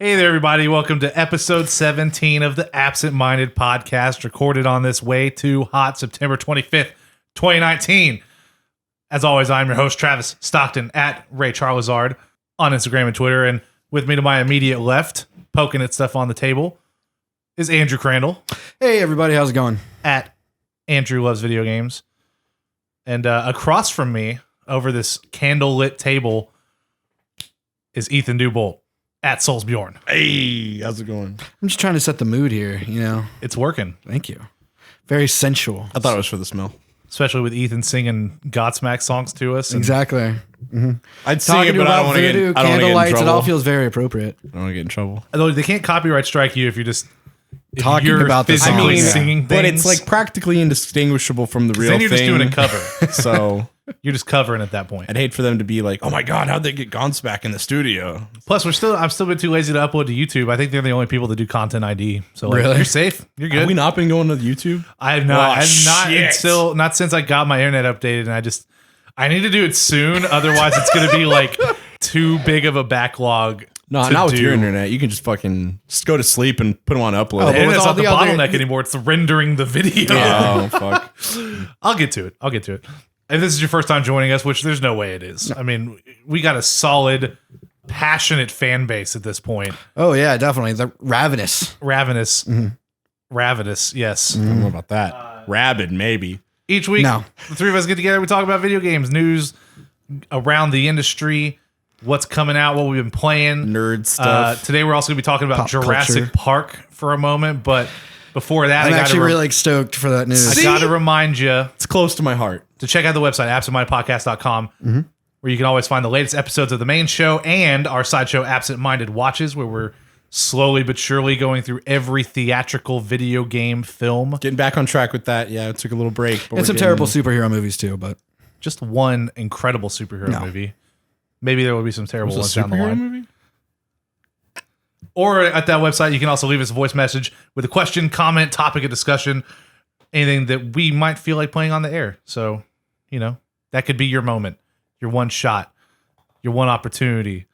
Hey there, everybody. Welcome to episode 17 of the Absent Minded podcast, recorded on this way too hot September 25th, 2019. As always, I'm your host, Travis Stockton, at Ray Charlesard on Instagram and Twitter. And with me to my immediate left, poking at stuff on the table, is Andrew Crandall. Hey, everybody. How's it going? At Andrew Loves Video Games. And across from me, over this candle-lit table, is Ethan Dubolt. At Soulsbjorn. Hey, how's it going? I'm just trying to set the mood here, you know. It's working. Thank you. Very sensual. I thought it was for the smell. Especially with Ethan singing Godsmack songs to us. Exactly. Mm-hmm. I'd sing it, but I don't want to get in candlelights. It all trouble. feels very appropriate. I don't want to get in trouble. Although they can't copyright strike you if you're just Talking about the song. physically Yeah. singing things. But it's like practically indistinguishable from the real then thing. you're just doing a cover. So You're just covering at that point. I'd hate for them to be like, "Oh my god, how'd they get Gons back in the studio?" Plus, I'm still been too lazy to upload to YouTube. I think they're the only people that do content ID. So like, Really? you're safe. You're good. Have we not been going to YouTube? I have not. Oh, I have shit. not since I got my internet updated, and I need to do it soon. Otherwise, it's going to be like too big of a backlog. No, to not with do. your internet. You can just fucking just go to sleep and put them on upload. The but with internet's all not the the other- bottleneck anymore. It's the rendering the video. Oh fuck! I'll get to it. If this is your first time joining us, which there's no way it is. I mean, we got a solid, passionate fan base at this point. Oh, yeah, definitely. The ravenous. Ravenous. Ravenous, yes. I don't know about that. Rabid, maybe. Each week, No. the three of us get together. We talk about video games, news around the industry, what's coming out, what we've been playing. Nerd stuff. Today, we're also going to be talking about Pop Jurassic culture. Park for a moment. But before that, I'm I got actually really stoked for that news. I got to remind you It's close to my heart. to check out the website, absentmindedpodcast.com, where you can always find the latest episodes of the main show and our sideshow Absent Minded Watches, where we're slowly but surely going through every theatrical video game film. Getting back on track with that. Yeah, it took a little break. But And some terrible superhero movies, too, but Just one incredible superhero No. movie. Maybe there will be some terrible ones Was it a down the superhero line. movie? Or at that website, you can also leave us a voice message with a question, comment, topic of discussion, anything that we might feel like playing on the air. So, that could be your moment, your one shot, your one opportunity.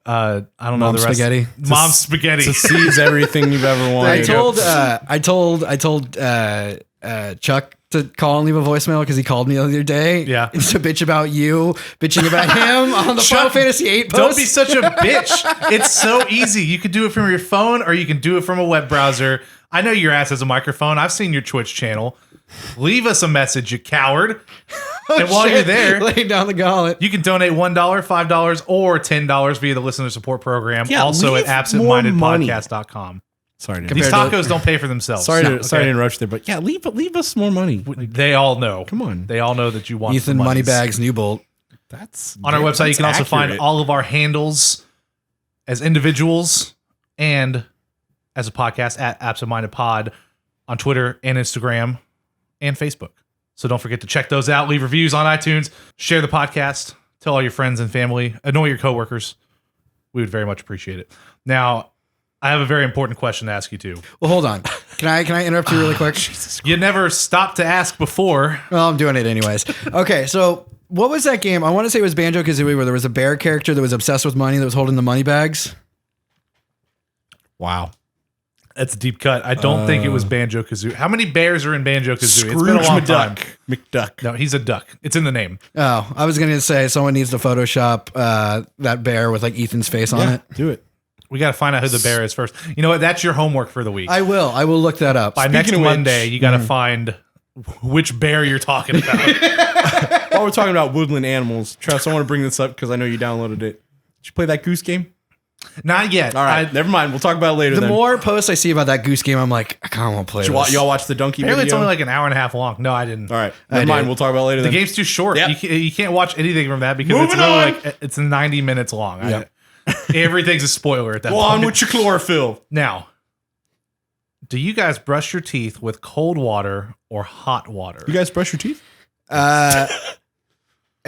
I don't know Mom the rest. spaghetti. Mom spaghetti. To seize everything you've ever wanted. I told Chuck to call and leave a voicemail because he called me the other day. Yeah. To bitch about you, bitching about him on the Final Chuck, Fantasy VIII post. Don't be such a bitch. It's so easy. You could do it from your phone or you can do it from a web browser. I know your ass has a microphone. I've seen your Twitch channel. Leave us a message, you coward. And while you're there, laying down the gauntlet. you can donate $1, $5, or $10 via the listener support program. Yeah, Also at leave more absentmindedpodcast.com. Sorry to These Compared to- tacos don't pay for themselves. Sorry No, to interrupt you there, but yeah, leave us more money. They all know. Come on. They all know that you want Ethan the monies. Moneybags Newbolt. That's On our website, you can also find accurate. all of our handles as individuals and as a podcast at Absent Minded Pod on Twitter and Instagram and Facebook. So don't forget to check those out. Leave reviews on iTunes. Share the podcast. Tell all your friends and family. Annoy your coworkers. We would very much appreciate it. Now, I have a very important question to ask you too. Well, hold on. Can I interrupt you really quick? You never stopped to ask before. Well, I'm doing it anyways. Okay, so what was that game? I want to say it was Banjo-Kazooie where there was a bear character that was obsessed with money that was holding the money bags. Wow. That's a deep cut. I don't think it was Banjo-Kazooie. How many bears are in Banjo-Kazooie? It's been a Scrooge long time. McDuck. No, he's a duck. It's in the name. Oh, I was going to say someone needs to Photoshop that bear with like Ethan's face on it. Do it. We got to find out who the bear is first. You know what? That's your homework for the week. I will look that up. By next Speaking of which- Monday, you got to find which bear you're talking about. While we're talking about woodland animals, Travis, I want to bring this up because I know you downloaded it. Did you play that goose game? Not yet. All right, never mind. We'll talk about it later. The then. more posts I see about that goose game, I'm like, I kind of want to play Did this. y'all watch the donkey Apparently, video? it's only like an hour and a half long. No, I didn't. All right, I never mind. did. We'll talk about it later. The then. game's too short. Yep. You can't watch anything from that because it's Moving really on. like it's 90 minutes long. Yep. Everything's a spoiler at that Go point. on with your chlorophyll. Now, do you guys brush your teeth with cold water or hot water? You guys brush your teeth?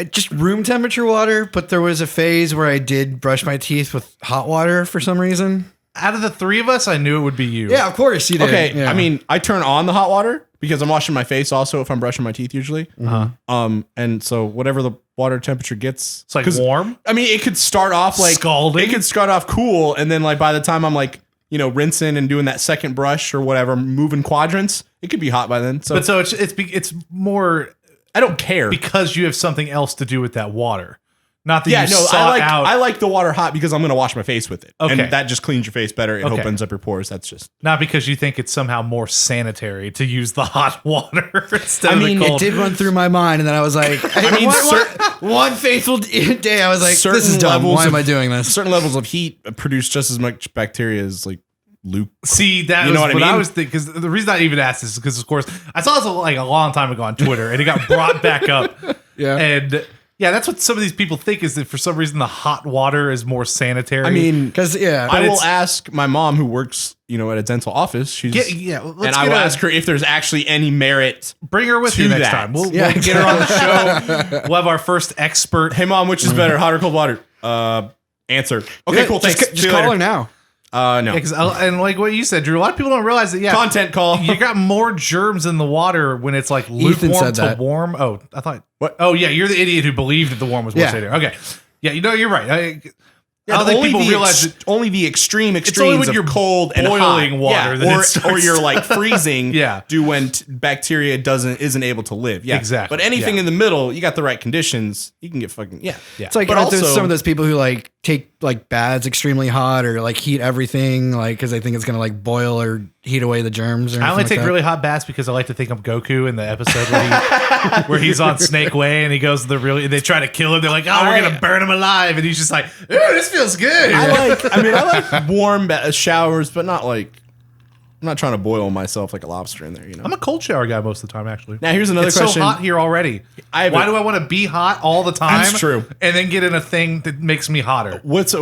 Just room temperature water, but there was a phase where I did brush my teeth with hot water for some reason. Out of the three of us, I knew it would be you. Yeah, of course you did. Okay, Yeah. I mean, I turn on the hot water, because I'm washing my face also if I'm brushing my teeth usually. And so whatever the water temperature gets, It's like warm. I mean, it could start off like Scalding? It could start off cool, and then like by the time I'm like, you know, rinsing and doing that second brush or whatever, moving quadrants, it could be hot by then. So, But so it's more I don't care. because you have something else to do with that water. Not that Yeah, you no, sought out. I like the water hot because I'm going to wash my face with it. Okay. And that just cleans your face better. It Okay. opens up your pores. That's just. Not because you think it's somehow more sanitary to use the hot water instead I of mean, the it cold. did run through my mind, and then I was like, one faithful day, I was like, this is dumb. Why am I doing this? Certain levels of heat produce just as much bacteria as like Luke. See, that You was know what what I I mean? was thinking. Because the reason I even asked this is because, of course, I saw this like a long time ago on Twitter, and it got brought back up. Yeah. And yeah, that's what some of these people think is that for some reason the hot water is more sanitary. I mean, Because, yeah. I will it's- ask my mom who works, you know, at a dental office. She's and I will ask her if there's actually any merit. Bring her with to you next that. time. We'll Yeah, get her on the show. We'll have our first expert. Hey, mom, which is better, hot or cold water? Answer. Okay, Yeah, cool. Thanks. Just See you call later. her now. No. And like what you said, Drew, a lot of people don't realize that. Yeah, Content call. you got more germs in the water when it's like Ethan lukewarm said to that. warm. Oh, I thought. What? Oh, yeah, you're the idiot who believed that the warm was more Yeah. sanitary. Okay, yeah, you know you're right. I Yeah, don't think only people the realize that. only the extreme only extremes when of you're cold and boiling hot. water that it or starts you're to- like freezing. Yeah. do when bacteria isn't able to live. Yeah, Exactly. But anything Yeah. in the middle, you got the right conditions, you can get fucking Yeah. It's like, But aren't there also- some of those people who like take like baths extremely hot or like heat everything, like, because they think it's going to like boil or heat away the germs or I only anything take like that? really hot baths because I like to think I'm Goku in the episode where he's on Snake Way and he goes to the really. They try to kill him. They're like, "Oh, we're gonna burn him alive," and he's just like, "Ooh, this feels good." I like warm showers, but not like I'm not trying to boil myself like a lobster in there. You know. I'm a cold shower guy most of the time, actually. Now here's another It's question. so hot here already. I have Why a- do I want to be hot all the time? That's true. And then get in a thing that makes me hotter. What's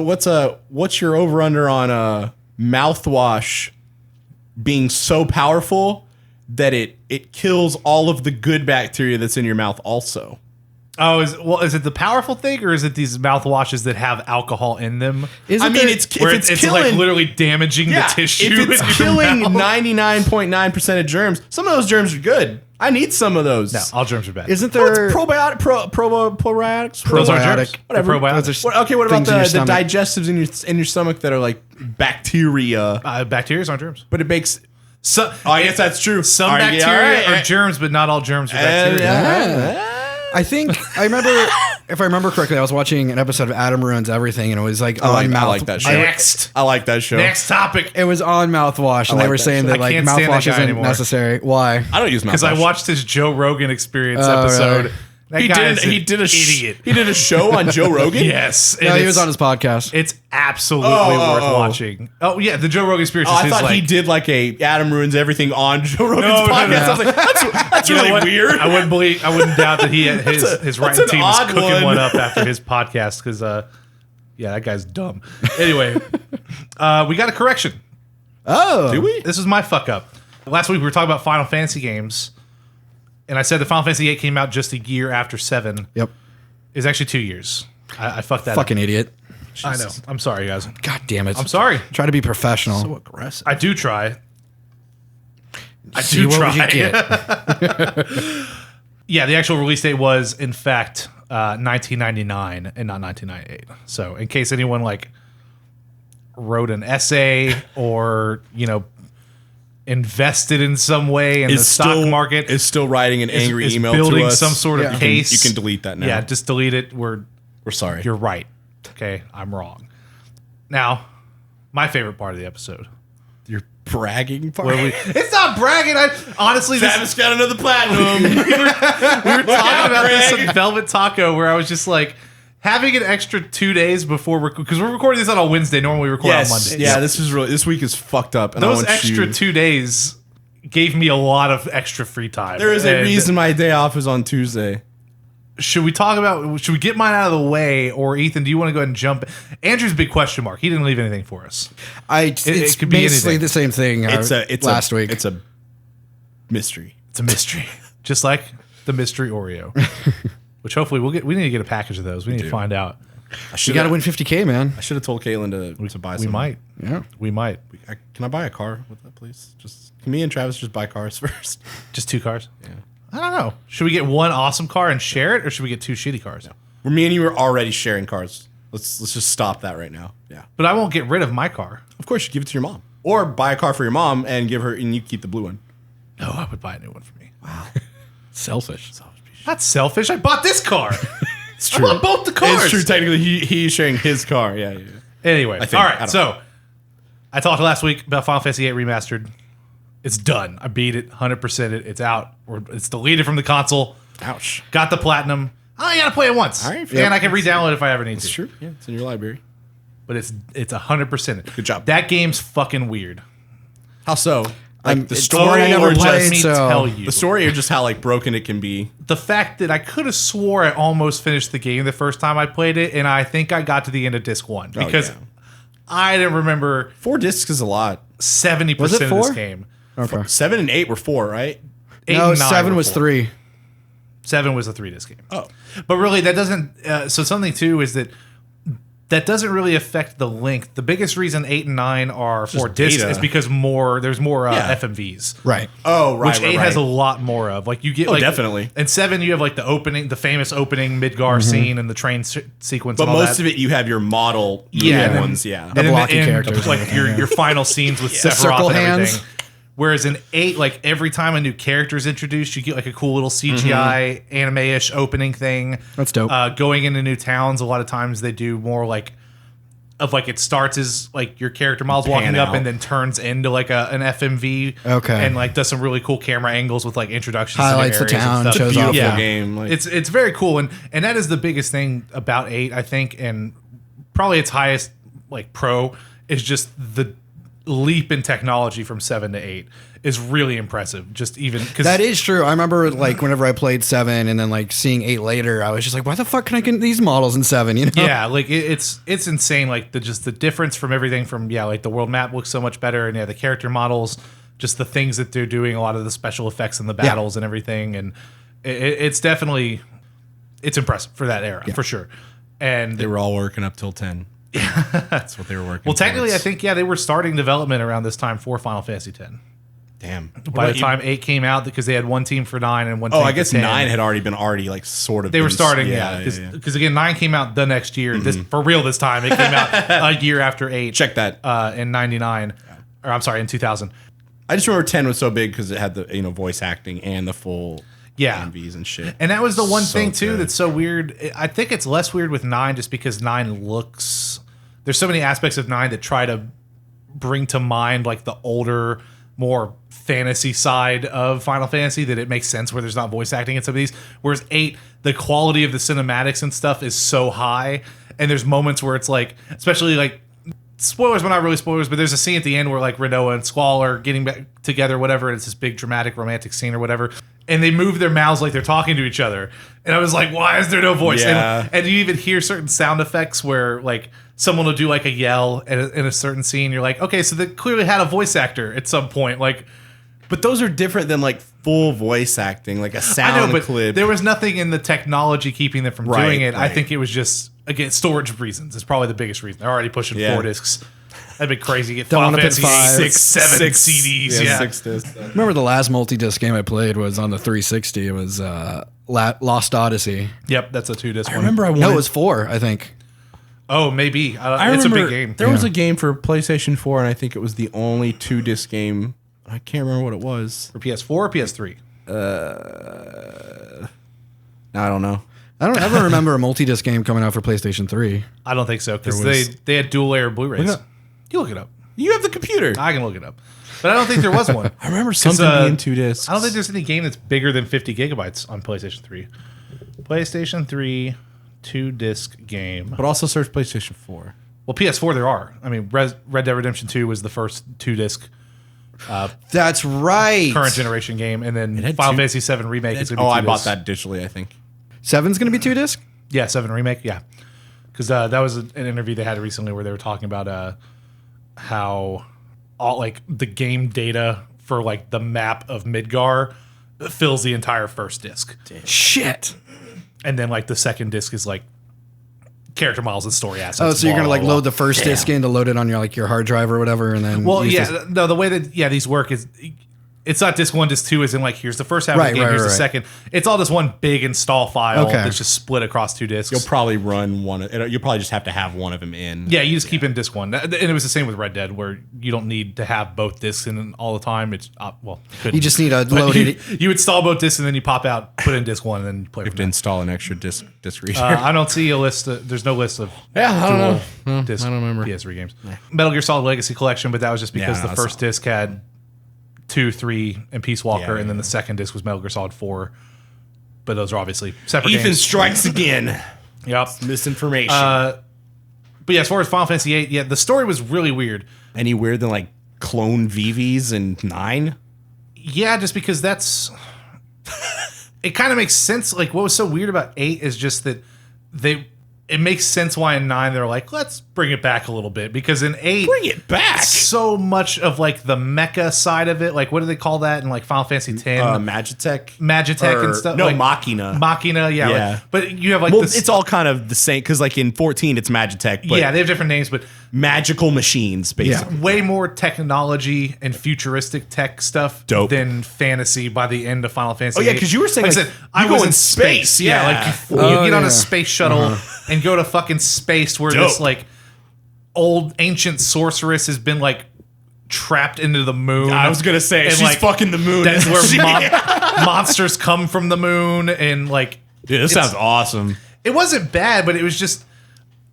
your over under on mouthwash being so powerful that it kills all of the good bacteria that's in your mouth also? Oh, is it the powerful thing or is it these mouthwashes that have alcohol in them? Isn't I mean, there- if Where it's it's killing, like literally damaging the tissue. if it's in your killing mouth. 99.9% of germs, some of those germs are good. I need some of those. No, all germs are bad. isn't What's there probiotics? Those are probiotic. germs. Whatever. They're probiotics. Those are What about things in your the stomach. digestives in your stomach that are like bacteria? Bacteria aren't germs. But it makes. So, Oh, I guess that's true. Some All right, yeah, bacteria all right. are germs, but not all germs are bacteria. I think I remember, if I remember correctly, I was watching an episode of Adam Ruins Everything, and it was like I on mouth. like that show. Next. I like that show. Next topic. It was on mouthwash, and I they like were that saying show. that I like can't stand that mouthwash guy isn't anymore. necessary. Why? I don't use mouthwash. Because I watched his Joe Rogan Experience Oh, episode. really? That He guy did. is He an did a idiot. He did a show on Joe Rogan. Yes, No, and he was it's- on his podcast. It's absolutely Oh, worth oh. watching. Oh yeah, the Joe Rogan Experience. Oh, is I his, thought like, he did like a Adam Ruins Everything on Joe Rogan's No, no, podcast. no. I was like, that's You know really what? weird. I wouldn't doubt that he his that's writing an team was odd cooking one. one up after his podcast because yeah, that guy's dumb. Anyway, we got a correction. Oh, Do we? This was my fuck up. Last week we were talking about Final Fantasy games, and I said that Final Fantasy VIII came out just a year after 7. Yep. It's actually 2 years. I fucked that Fucking idiot. up. I know. I'm sorry, guys. God damn it. I'm sorry. Try to be professional. So aggressive. I do try. I See, do what try. would you get? Yeah, the actual release date was, in fact, 1999 and not 1998. So, in case anyone like wrote an essay or invested in some way in the stock market, is still writing an angry is email building to us. some sort of Yeah. case. You can delete that now. Yeah, just delete it. We're sorry. You're right. Okay, I'm wrong. Now, my favorite part of the episode. You're bragging part. Where it's not bragging. Honestly, this, Travis got another platinum. we were talking about this Greg. in Velvet Taco, where I was just like, having an extra 2 days before because we're recording this on a Wednesday. Normally we record on Monday. Yeah, this week is fucked up. And I Those want extra you- 2 days gave me a lot of extra free time. There is a And reason my day off is on Tuesday. Should we get mine out of the way, or Ethan, do you want to go ahead and jump? Andrew's big question mark. He didn't leave anything for us. It's it could be basically anything. the same thing. It's last week. It's a mystery. It's a mystery, just like the mystery Oreo, which hopefully we need to get a package of those. We need to find out. You got to win 50K, man. I should have told Caitlin to buy some. We might. Yeah. We might. Can I buy a car with that, please? Can me and Travis just buy cars first? Just 2 cars? Yeah. I don't know. Should we get one awesome car and share it, or should we get 2 shitty cars? Where me and you were already sharing cars. Let's just stop that right now. Yeah. But I won't get rid of my car. Of course, you give it to your mom, or buy a car for your mom and you keep the blue one. No, I would buy a new one for me. Wow. Selfish. Not selfish. I bought this car. It's true. I bought both the cars. It's true. Technically, he's sharing his car. Yeah. Anyway, I think. all I right. don't So I talked last week about Final Fantasy VIII Remastered. It's done. I beat it, 100%. It's out. It's deleted from the console. Ouch. Got the platinum. I only got to play it once. All right. And I can re-download it if I ever need to. It's true. Yeah, it's in your library. But it's 100%. Good job. That game's fucking weird. How so? Like the it's story, I never or played, just me so- tell you. the story, or just how like broken it can be. The fact that I could have swore I almost finished the game the first time I played it, and I think I got to the end of disc 1 because yeah. I didn't remember 4 discs is a lot. 70% Was it of 4? this game. Okay. 7 and 8 were 4, right? 8 No, and 9 7 were was 4. 3. 7 was a 3-disc game. Oh, But really, that doesn't. So something too is that doesn't really affect the length. The biggest reason 8 and 9 are 4 discs data. is because there's more Yeah. FMVs. Right. oh, right. Which 8 has a lot more of. Like you get, Oh, like definitely. And 7, you have like the famous opening Midgar scene and the train sequence. But and all most that. of it, you have your model and then- ones. Yeah. and then blocky the end, characters like and your final scenes with The circle Sephiroth and hands. everything. Whereas in 8, like every time a new character is introduced, you get like a cool little CGI anime-ish opening thing. That's dope. Going into new towns, a lot of times they do more like it starts as like your character model's walking up out. and then turns into like an FMV. Okay. And like does some really cool camera angles with like introductions. Highlights to the new areas and town, stuff. shows Beautiful off. Yeah. game. Like, It's very cool, and that is the biggest thing about 8, I think, and probably its highest like pro is just the leap in technology from 7 to 8 is really impressive. Just even because That is true. I remember like whenever I played 7 and then like seeing 8 later, I was just like, why the fuck can I get these models in 7? You know? yeah, like it's insane. Like the difference from everything from like the world map looks so much better, and the character models, just the things that they're doing, a lot of the special effects in the battles and everything, and it's definitely impressive for that era for sure. And they were all working up till 10. That's what they were working. well, technically, towards. I think they were starting development around this time for Final Fantasy X. Damn. By the time 8 came out, because they had one team for 9 and one team Oh, I for guess 10. 9 had already been like sort of. They were been- starting, yeah. because again, 9 came out the next year. This for real this time. It came out a year after 8. Check that. In 99, or I'm sorry, in 2000. I just remember 10 was so big because it had the voice acting and the full Yeah. MVs and shit. And that was the one So thing too good. that's so weird. I think it's less weird with 9 just because 9 looks. There's so many aspects of 9 that try to bring to mind like the older, more fantasy side of Final Fantasy that it makes sense where there's not voice acting in some of these. Whereas 8, the quality of the cinematics and stuff is so high, and there's moments where it's like, especially like spoilers, but not really spoilers, but there's a scene at the end where like Renoa and Squall are getting back together, whatever, and it's this big dramatic romantic scene or whatever, and they move their mouths like they're talking to each other, and I was like, why is there no voice? Yeah. And you even hear certain sound effects where like someone will do like a yell in a certain scene. You're like, okay, so they clearly had a voice actor at some point, like. But those are different than like full voice acting, like a sound I know, but clip. there was nothing in the technology keeping them from Right, doing it. I right. think it was just, again, storage reasons. It's probably the biggest reason. They're already pushing 4 discs. That'd be crazy. Get Don't Final wanna put Fantasy 5. 6, 7 CDs. Yeah. 6 discs. Remember the last multi-disc game I played was on the 360. It was Lost Odyssey. Yep, that's a 2-disc one. I remember I wanted. No, it was 4, I think. Oh, maybe. I It's a remember big game. There was a game for PlayStation 4, and I think it was the only 2-disc game. I can't remember what it was. For PS4 or PS3? I don't know. I don't ever remember a multi-disc game coming out for PlayStation 3. I don't think so, because There was- they had dual layer Blu-rays. Look it up. You look it up. You have the computer. I can look it up. But I don't think there was one. I remember something being 2 discs. I don't think there's any game that's bigger than 50 gigabytes on PlayStation 3. PlayStation 3 2-disc game. But also search PlayStation 4. Well, PS4 there are. I mean, Red Dead Redemption 2 was the first 2-disc That's right. current generation game, and then had Final two- Fantasy 7 Remake is going to be Oh, 2 I bought discs. that digitally, I think. 7's going to be 2-disc? Yeah, 7 Remake, yeah. Because that was an interview they had recently where they were talking about how all like the game data for like the map of Midgar fills the entire first disc. Shit. And then like the second disc is like character models and story assets. Oh, so you're blah, gonna like blah, blah. load the first disc in to load it on your your hard drive or whatever, and then Well, use yeah, this- no, the way that these work is it's not disc 1, disc 2 as in like here's the first half of the game, here's the second. It's all just one big install file that's just split across 2 discs. You'll probably run one. You'll probably just have to have one of them in. Yeah, you just keep in disc 1. And it was the same with Red Dead, where you don't need to have both discs in all the time. It's you just need a loaded. You install both discs and then you pop out, put in disc 1, and then you play. You have to install an extra disc reader. I don't see a list. There's no list of I don't know. disc I don't remember. PS3 games. Metal Gear Solid Legacy Collection, but that was just because the first disc had 2, 3, and Peace Walker, and then the second disc was Metal Gear Solid 4. But those are obviously separate Ethan games. strikes again. Yep. Misinformation. But yeah, as far as Final Fantasy VIII, the story was really weird. Any weird than like clone VVs and 9? Yeah, just because that's... it kind of makes sense. Like, what was so weird about 8 is just that it makes sense why in 9 they're like, let's bring it back a little bit. Because in 8... Bring it back! So much of, like, the mecha side of it. Like, what do they call that in, like, Final Fantasy X? Magitech and stuff. No, like, Machina. Machina, yeah. Yeah. Like, but you have, like, Well, this... it's all kind of the same, because, like, in 14, it's Magitech, but yeah, they have different names, but... magical machines, basically. way more technology and futuristic tech stuff than fantasy by the end of Final Fantasy. Oh yeah, because you were saying like I said, I was in space. Yeah, like you get on a space shuttle and go to fucking space where this like old ancient sorceress has been like trapped into the moon. I was gonna say and, she's like, fucking the moon. That's where monsters come from the moon, and like, dude, this sounds awesome. It wasn't bad, but it was just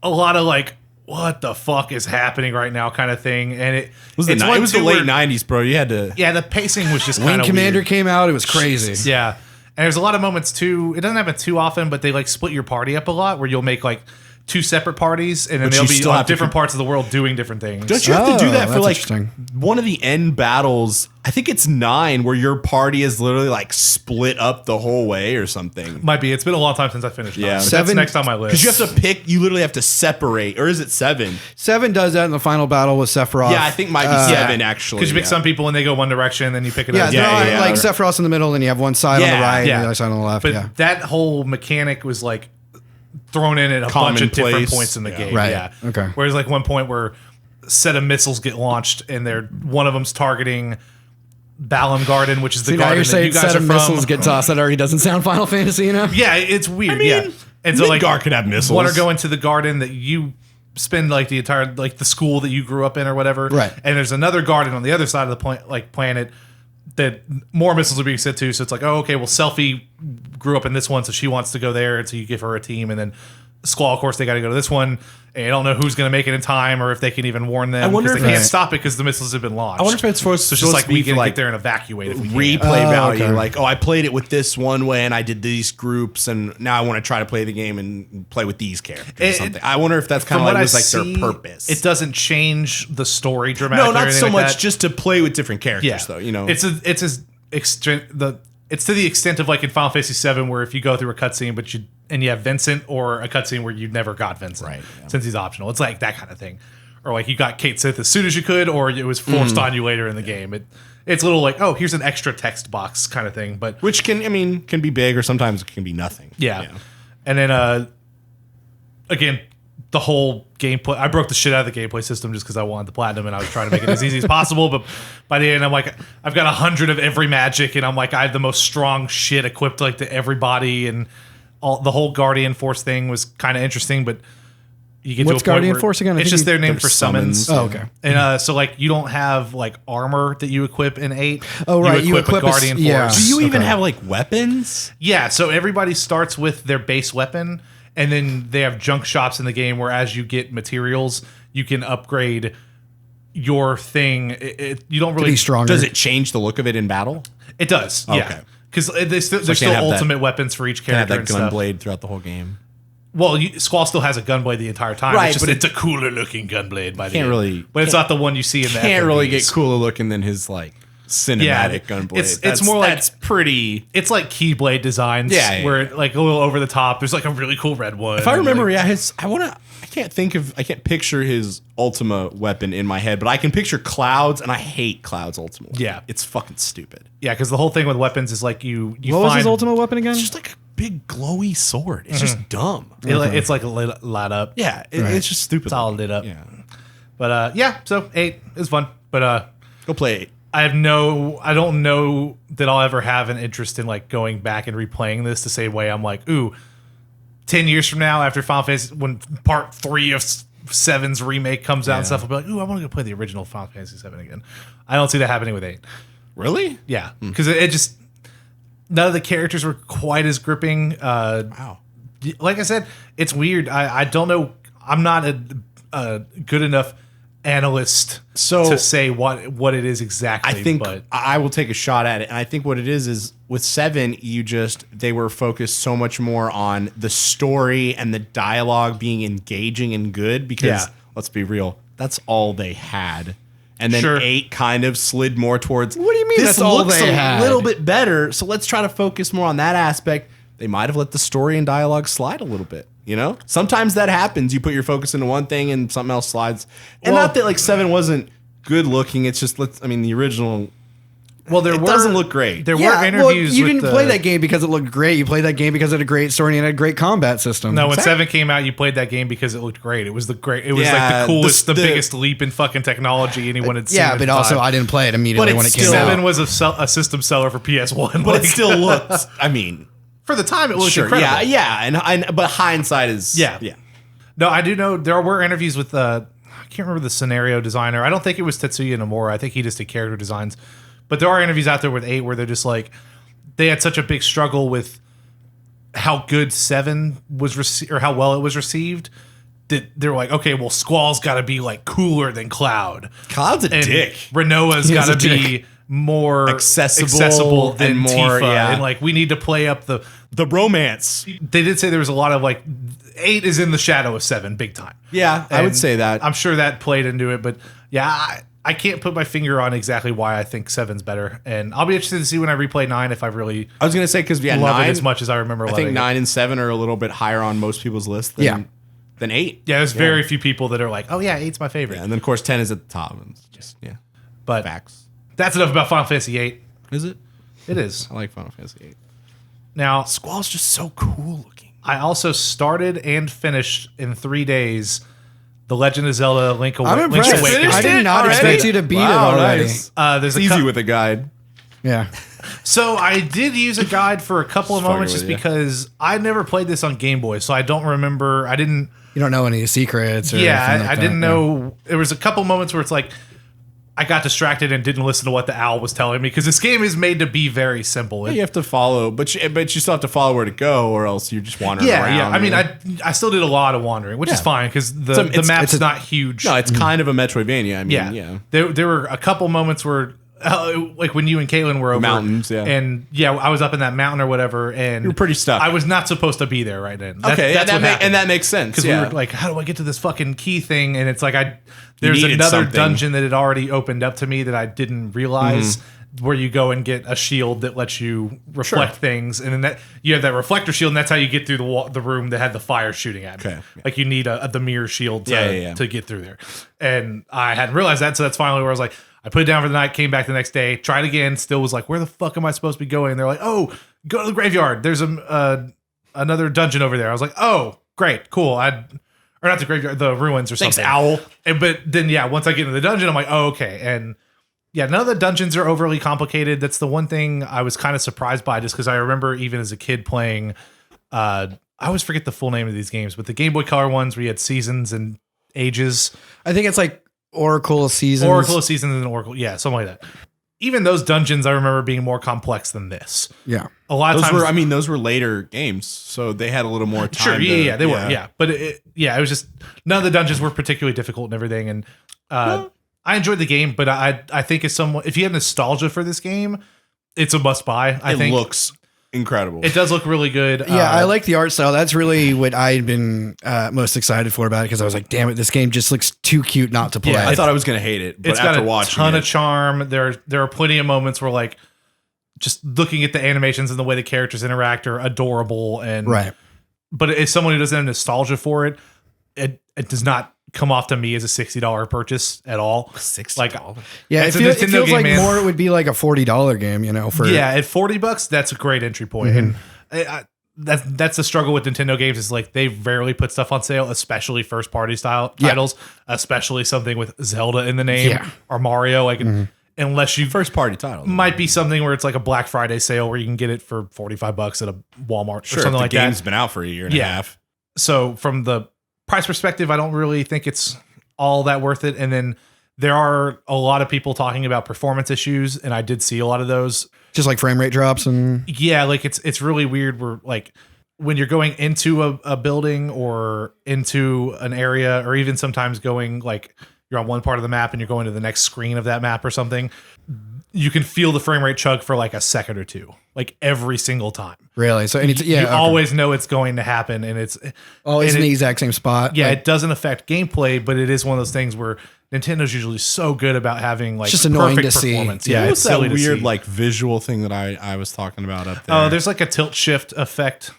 a lot of like, what the fuck is happening right now kind of thing. And it was the late 90s, bro. You had to... Yeah, the pacing was just kind Wing of Commander weird. came out. It was crazy. Yeah. And there's a lot of moments too. It doesn't happen too often, but they like split your party up a lot where you'll make like 2 separate parties and then they'll be on different parts of the world doing different things. Don't you have to do that for like interesting. one of the end battles? I think it's 9 where your party is literally like split up the whole way or something. Might be. It's been a long time since I finished. Yeah. 9, but 7 that's next on my list. Because you have to pick, you literally have to separate, or is it 7? 7 does that in the final battle with Sephiroth. Yeah, I think it might be 7 actually. Because you pick some people and they go one direction, then you pick another. Yeah, like Sephiroth's in the middle, and you have one side on the right and the other side on the left. But that whole mechanic was like thrown in at a bunch of different points in the game. Right. Yeah. Okay. Whereas like one point where a set of missiles get launched and one of them's targeting Balam Garden, which is the garden that you guys set are of from. missiles get tossed. That already doesn't sound Final Fantasy, you know? Yeah, it's weird. I mean, yeah. And so like Midgar could have missiles. one are going to the garden that you spend like the entire like the school that you grew up in or whatever. Right. And there's another garden on the other side of the planet that more missiles are being sent to. So it's like, oh, okay, well, Selphie grew up in this one, so she wants to go there, and so you give her a team, and then Squall, of course, they got to go to this one, and I don't know who's going to make it in time or if they can even warn them. I wonder if if they can't it's- stop it because the missiles have been launched. I wonder if it's supposed so it's just like to be we can like get there and evacuate if we can. replay value. okay. Like, oh, I played it with this one way and I did these groups, and now I want to try to play the game and play with these characters or something. I wonder if that's kind From of what like, I was like see, their purpose. It doesn't change the story dramatically. No, or not anything so like much that. just to play with different characters, Yeah, though. You know, it's as extreme it's to the extent of like in Final Fantasy VII where if you go through a cutscene but you have Vincent, or a cutscene where you never got Vincent, Right, yeah. since he's optional. It's like that kind of thing, or like you got Kate Sith as soon as you could, or it was forced on you later in the game. It's a little like, oh, here's an extra text box kind of thing, but which can be big, or sometimes it can be nothing. yeah. And then again, the whole gameplay, I broke the shit out of the gameplay system just because I wanted the platinum and I was trying to make it as easy as possible. But by the end, I'm like, I've got 100 of every magic, and I'm like, I have the most strong shit equipped like to everybody, and the whole Guardian Force thing was kind of interesting. But you get What's to a point Guardian where Force again? It's just their name for summons. Oh, okay. And so like you don't have like armor that you equip in 8. Oh, right. You equip a Guardian Force. yeah. Do you even Okay. have like weapons? Yeah, so everybody starts with their base weapon, and then they have junk shops in the game where as you get materials, you can upgrade your thing. You don't really... Be stronger. Does it change the look of it in battle? It does, yeah. Okay. Because there's still have that- ultimate weapons for each Can I have character that and stuff. gunblade throughout the whole game? Well, Squall still has a gunblade the entire time. Right, It's just but it's a cooler looking gunblade by the Can't end. really- But it's not the one you see in the Can't really FMVs. get cooler looking than his like cinematic gunblade. It's more like... that's pretty. It's like Keyblade designs, Yeah. where it, like a little over the top. There's like a really cool red one. If I and, remember, like, yeah, I can't picture his Ultima weapon in my head, but I can picture Cloud's, and I hate Cloud's Ultima weapon. Yeah. It's fucking stupid. yeah, because the whole thing with weapons is like you What was find his ultimate weapon again? It's just like big glowy sword. It's just dumb. It's like a lit up. Yeah, it's just stupid. It's all lit up. Yeah. But so 8 is fun. But Go play 8. I don't know that I'll ever have an interest in like going back and replaying this the same way I'm like, ooh, 10 years from now after Final Fantasy, when part 3 of 7's remake comes out and stuff, I'll be like, ooh, I want to go play the original Final Fantasy 7 again. I don't see that happening with 8. Really? Yeah, because it just, none of the characters were quite as gripping. Wow. Like I said, it's weird. I don't know. I'm not a good enough analyst to say what it is exactly. I think but I will take a shot at it. And I think what it is with 7, they were focused so much more on the story and the dialogue being engaging and good because let's be real, that's all they had. And then 8 kind of slid more towards, what do you mean this that's all looks they a had? little bit better, so let's try to focus more on that aspect. They might have let the story and dialogue slide a little bit. You know, sometimes that happens. You put your focus into one thing and something else slides. And not that like 7 wasn't good looking. It's just the original. Well, it doesn't look great. There were interviews. You with didn't play that game because it looked great. You played that game because it had a great story and it had a great combat system. No, when 7 came out, you played that game because it looked great. It was like the coolest, the biggest leap in fucking technology anyone had seen. Yeah, but also I didn't play it immediately when it came out. 7 was a system seller for PS1, but it still looked. For the time, it looked incredible. Yeah, but hindsight is yeah. No, I do know there were interviews with I can't remember the scenario designer. I don't think it was Tetsuya Nomura. I think he just did character designs. But there are interviews out there with 8 where they're just like they had such a big struggle with how good 7 was or how well it was received that they're like, okay, well, Squall's got to be like cooler than Cloud. Cloud's a dick. Renoa's got to be more accessible than more Tifa. Yeah. And like we need to play up the romance. They did say there was a lot of like 8 is in the shadow of 7 big time. Yeah, I would say that. I'm sure that played into it, but yeah, I can't put my finger on exactly why I think 7's better, and I'll be interested to see when I replay 9 if I really. I was gonna say because love 9 it as much as I remember. I think 9 and 7 are a little bit higher on most people's list than 8. Yeah, there's very few people that are like, oh yeah, 8's my favorite. Yeah, and then of course 10 is at the top. And it's just but facts. That's enough about Final Fantasy 8. Is it? It is. I like Final Fantasy 8. Now Squall's just so cool looking. I also started and finished in 3 days The Legend of Zelda Link Away. I'm impressed. I did not expect you to beat it already. Nice. There's it's easy with a guide. Yeah. So I did use a guide for a couple of moments just because I never played this on Game Boy, so I don't remember. You don't know any secrets. Or I didn't know. There was a couple moments where it's like I got distracted and didn't listen to what the owl was telling me because this game is made to be very simple. You have to follow, but you still have to follow where to go, or else you're just wandering around. Yeah. I mean, I still did a lot of wandering, which is fine because the map's not huge. No, it's kind of a Metroidvania. I mean, There were a couple moments where. Like when you and Caitlin were over mountains, and I was up in that mountain or whatever, and you were pretty stuck. I was not supposed to be there right then. That makes sense because we were like, how do I get to this fucking key thing? And it's like there's another dungeon that had already opened up to me that I didn't realize, where you go and get a shield that lets you reflect things, and then that you have that reflector shield, and that's how you get through the room that had the fire shooting at me. Like you need the mirror shield to get through there, and I hadn't realized that, so that's finally where I was like. I put it down for the night, came back the next day, tried again, still was like, where the fuck am I supposed to be going? And they're like, oh, go to the graveyard. There's another dungeon over there. I was like, oh, great, cool. Or not the graveyard, the ruins or something. Thanks, owl. But then, once I get into the dungeon, I'm like, oh, okay. And none of the dungeons are overly complicated. That's the one thing I was kind of surprised by, just because I remember even as a kid playing, I always forget the full name of these games, but the Game Boy Color ones where you had seasons and ages. I think it's like Oracle Seasons. And Oracle. Yeah, something like that. Even those dungeons I remember being more complex than this. Yeah. A lot of times. Those were later games, so they had a little more time. Sure, they were. Yeah. But it was just, none of the dungeons were particularly difficult and everything. And I enjoyed the game, but I think if you have nostalgia for this game, it's a must buy. I think it looks incredible. It does look really good. Yeah, I like the art style. That's really what I had been most excited for about it, because I was like, damn it, this game just looks too cute not to play. Yeah, I thought I was going to hate it, but it's after got a watching ton of charm. There are plenty of moments where like just looking at the animations and the way the characters interact are adorable. And but as someone who doesn't have nostalgia for it, it does not come off to me as a $60 purchase at all. $60. Like, it feels like more it would be like a $40 game, for at $40, that's a great entry point. And that's the struggle with Nintendo games is like they rarely put stuff on sale, especially first party style titles, especially something with Zelda in the name or Mario. Like unless you First party titles might be something where it's like a Black Friday sale where you can get it for $45 at a Walmart or something like that. The game's been out for a year and a half. So from the price perspective, I don't really think it's all that worth it. And then there are a lot of people talking about performance issues, and I did see a lot of those. Just like frame rate drops and like it's really weird where like when you're going into a building or into an area, or even sometimes going like you're on one part of the map and you're going to the next screen of that map or something, you can feel the frame rate chug for like a second or two, like every single time. Really? So you always know it's going to happen, and it's always in the exact same spot. Yeah, like, it doesn't affect gameplay, but it is one of those things where Nintendo's usually so good about having like it's just annoying perfect to see. performance. Yeah, it's it's that silly weird to see. like visual thing that I was talking about up there. Oh, there's like a tilt shift effect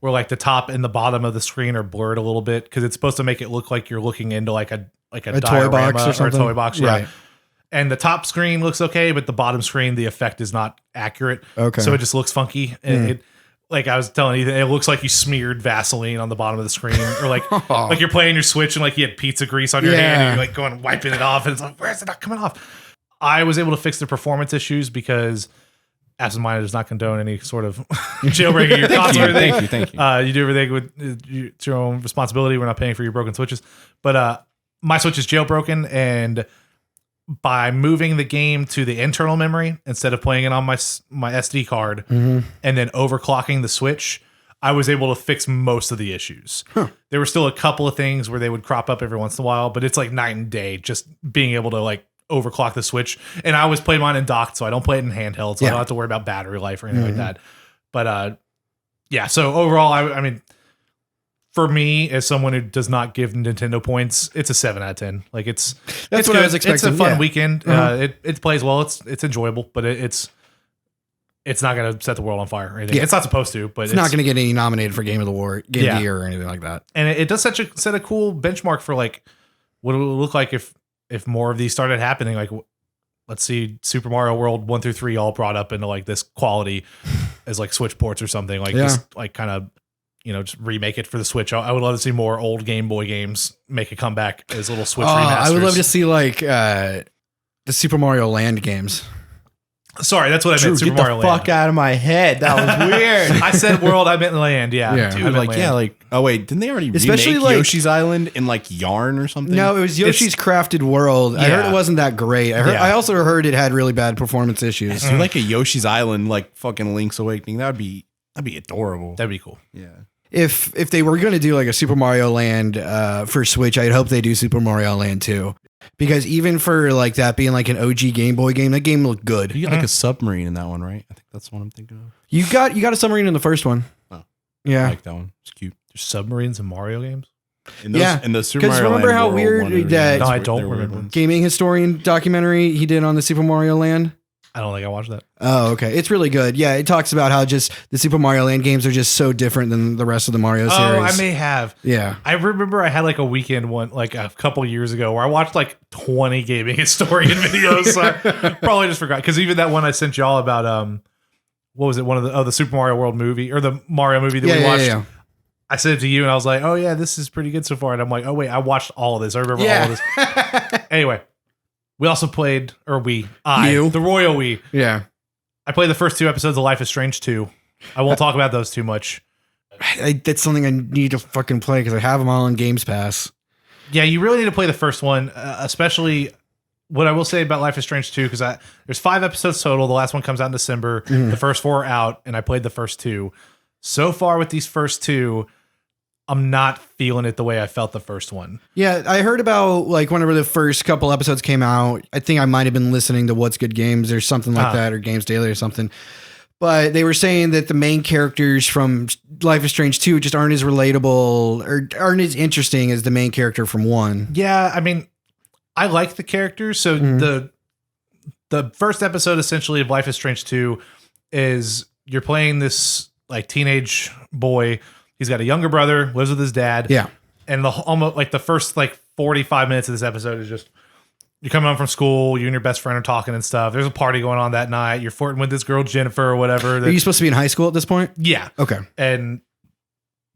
where like the top and the bottom of the screen are blurred a little bit because it's supposed to make it look like you're looking into like a toy diorama box or something. a toy box, Right. And the top screen looks okay, but the bottom screen, the effect is not accurate. Okay. So it just looks funky. And it, like I was telling you, it looks like you smeared Vaseline on the bottom of the screen, or like like you're playing your Switch and like you had pizza grease on your hand and you're like going wiping it off, and it's like, where's it not coming off? I was able to fix the performance issues because Absent Minded does not condone any sort of jailbreaking your console or anything. Thank you. You do everything with it's your own responsibility. We're not paying for your broken Switches. But my Switch is jailbroken, and by moving the game to the internal memory instead of playing it on my SD card and then overclocking the Switch, I was able to fix most of the issues. There were still a couple of things where they would crop up every once in a while, but it's like night and day just being able to like overclock the Switch. And I always play mine in docked, so I don't play it in handheld, so I don't have to worry about battery life or anything like that. But so overall, I mean, for me, as someone who does not give Nintendo points, it's a 7 out of 10. Like it's what good. I was expecting. It's a fun Yeah. weekend. It plays well. It's enjoyable, but it's not going to set the world on fire or anything. Yeah. It's not supposed to, but it's not going to get any nominated for Game of the Year or anything like that. And it does set a cool benchmark for like what it would look like if more of these started happening. Like let's see Super Mario World 1 through 3 all brought up into like this quality as like Switch ports or something like this, like kind of. Just remake it for the Switch. I would love to see more old Game Boy games make a comeback as little Switch remasters. I would love to see like the Super Mario Land games. Sorry, that's what I meant. Super Get Mario the Land. fuck out of my head. That was weird. I said world, I meant land. Yeah. Yeah. Dude, like, yeah, like, oh wait, didn't they already Especially, remake like- Yoshi's Island in like yarn or something? No, it was Yoshi's Crafted World. I heard it wasn't that great. I also heard it had really bad performance issues. do like a Yoshi's Island, like fucking Link's Awakening. That'd be adorable. That'd be cool. Yeah. If they were going to do like a Super Mario Land for Switch, I'd hope they do Super Mario Land 2. Because even for like that being like an OG Game Boy game, that game looked good. You get like a submarine in that one, right? I think that's what I'm thinking of. You got a submarine in the first one. Oh. Yeah. I like that one. It's cute. There's submarines in Mario games. In those, Yeah. in the Super 'Cause Mario remember Land how World weird one or- that- No, I they're don't weird remember. ones. Gaming historian documentary he did on the Super Mario Land. I don't think I watched that. Oh, okay. It's really good. Yeah, it talks about how just the Super Mario Land games are just so different than the rest of the Mario series. Oh, I may have. Yeah. I remember I had like a weekend one, like a couple years ago, where I watched like 20 gaming historian videos. So I probably just forgot because even that one I sent y'all about, what was it? One of the Super Mario World movie or the Mario movie that we watched. Yeah. I sent it to you and I was like, oh yeah, this is pretty good so far. And I'm like, oh wait, I watched all of this. I remember all of this. Anyway, we also played, the Royal We. Yeah. I played the first 2 episodes of Life is Strange 2. I won't talk about those too much. That's something I need to fucking play because I have them all on Games Pass. Yeah, you really need to play the first one, especially what I will say about Life is Strange 2, because there's 5 episodes total. The last one comes out in December. The first 4 are out, and I played the first 2. So far with these first 2, I'm not feeling it the way I felt the first one. Yeah, I heard about like whenever the first couple episodes came out. I think I might have been listening to What's Good Games or something like that, or Games Daily or something. But they were saying that the main characters from Life is Strange 2 just aren't as relatable or aren't as interesting as the main character from 1. Yeah, I mean, I like the characters. So the first episode essentially of Life is Strange 2 is you're playing this like teenage boy. He's got a younger brother, lives with his dad. Yeah. And almost like the first like 45 minutes of this episode is just you're coming home from school, you and your best friend are talking and stuff. There's a party going on that night. You're flirting with this girl, Jennifer, or whatever. Are you supposed to be in high school at this point? Yeah. Okay. And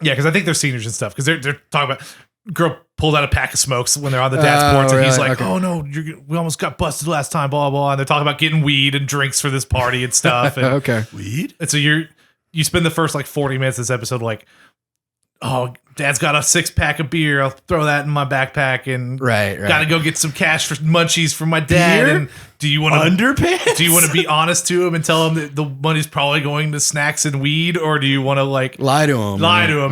yeah, because I think they're seniors and stuff. Because they're talking about girl pulled out a pack of smokes when they're on the dad's porch, and really? he's like, Okay. "Oh no, we almost got busted last time." Blah blah. And they're talking about getting weed and drinks for this party and stuff. And, Okay. Weed? and so you spend the first like 40 minutes of this episode like, "Oh, dad's got a 6-pack of beer. I'll throw that in my backpack and Right. got to go get some cash for munchies for my dad." Beer? And do you want to Underpants? do you want to be honest to him and tell him that the money's probably going to snacks and weed, or do you want to like Lie to him.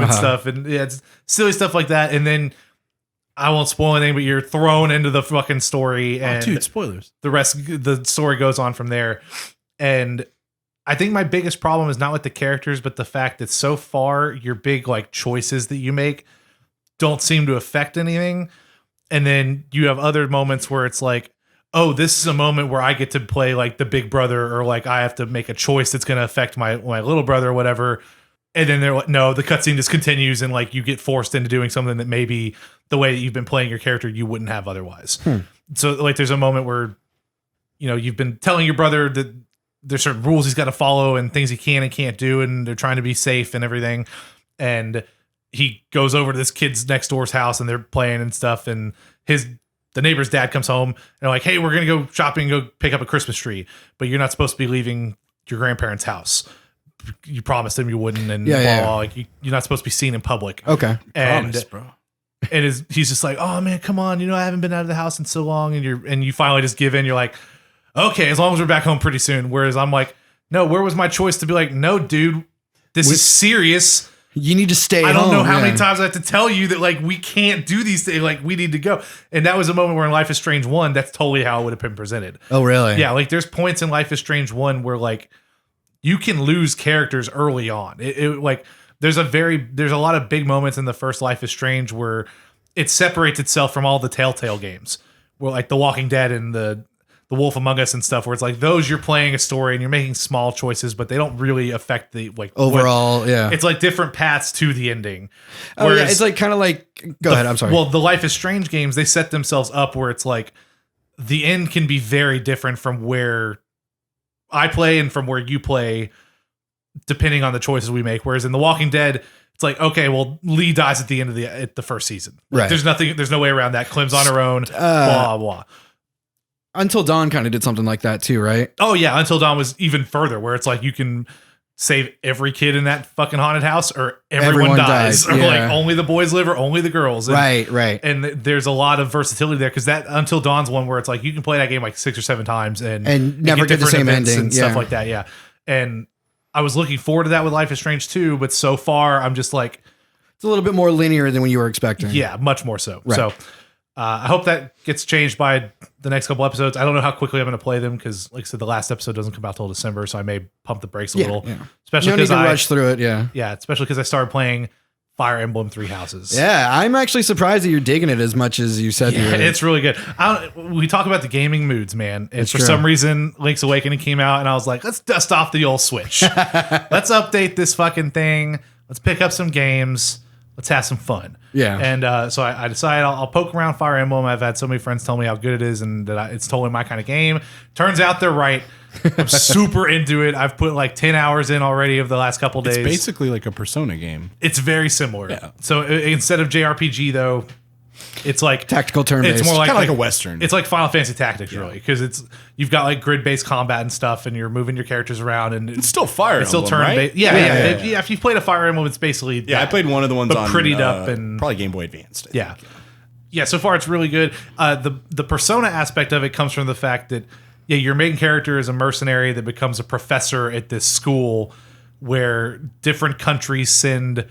and stuff? And yeah, it's silly stuff like that. And then I won't spoil anything, but you're thrown into the fucking story, and Dude, spoilers. the story goes on from there. And I think my biggest problem is not with the characters, but the fact that so far your big like choices that you make don't seem to affect anything. And then you have other moments where it's like, oh, this is a moment where I get to play like the big brother, or like I have to make a choice that's going to affect my little brother or whatever. And then they're like, no, the cutscene just continues, and like you get forced into doing something that maybe the way that you've been playing your character you wouldn't have otherwise. So like there's a moment where, you know, you've been telling your brother that there's certain rules he's got to follow and things he can and can't do, and they're trying to be safe and everything. And he goes over to this kid's next door's house, and they're playing and stuff. And the neighbor's dad comes home and they're like, "Hey, we're gonna go shopping and go pick up a Christmas tree, but you're not supposed to be leaving your grandparents' house. You promised them you wouldn't, and blah, blah, blah. Like you're not supposed to be seen in public." Okay. And Promise, bro. and he's just like, "Oh man, come on, you know I haven't been out of the house in so long," and you finally just give in. You're like, "Okay, as long as we're back home pretty soon." Whereas I'm like, "No, where was my choice to be like, no, dude, this is serious. You need to stay I don't home, know how many yeah. times I have to tell you that like we can't do these things. Like we need to go." And that was a moment where in Life is Strange 1, that's totally how it would have been presented. Oh, really? Yeah, like there's points in Life is Strange 1 where like you can lose characters early on. Like there's a lot of big moments in the first Life is Strange where it separates itself from all the Telltale games, where like The Walking Dead and the Wolf Among Us and stuff, where it's like those you're playing a story and you're making small choices, but they don't really affect the like Overall, yeah. It's like different paths to the ending. Oh, yeah. It's like kind of like. Go ahead. I'm sorry. Well, the Life is Strange games, they set themselves up where it's like the end can be very different from where I play and from where you play, depending on the choices we make. Whereas in The Walking Dead, it's like, okay, well, Lee dies at the end of the first season. Like, Right. There's no way around that. Clem's on her own. Blah blah. Until Dawn kind of did something like that too, right? Oh yeah, Until Dawn was even further, where it's like you can save every kid in that fucking haunted house, or everyone dies, or yeah. like only the boys live, or only the girls. And, Right. And there's a lot of versatility there, because that Until Dawn's one where it's like you can play that game like 6 or 7 times and never get the different same events ending. and stuff Yeah. like that. Yeah, and I was looking forward to that with Life is Strange 2, but so far I'm just like, It's a little bit more linear than what you were expecting. yeah, much more so. Right. So I hope that gets changed by the next couple episodes. I don't know how quickly I'm going to play them, because, like I said, the last episode doesn't come out till December, so I may pump the brakes a little. Yeah. Especially No need because to rush through it. Yeah. especially because I started playing Fire Emblem 3 Houses. Yeah. I'm actually surprised that you're digging it as much as you said you Yeah, were. it's really good. We talk about the gaming moods, man. And It's for true. some reason, Link's Awakening came out, and I was like, let's dust off the old Switch. Let's update this fucking thing. Let's pick up some games. Let's have some fun. Yeah. And so I decided I'll poke around Fire Emblem. I've had so many friends tell me how good it is, and that it's totally my kind of game. Turns out they're right. I'm super into it. I've put like 10 hours in already of the last couple days. It's basically like a Persona game. It's very similar. Yeah. So instead of JRPG, though, it's like Tactical turn-based. It's more like, Kind of like a Western. It's like Final Fantasy Tactics, really, because you've got like grid-based combat and stuff, and you're moving your characters around, and It's still Fire it's still Emblem, turn-based. right? Yeah. If you've played a Fire Emblem, it's basically Yeah, I played one of the ones but on prettied up and probably Game Boy Advance. I think. yeah. So far, it's really good. The Persona aspect of it comes from the fact that your main character is a mercenary that becomes a professor at this school where different countries send.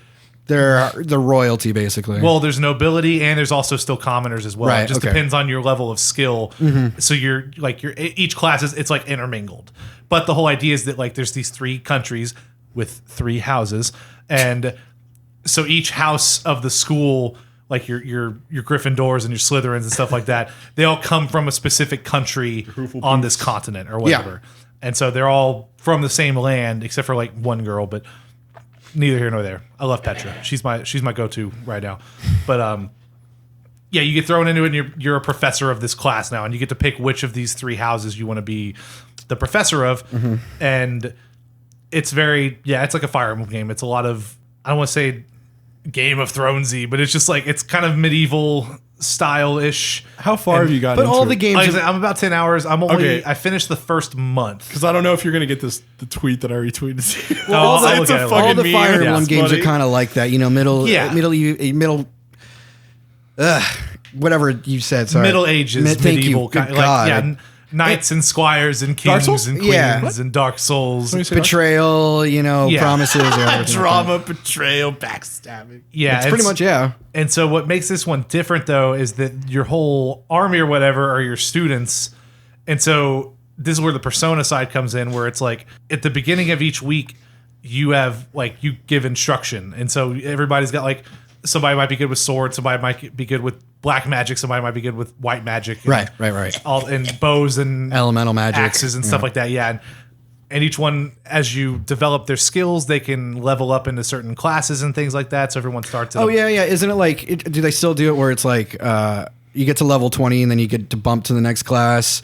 They're the royalty, basically. Well, there's nobility, and there's also still commoners as well. Right, It just okay. depends on your level of skill. So each class it's like intermingled. But the whole idea is that like there's these 3 countries with 3 houses, and so each house of the school, like your Gryffindors and your Slytherins and stuff like that, they all come from a specific country on this continent or whatever. And so they're all from the same land, except for like one girl, but neither here nor there. I love Petra. She's my go-to right now. But Yeah, you get thrown into it and you're a professor of this class now, and you get to pick which of these 3 houses you want to be the professor of. And it's it's like a Fire Emblem game. It's a lot of, I don't want to say Game of Thronesy, but it's just like, it's kind of medieval style-ish. How far have you gotten? But all into the it? games. Like I said, I'm about 10 hours. Okay. I finished the first month. Because I don't know if you're gonna get the tweet that I retweeted. I'll look at it. all the Fire Emblem Emblem games are kind of like that, middle. Whatever you said. Sorry. Middle Ages, Thank medieval, you. Good like God. knights and squires and Dark kings Souls? and queens Yeah. and Dark Souls. Betrayal, Yeah. promises, or everything Drama, betrayal, backstabbing. Yeah, It's pretty much And so what makes this one different though is that your whole army or whatever are your students. And so this is where the persona side comes in, where it's like at the beginning of each week you have like you give instruction. And so everybody's got like somebody might be good with swords, somebody might be good with black magic, somebody might be good with white magic. And right. All and bows and Elemental magic, axes and stuff like that. Yeah. And each one, as you develop their skills, they can level up into certain classes and things like that. So everyone starts. Oh yeah. Isn't it like? Do they still do it where it's like you get to level 20 and then you get to bump to the next class,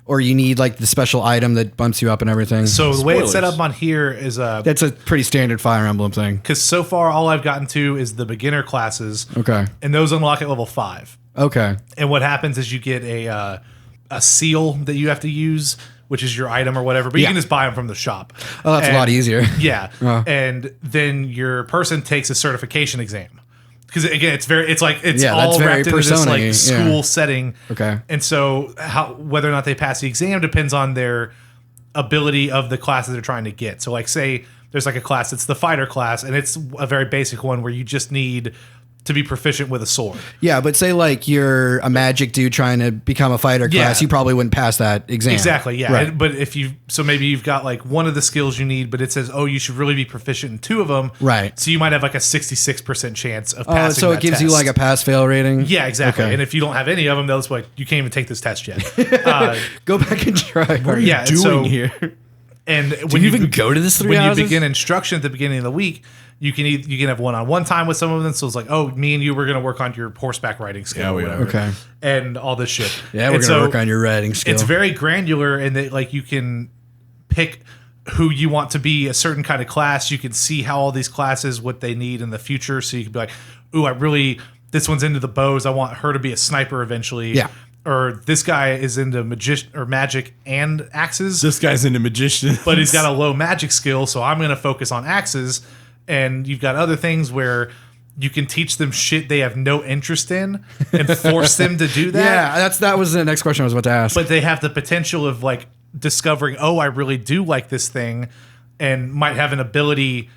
or you need like the special item that bumps you up and everything? So the way it's set Spoilers. up on here is That's a pretty standard Fire Emblem thing. because so far all I've gotten to is the beginner classes. Okay. And those unlock at level 5. Okay. And what happens is you get a seal that you have to use, which is your item or whatever, but you Yeah. can just buy them from the shop. Oh, that's a lot easier. Yeah. Oh. And then your person takes a certification exam. Because again, it's Yeah, all that's very wrapped into this persona-y, like school yeah. setting. Okay. And so whether or not they pass the exam depends on their ability of the classes they're trying to get. So like say there's like a class, it's the fighter class, and it's a very basic one where you just need to be proficient with a sword. Yeah, but say like you're a magic dude trying to become a fighter class, Yeah. you probably wouldn't pass that exam. Exactly, yeah. Right. But maybe you've got like one of the skills you need, but it says, oh, you should really be proficient in 2 of them. Right. So you might have like a 66% chance of Oh, passing so that it gives you test. like a pass-fail rating? Yeah, exactly. Okay. And if you don't have any of them, they'll just be like, you can't even take this test yet. Go back and try. What yeah, and Doing so- here. And Did you even go to this 3 when houses? you begin instruction at the beginning of the week, you can have one-on-one time with some of them. So it's like, oh, me and you were going to work on your horseback riding skill, Yeah, or we are. whatever, Okay. and all this shit. Yeah, we're And going to so work on your riding skill. It's very granular in that like you can pick who you want to be a certain kind of class. You can see how all these classes, what they need in the future. So you can be like, ooh, this one's into the bows. I want her to be a sniper eventually. Yeah. Or this guy is into magic and axes. This guy's into magician, But he's got a low magic skill, so I'm going to focus on axes. And you've got other things where you can teach them shit they have no interest in and force them to do that. Yeah, that was the next question I was about to ask. But they have the potential of like discovering, oh, I really do like this thing, and might have an ability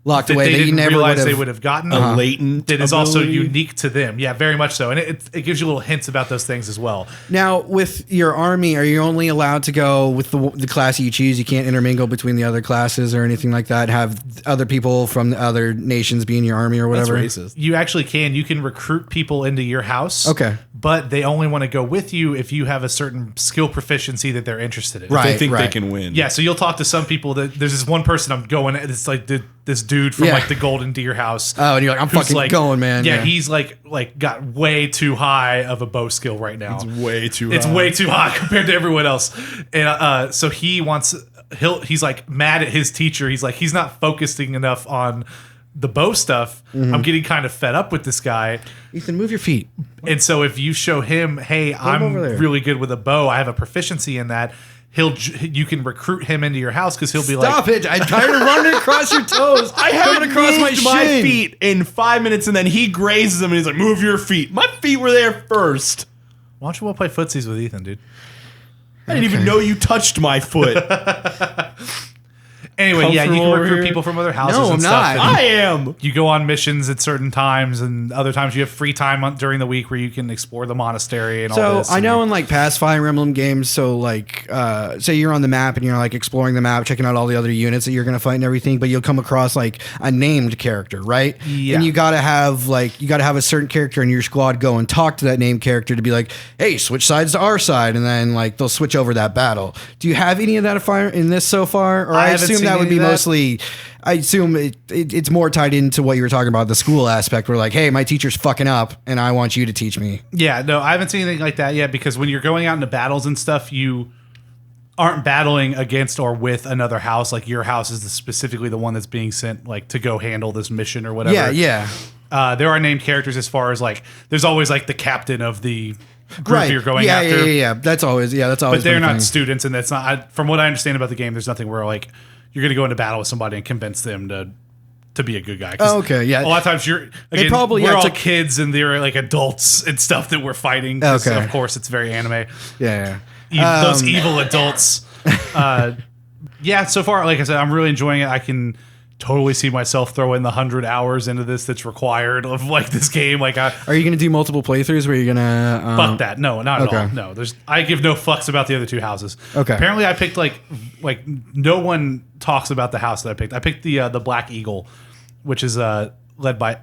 Locked that away they that you didn't never realize would they have. would have gotten. a latent That is also ability. unique to them. Yeah, very much so. And it gives you little hints about those things as well. Now, with your army, are you only allowed to go with the class you choose? You can't intermingle between the other classes or anything like that? Have other people from the other nations be in your army or That's whatever? racist. You actually can. You can recruit people into your house. Okay. But they only want to go with you if you have a certain skill proficiency that they're interested in. Right. They think they can win. Yeah, so you'll talk to some people that there's this one person I'm going at. It's like this dude from Yeah. like the Golden Deer House. Oh, and you're like, I'm who's, fucking going, man. Yeah, he's like got way too high of a bow skill right now. It's way too. It's high. way too high compared to everyone else. And so he's like mad at his teacher. He's like, he's not focusing enough on the bow stuff. Mm-hmm. I'm getting kind of fed up with this guy. Ethan, move your feet. And so if you show him, hey, I'm over there. really good with a bow, I have a proficiency in that, you can recruit him into your house because he'll be Stop like, it. I'm tired of running across your toes. I haven't coming across moved my shin. feet in 5 minutes, and then he grazes them, and he's like, "Move your feet." My feet were there first. why don't you want to play footsies with Ethan, dude? I didn't even know you touched my foot. Anyway, yeah, you can Comfortable over recruit here? people from other houses No, and I'm stuff. not. and I am. You go on missions at certain times, and other times you have free time during the week where you can explore the monastery and all So this. I know in like past Fire Emblem games, so like say you're on the map and you're like exploring the map, checking out all the other units that you're gonna fight and everything, but you'll come across like a named character, right? Yeah. And you gotta have a certain character in your squad go and talk to that named character to be like, hey, switch sides to our side, and then like they'll switch over that battle. Do you have any of that in this so far? Or I haven't assume seen that would any be mostly, I assume it's more tied into what you were talking about, the school aspect. Where like, hey, my teacher's fucking up, and I want you to teach me. Yeah, no, I haven't seen anything like that yet because when you're going out into battles and stuff, you aren't battling against or with another house. Like your house is specifically the one that's being sent like to go handle this mission or whatever. Yeah. There are named characters as far as like there's always like the captain of the group you're going after. Yeah. That's always But they're not students, and that's not. From what I understand about the game, there's nothing where like you're going to go into battle with somebody and convince them to be a good guy. Oh, okay, yeah. A lot of times we're all kids and they're like adults and stuff that we're fighting. Okay. Of course, it's very anime. Yeah. Those evil adults. Yeah, so far, like I said, I'm really enjoying it. I can totally see myself throwing the 100 hours into this that's required of like this game. Like, are you going to do multiple playthroughs where you're going to... fuck that. No, not at all. No, I give no fucks about the other two houses. Okay. Apparently I picked like no one talks about the house that I picked. I picked the Black Eagle, which is led by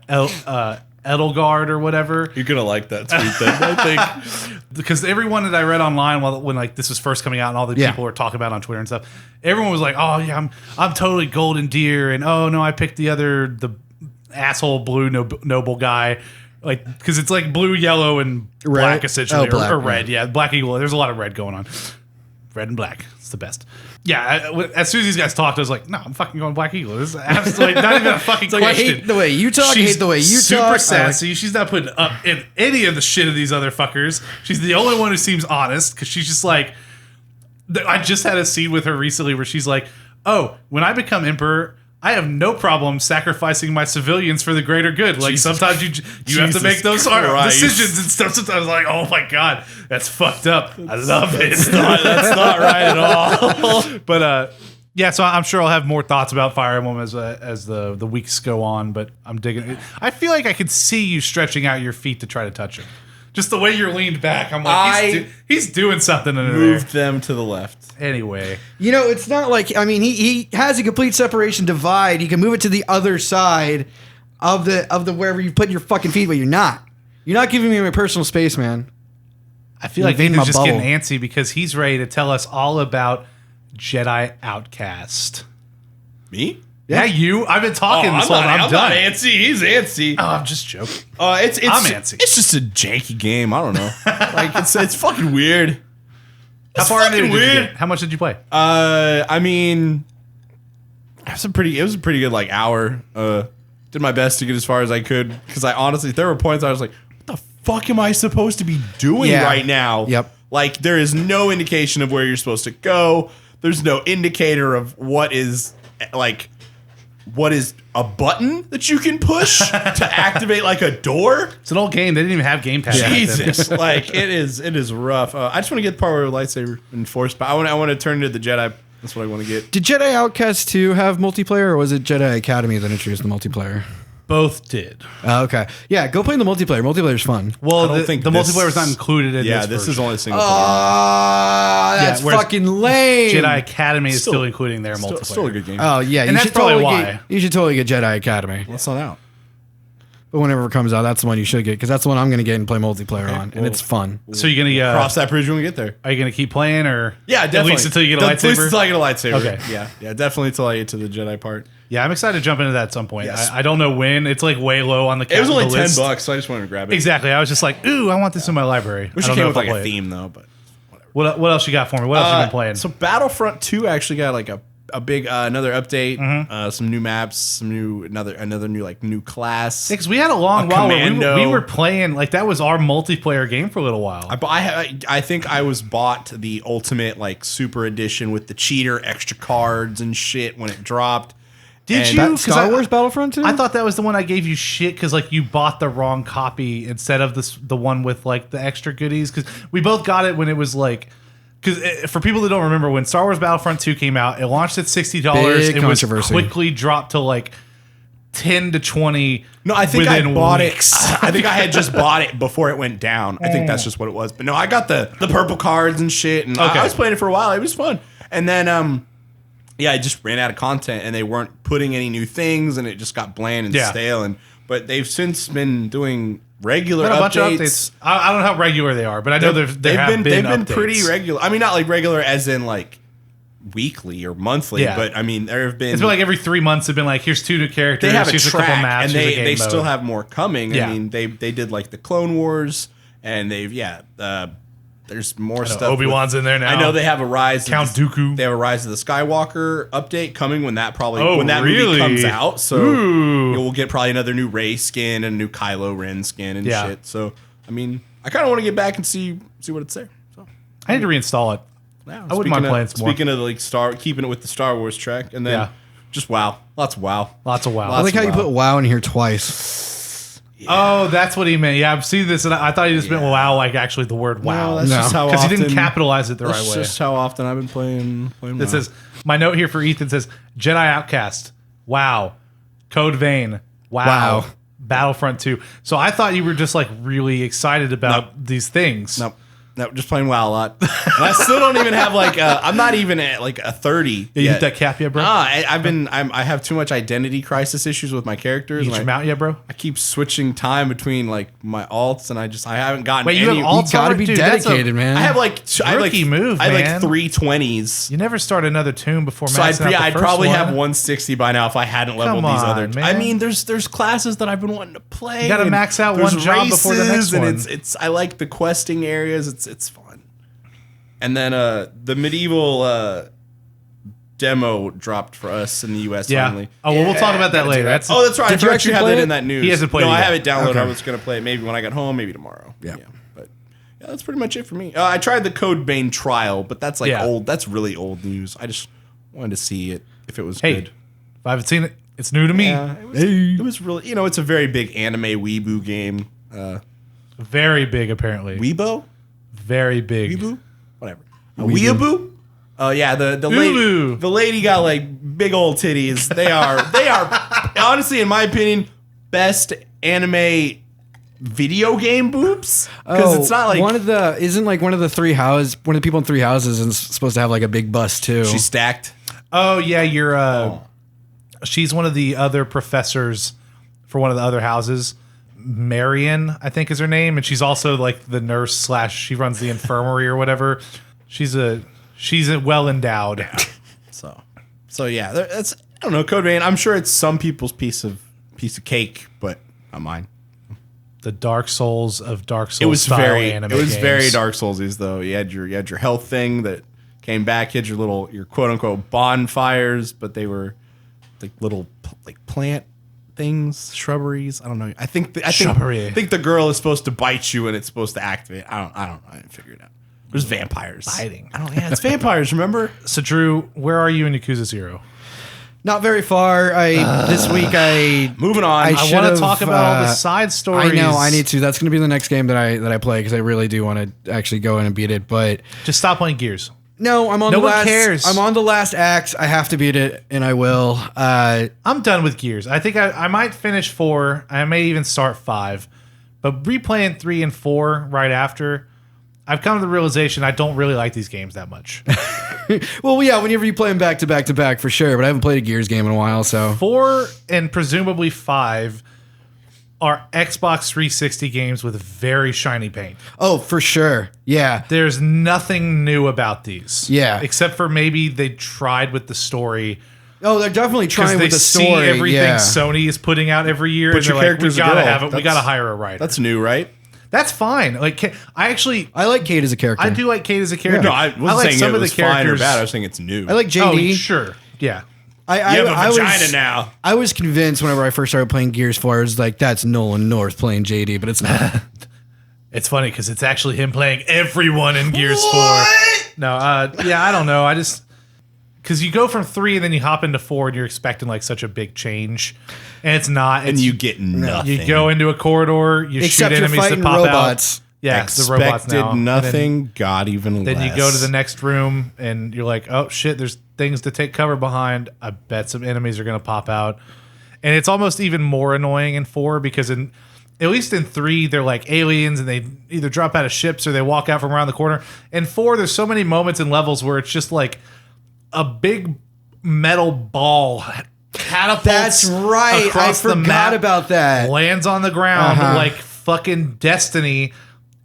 Edelgard or whatever. You're gonna like that tweet then, I think. Because everyone that I read online when like this was first coming out and all the people were talking about it on Twitter and stuff, everyone was like, "Oh yeah, I'm totally Golden Deer," and "Oh no, I picked the asshole blue noble guy." Like, because it's like blue, yellow, and black essentially, black, or red. Yeah, Black Eagle. There's a lot of red going on. Red and black. It's the best. Yeah, as soon as these guys talked, I was like, no, I'm fucking going Black Eagle. This is absolutely not even a fucking question. I hate the way you talk. She's hate the way you super talk. sassy. She's not putting up in any of the shit of these other fuckers. She's the only one who seems honest because she's just like, I just had a scene with her recently where she's like, oh, when I become emperor, I have no problem sacrificing my civilians for the greater good. Like sometimes you have to make those hard decisions and stuff. Sometimes like, oh my god, that's fucked up. I love it. That's not right at all. But yeah, so I'm sure I'll have more thoughts about Fire Emblem as the weeks go on. But I'm digging it. I feel like I could see you stretching out your feet to try to touch him. Just the way you're leaned back, I'm like, he's doing something in there. Moved them to the left. Anyway, it's not like, I mean, he has a complete separation divide. You can move it to the other side of the wherever you put your fucking feet, but you're not. You're not giving me my personal space, man. I feel like Ethan's just getting antsy because he's ready to tell us all about Jedi Outcast. Me? Yeah, you. I've been talking this whole time. I'm not antsy. He's antsy. Oh, I'm just joking. I'm antsy. It's just a janky game. I don't know. Like it's fucking weird. How far into it did you get? How much did you play? I mean, it was a pretty good like hour. Did my best to get as far as I could because I honestly there were points I was like, what the fuck am I supposed to be doing right now? Yep. Like there is no indication of where you're supposed to go. There's no indicator of what is a button that you can push to activate like a door? It's an old game. They didn't even have game pads. Jesus, like it is rough. I just want to get the part where lightsaber enforced, but I want to turn to the Jedi. That's what I want to get. Did Jedi Outcast 2 have multiplayer, or was it Jedi Academy that introduced the multiplayer? Both did. Okay. Yeah, go play the multiplayer. Multiplayer's fun. Well, the multiplayer was not included in this this version. is only single player. That's fucking lame. Jedi Academy is still including their multiplayer. Still a good game. Oh, yeah. And that's probably why. You should totally get Jedi Academy. That's not out. But whenever it comes out, that's the one you should get, because that's the one I'm going to get and play multiplayer on, and it's fun. So you're going to... cross that bridge when we get there. Are you going to keep playing, or... Yeah, definitely. At least until you get a lightsaber? At least until I get a lightsaber. Okay. Yeah, definitely until I get to the Jedi part. Yeah, I'm excited to jump into that at some point. Yes. I don't know when. It's like way low on the It was only list. $10, so I just wanted to grab it. Exactly. I was just like, ooh, I want this in my library. Wish it came with like a theme, though, but whatever. What else you got for me? What else you been playing? So Battlefront 2 actually got like a big another update, some new maps, some new another new like new class. Because we had a long while commando. where we were playing, like that was our multiplayer game for a little while. I think I was bought the ultimate like super edition with the cheater extra cards and shit when it dropped. Did you? Star Wars Battlefront 2? I thought that was the one I gave you shit because like you bought the wrong copy instead of the one with like the extra goodies, because we both got it when it was like, because for people that don't remember, when Star Wars Battlefront 2 came out, it launched at $60. It was quickly dropped to like 10 to 20. No, I think I bought weeks. it. I think I had just bought it before it went down. I think that's just what it was. But no, I got the purple cards and shit, and I was playing it for a while. It was fun, and then I just ran out of content, and they weren't putting any new things, and it just got bland and stale. But they've since been doing regular updates. Bunch of updates. I don't know how regular they are, but I know they've been pretty regular. I mean, not like regular as in like weekly or monthly, but I mean, there have been. It's been like every 3 months. They've been like, here's 2 new characters. They have a here's track, a couple maps, and here's a game they mode. still have more coming. Yeah. I mean, they did like the Clone Wars, and there's more stuff. Obi-Wan's in there now. I know they have a Rise. Count Dooku. They have a Rise of the Skywalker update coming when that really? movie comes out. So Ooh. we'll get probably another new Rey skin and a new Kylo Ren skin and Yeah. shit. So I mean, I kind of want to get back and see what it's there. So I need to reinstall it. yeah, I wouldn't mind playing some more. Speaking of like keeping it with the Star Wars track, and then just WoW, lots of WoW. Lots of WoW. I like how you put WoW in here twice. Yeah. Oh, that's what he meant. Yeah, I've seen this, and I thought he just meant WoW, like actually the word WoW. That's just how because often, he didn't capitalize it the right way. That's just how often I've been playing It WoW. says, my note here for Ethan says, Jedi Outcast, WoW, Code Vein, WoW, Battlefront 2. So I thought you were just like really excited about these things. Nope. Just playing WoW a lot. And I still don't even have like I'm not even at like a 30. You hit that cap yet, bro? I have too much identity crisis issues with my characters. You get your mount yet, bro? I keep switching time between like my alts, and I haven't gotten Wait, any. you have alts? You gotta be Dude, that's dedicated, man. I have like Rookie move, I have man. like 320s. You never start another tune before So maxing out the I'd first probably one. have 160 by now if I hadn't leveled Come these on, other. man. I mean, there's classes that I've been wanting to play. You gotta and max out there's one job before the next races, and one. It's I like the questing areas. It's fun. And then the medieval demo dropped for us in the US only. Oh, well, we'll talk about that later. That's right. Did you actually have play that it? in that news. He hasn't played No, it I yet. have it downloaded. Okay. I was gonna play it maybe when I got home, maybe tomorrow. Yeah. But yeah, that's pretty much it for me. I tried the Code Vein trial, but that's like Yeah. old. That's really old news. I just wanted to see it if it was Hey, good. if I haven't seen it, it's new to me. Yeah, it was really, it's a very big anime weeboo game. Very big, apparently. Weebo? Very big. Weeboo? Whatever. A weeaboo? Oh yeah, the Weeboo. lady got like big old titties. They are honestly, in my opinion, best anime video game boobs. Because it's not like one of the people in three houses is supposed to have like a big bust too. she's stacked. Oh, yeah, you're. She's one of the other professors for one of the other houses. Marion, I think, is her name, and she's also like the nurse / she runs the infirmary or whatever. She's well endowed. So yeah, that's, I don't know, Code Vein. I'm sure it's some people's piece of cake, but not mine. The Dark Souls of Dark Souls. It was style very anime it was games. very Dark Souls-y though. You had your health thing that came back. You had your quote unquote bonfires, but they were like little like plant things, shrubberies. I don't know. I think the girl is supposed to bite you and it's supposed to activate. I don't know. I didn't figure it out. There's vampires Biting. I don't. Yeah, it's vampires. Remember? So, Drew, where are you in Yakuza 0? Not very far. This week Moving on. I want to should've, talk about all the side stories. I know I need to. That's going to be the next game that I play because I really do want to actually go in and beat it. But Just stop playing Gears. no, I'm on No the one last. cares. I'm on the last act. I have to beat it, and I will. I'm done with Gears. I think I might finish 4. I may even start 5. But replaying 3 and 4 right after, I've come to the realization I don't really like these games that much. Well, yeah, whenever you play them back to back to back, for sure. But I haven't played a Gears game in a while, so 4 and presumably 5 are Xbox 360 games with very shiny paint. oh, for sure, yeah. There's nothing new about these. Yeah. Except for maybe they tried with the story. Oh, they're definitely Because trying they with the see story. everything yeah. Sony is putting out every year. But and your they're like, we character's a gotta girl. have it. We That's- gotta hire a writer. That's new, right? That's fine. Like, I actually, I like Kate as a character. I do like Kate as a character. No, I wasn't like saying some it of the was fine or characters. bad. I was saying it's new. I like JD. Oh, sure. Yeah. I you have a vagina was, now. I was convinced whenever I first started playing Gears 4, I was like, that's Nolan North playing JD, but it's not. It's funny because it's actually him playing everyone in Gears 4. No, yeah, I don't know. I just, because you go from 3 and then you hop into 4 and you're expecting like such a big change. And it's not. And you get nothing. You go into a corridor, you Except shoot you're enemies that fighting pop robots. out. Yeah, the robots Expected now. And nothing, got even Then less. you go to the next room and you're like, oh shit, there's things to take cover behind. I bet some enemies are going to pop out. And it's almost even more annoying in 4 because at least in 3, they're like aliens and they either drop out of ships or they walk out from around the corner. In 4, there's so many moments and levels where it's just like a big metal ball catapults. That's right. I across the forgot map, about that. lands on the ground like fucking Destiny,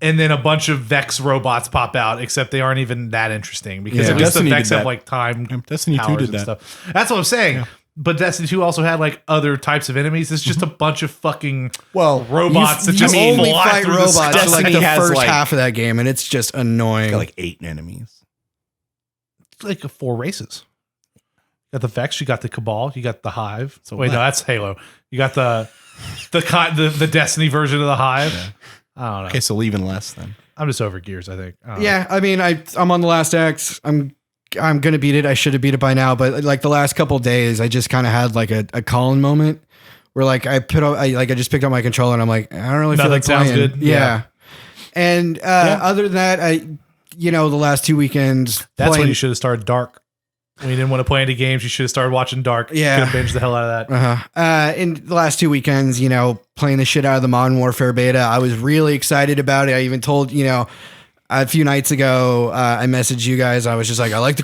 and then a bunch of Vex robots pop out, except they aren't even that interesting because Yeah. at least Destiny the Vex did have that. like time Destiny 2 powers did and that. stuff. That's what I'm saying. But Destiny 2 also had like other types of enemies. It's just a bunch of fucking robots that you just only fly fight through the robots sky. for like Destiny the has, first like- half of that game, and it's just annoying. Got like 8 enemies. Like 4 races. You got the Vex, you got the Cabal, you got the Hive. So Wait, what? no, that's Halo. You got the Destiny version of the Hive. I don't know. Okay, so even less then. I'm just over Gears, I think. I don't know. Yeah, I mean, I'm on the last X. I'm gonna beat it. I should have beat it by now, but like the last couple of days, I just kind of had like a Colin moment where like I just picked up my controller and I'm like, I don't really feel Nothing like sounds playing. good. Yeah. Yeah. And other than that, the last 2 weekends, That's when playing- you should have started Dark. When you didn't want to play any games, you should have started watching Dark. Yeah. You could have binged the hell out of that. in the last 2 weekends, playing the shit out of the Modern Warfare beta. I was really excited about it. I even told, a few nights ago, I messaged you guys. I was just like, I like the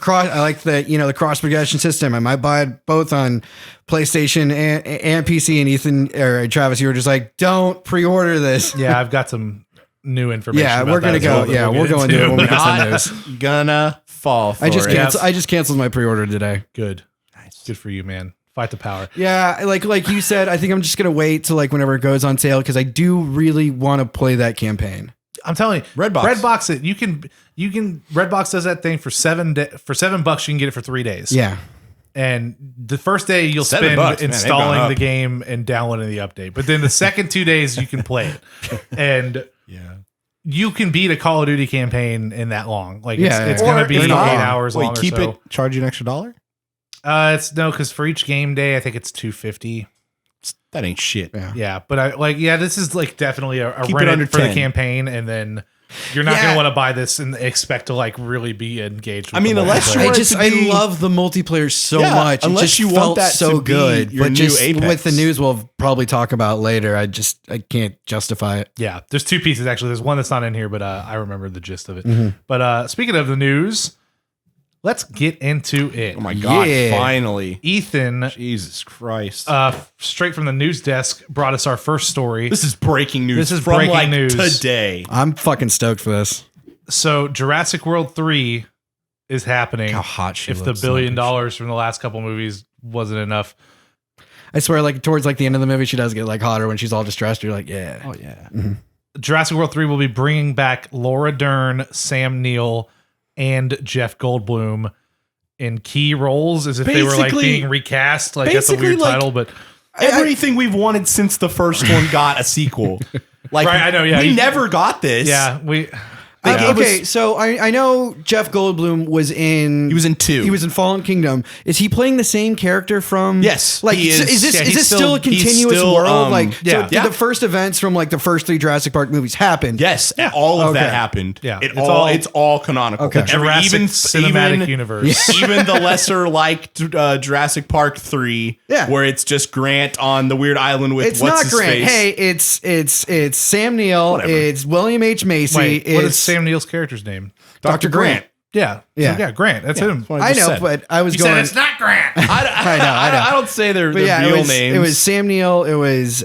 cross progression system. I might buy it both on PlayStation and PC. And Ethan or Travis, you were just like, don't pre-order this. Yeah, I've got some new information. Yeah, about we're gonna that as well go. that Yeah, we'll we're get going to it when we into. get some Not news. gonna fall for I just it. I just canceled my pre-order today. Good. Nice. Good for you, man. Fight the power. Yeah, like you said, I think I'm just gonna wait till like whenever it goes on sale because I do really want to play that campaign. I'm telling you, Redbox it. You can Redbox does that thing for $7 you can get it for 3 days. Yeah. And the first day you'll $7, spend man, they've gone installing up. the game and downloading the update. But then the second 2 days you can play it. And Yeah. you can beat a Call of Duty campaign in that long. Like Yeah, it's yeah. gonna Or be it's 8 not. hours long. Wait, or keep so. it. Charge you an extra $1? It's no, because for each game day, I think it's $250. That ain't shit. Yeah. Yeah, but this is like definitely a Keep it rent under for the 10. campaign, and then you're not Yeah. gonna want to buy this and expect to like really be engaged. With I mean, the unless multiplayer. you I want it just to I be- love the multiplayer so Yeah, much. It unless just you want felt that so to be good. your But new just Apex. with the news we'll probably talk about later, I can't justify it. Yeah, there's 2 pieces actually. There's one that's not in here, but I remember the gist of it. Mm-hmm. But speaking of the news, let's get into it. Oh my god! Yeah. Finally, Ethan, Jesus Christ! straight from the news desk, brought us our first story. this is breaking news. This is from breaking like news. today. I'm fucking stoked for this. So Jurassic World 3 is happening. How hot she if the looks $1 billion in that picture. from the last couple movies wasn't enough. I swear, like towards like the end of the movie, she does get like hotter when she's all distressed. You're like, yeah. Oh yeah. Jurassic World 3 will be bringing back Laura Dern, Sam Neill, and Jeff Goldblum in key roles as if they were like Basically- being recast. Like that's a basically, weird like- title, but Everything we've wanted since the first one got a sequel. Like, Right, I know, yeah. we never got this. yeah, we They gave Okay, us- so I know Jeff Goldblum was in. He was in 2. He was in Fallen Kingdom. Is he playing the same character from? Yes, Like, he is. is this Yeah, is he's this still- still a he's continuous still, world? Like, yeah. so the first events from like the first 3 Jurassic Park movies happened. Yes, all of Okay. that happened. Yeah, it's all canonical. Okay. Jurassic Cinematic Universe. even the lesser like Jurassic Park 3, Yeah. where it's just Grant on the weird island with It's what's not his Grant. face. Hey, it's Sam Neill. Whatever. It's William H Macy. Wait, it's what is Sam Neill's character's name? Dr. Grant. Yeah, Yeah. yeah, Grant. That's him. That's what I just know, said. but I was You going. said it's not Grant. I know. I don't say their But yeah, real it was, names. it was Sam Neill. It was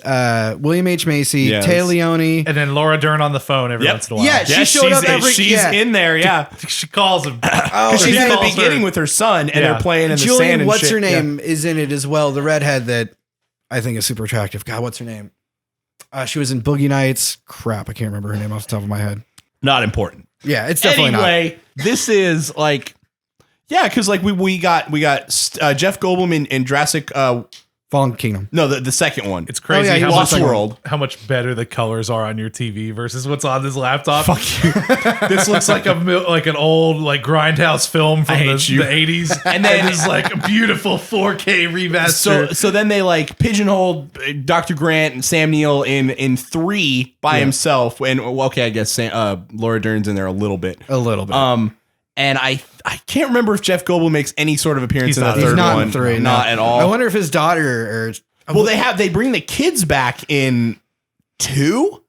William H Macy. Yes. Tay Leone. And then Laura Dern on the phone every Yep. once in a while. Yeah, she showed up every. She's yeah. in there, yeah. she calls him. Oh, She's in the calls her. beginning with her son, and Yeah. they're playing in the sand Julian, and what's shit. her name, is in it as well. The redhead that I think is super attractive. God, what's her name? She was in Boogie Nights. Crap, I can't remember her name off the top of my head. Not important. Yeah, it's definitely not. Anyway, this is like, yeah, because like we got Jeff Goldblum in Jurassic. Fallen Kingdom. No, the second one. It's crazy Oh, yeah, he how was much like- World. how much better the colors are on your TV versus what's on this laptop. Fuck you. This looks like like an old like grindhouse film from I the, hate you. the 80s, And then- this is like a beautiful 4K remaster. So then they like pigeonholed Dr. Grant and Sam Neill in 3 by himself. And well, okay, I guess Laura Dern's in there a little bit. A little bit. And I can't remember if Jeff Goldblum makes any sort of appearance He's in the not- third He's not one. in 3. Not no. at all. I wonder if his daughter or. Well, they bring the kids back in 2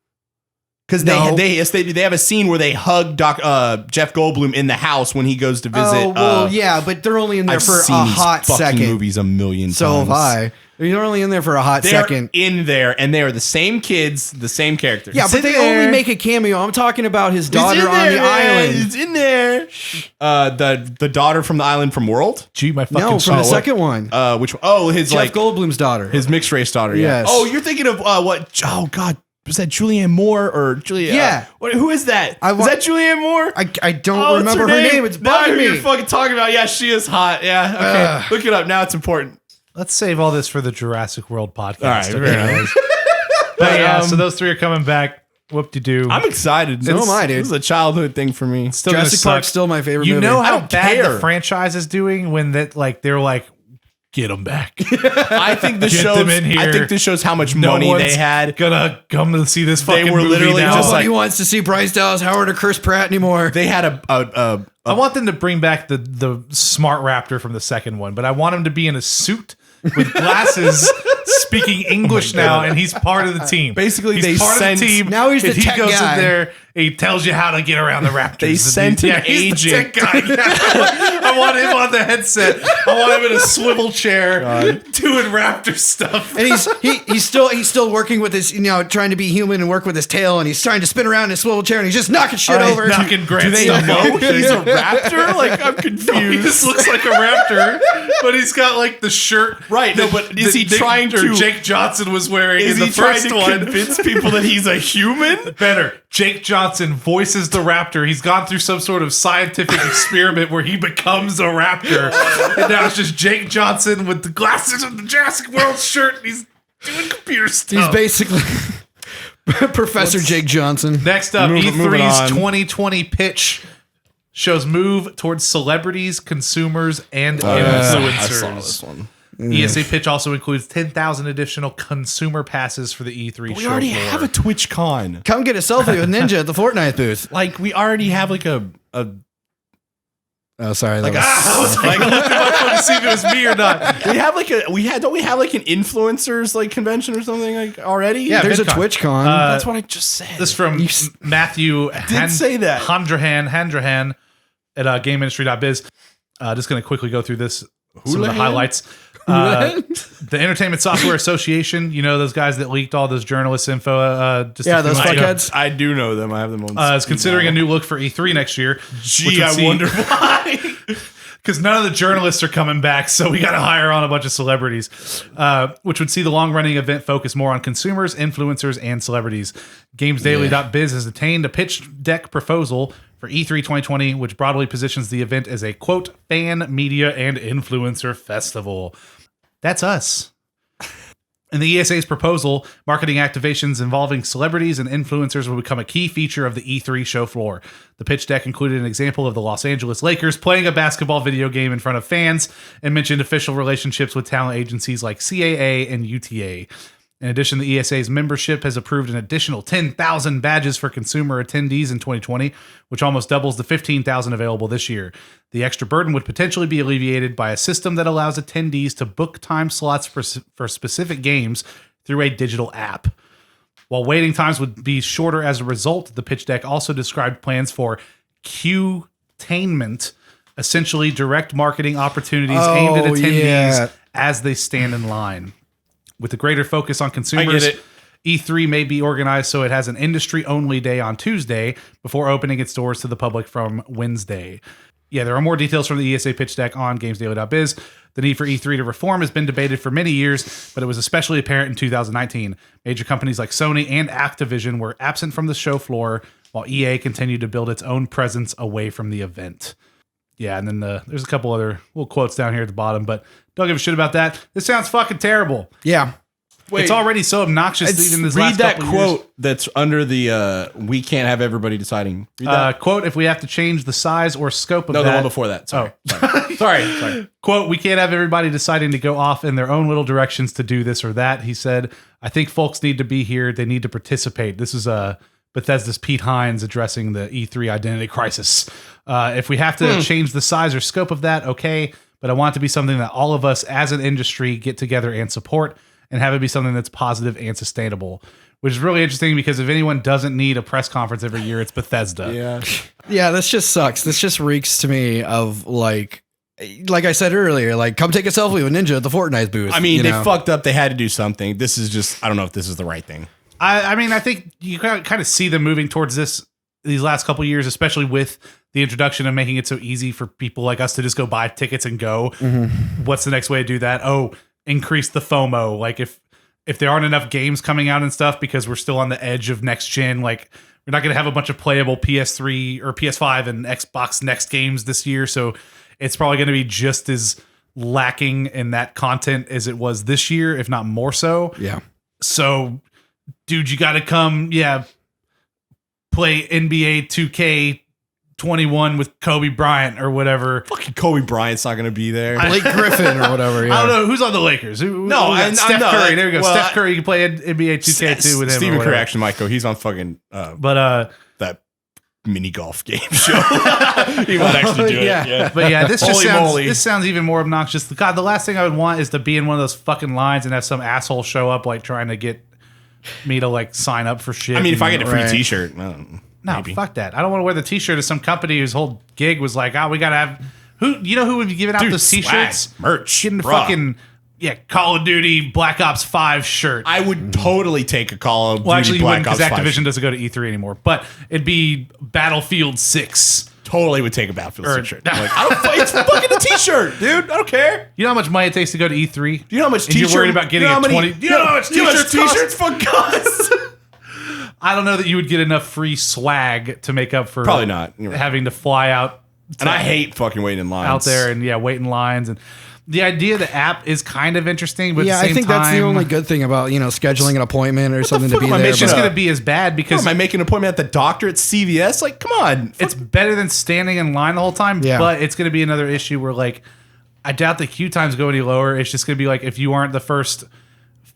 because No. they have a scene where they hug Jeff Goldblum in the house when he goes to visit. Oh, well, yeah, but they're only in there I've for seen a these hot fucking second. movies a million So times. have I. You're only in there for a hot They're second. in there, and they are the same kids, the same characters. Yeah, but they only make a cameo. I'm talking about his daughter on the island. He's in there. The daughter from the island from World. Gee, my fucking No, from the soul. second one. Which one? Oh, his Jeff Goldblum's daughter. his mixed race daughter. Yeah. Yes. Oh, you're thinking of what? Oh God, was that Julianne Moore or Julia? Yeah. Who is that? Is that Julianne Moore? I don't What's remember her name. It's now bugging you're me. fucking talking about. Yeah, she is hot. Yeah. Okay. Look it up. Now it's important. Let's save all this for the Jurassic World podcast. All right. Fair enough. But yeah, so those three are coming back. Whoop-de-doo. I'm excited. So am I, dude. This is a childhood thing for me. Still gonna Jurassic suck. Park's still my favorite You movie. know I how don't bad care. the franchise is doing when that they're like, get them back. I think this Get shows. them in here. I think this shows how much No money one's they had. gonna come to see this fucking were movie literally now. just Nobody like- wants to see Bryce Dallas Howard or Chris Pratt anymore. They had a I want them to bring back the smart raptor from the second one, but I want him to be in a suit with glasses, speaking English now, and he's part of the team. Basically, he's they part of sent- the team. Now he's the and he tech goes guy. in there. He tells you how to get around the raptors. They sent an he's the agent. tech guy. I want him on the headset. I want him in a swivel chair doing raptor stuff. And he's still working with his, trying to be human and work with his tail, and he's trying to spin around in his swivel chair, and he's just knocking shit over. knocking Grant Do they stuff know off. he's a raptor? Like I'm confused. He just looks like a raptor, but he's got like the shirt. Right, no, but is he that trying or to- Jake Johnson was wearing Is in the he trying first to one? convince people that he's a human? Better. Jake Johnson voices the raptor. He's gone through some sort of scientific experiment where he becomes a raptor. And now it's just Jake Johnson with the glasses and the Jurassic World shirt. And he's doing computer stuff. He's basically Professor Jake Johnson. Next up, Moving E3's on. 2020 pitch shows move towards celebrities, consumers, and I influencers. saw this one. ESA pitch also includes 10,000 additional consumer passes for the E3 We show already floor. have a Twitch con. Come get a selfie with Ninja at the Fortnite booth. Like we already have like a Oh, sorry. That I was like, I looked at my phone to see if it was me or not. don't we have like an influencers like convention or something like already? Yeah, There's a VidCon. Twitch con. That's what I just said. This is from Matthew say that. Handrahan at GameIndustry.biz. Just going to quickly go through this. Some of the highlights. The Entertainment Software Association, those guys that leaked all those journalist info. Those fuckheads. I do know them. I have them on. Is considering a new look for E3 next year. Gee, I wonder why. Because none of the journalists are coming back, so we got to hire on a bunch of celebrities, which would see the long-running event focus more on consumers, influencers, and celebrities. GamesDaily.biz has attained a pitch deck proposal for E3 2020, which broadly positions the event as a, quote, fan, media, and influencer festival. That's us. In the ESA's proposal, marketing activations involving celebrities and influencers will become a key feature of the E3 show floor. The pitch deck included an example of the Los Angeles Lakers playing a basketball video game in front of fans and mentioned official relationships with talent agencies like CAA and UTA. In addition, the ESA's membership has approved an additional 10,000 badges for consumer attendees in 2020, which almost doubles the 15,000 available this year. The extra burden would potentially be alleviated by a system that allows attendees to book time slots for specific games through a digital app. While waiting times would be shorter as a result, the pitch deck also described plans for Q-tainment, essentially direct marketing opportunities aimed at attendees as they stand in line. With a greater focus on consumers, I get it. E3 may be organized so it has an industry-only day on Tuesday before opening its doors to the public from Wednesday. Yeah, there are more details from the ESA pitch deck on GamesDaily.biz. The need for E3 to reform has been debated for many years, but it was especially apparent in 2019. Major companies like Sony and Activision were absent from the show floor, while EA continued to build its own presence away from the event. Yeah, and then there's a couple other little quotes down here at the bottom, but don't give a shit about that. This sounds fucking terrible. Yeah. It's already so obnoxious. Even this Read last that couple quote years. that's under the we can't have everybody deciding. Read that. Quote, if we have to change the size or scope of No, that. the one before that. Sorry. Sorry. Quote, we can't have everybody deciding to go off in their own little directions to do this or that. He said, I think folks need to be here. They need to participate. This is Bethesda's Pete Hines addressing the E3 identity crisis. If we have to change the size or scope of that, okay. But I want it to be something that all of us as an industry get together and support, and have it be something that's positive and sustainable, which is really interesting because if anyone doesn't need a press conference every year, it's Bethesda. Yeah. Yeah, this just sucks. This just reeks to me of like like I said earlier, like come take a selfie with Ninja at the Fortnite booth. I mean, you they know? fucked up. They had to do something. This is just, I don't know if this is the right thing. I mean, I think you kind of see them moving towards these last couple of years, especially with the introduction of making it so easy for people like us to just go buy tickets and go. What's the next way to do that? Oh, increase the FOMO. Like if there aren't enough games coming out and stuff because we're still on the edge of next gen, like we're not going to have a bunch of playable PS3 or PS5 and Xbox Next games this year. So it's probably going to be just as lacking in that content as it was this year, if not more so. Yeah. So, dude, you got to come, play NBA 2K21 with Kobe Bryant or whatever. Fucking Kobe Bryant's not going to be there. Blake Griffin or whatever. Yeah. I don't know who's on the Lakers. Who I Steph know. Curry. There we go. Well, Steph Curry. You can play NBA 2K2 with him. Stephen or whatever. Curry, actually, might go. He's on fucking But that mini golf game show. He might actually do it. Yeah. But yeah, this just Holy sounds moly. this sounds even more obnoxious. God, the last thing I would want is to be in one of those fucking lines and have some asshole show up like trying to get me to like sign up for shit. I mean, if I get a free Right. T-shirt, no, maybe. fuck that. I don't want to wear the T-shirt of some company whose whole gig was like, we gotta have who would be giving out Dude, those T-shirts, swag, merch, getting the bruh. fucking Call of Duty Black Ops 5 shirt. I would totally take a Call of Duty Well, actually, you Black wouldn't Ops because 5 Activision shirt. doesn't go to E3 anymore. But it'd be Battlefield 6. Totally would take a Battlefield Or- shirt. Like, I don't. It's fucking a T-shirt, dude. I don't care. You know how much money it takes to go to E3? Do you know how much And T-shirt? you're worried about getting a 20. You know how much T-shirts T-shirts for guns? I don't know that you would get enough free swag to make up for Probably not. You're right. having to fly out And I hate fucking waiting in lines out there and wait in lines. And the idea of the app is kind of interesting, but Yeah, at the I same think time, that's the only good thing about scheduling an appointment or something to fuck be am I there. it's just but- going to be as bad What, because am I making an appointment at the doctor at CVS? Like, come on. it's better than standing in line the whole time. Yeah. But it's going to be another issue where like I doubt the queue times go any lower. It's just going to be like if you aren't the first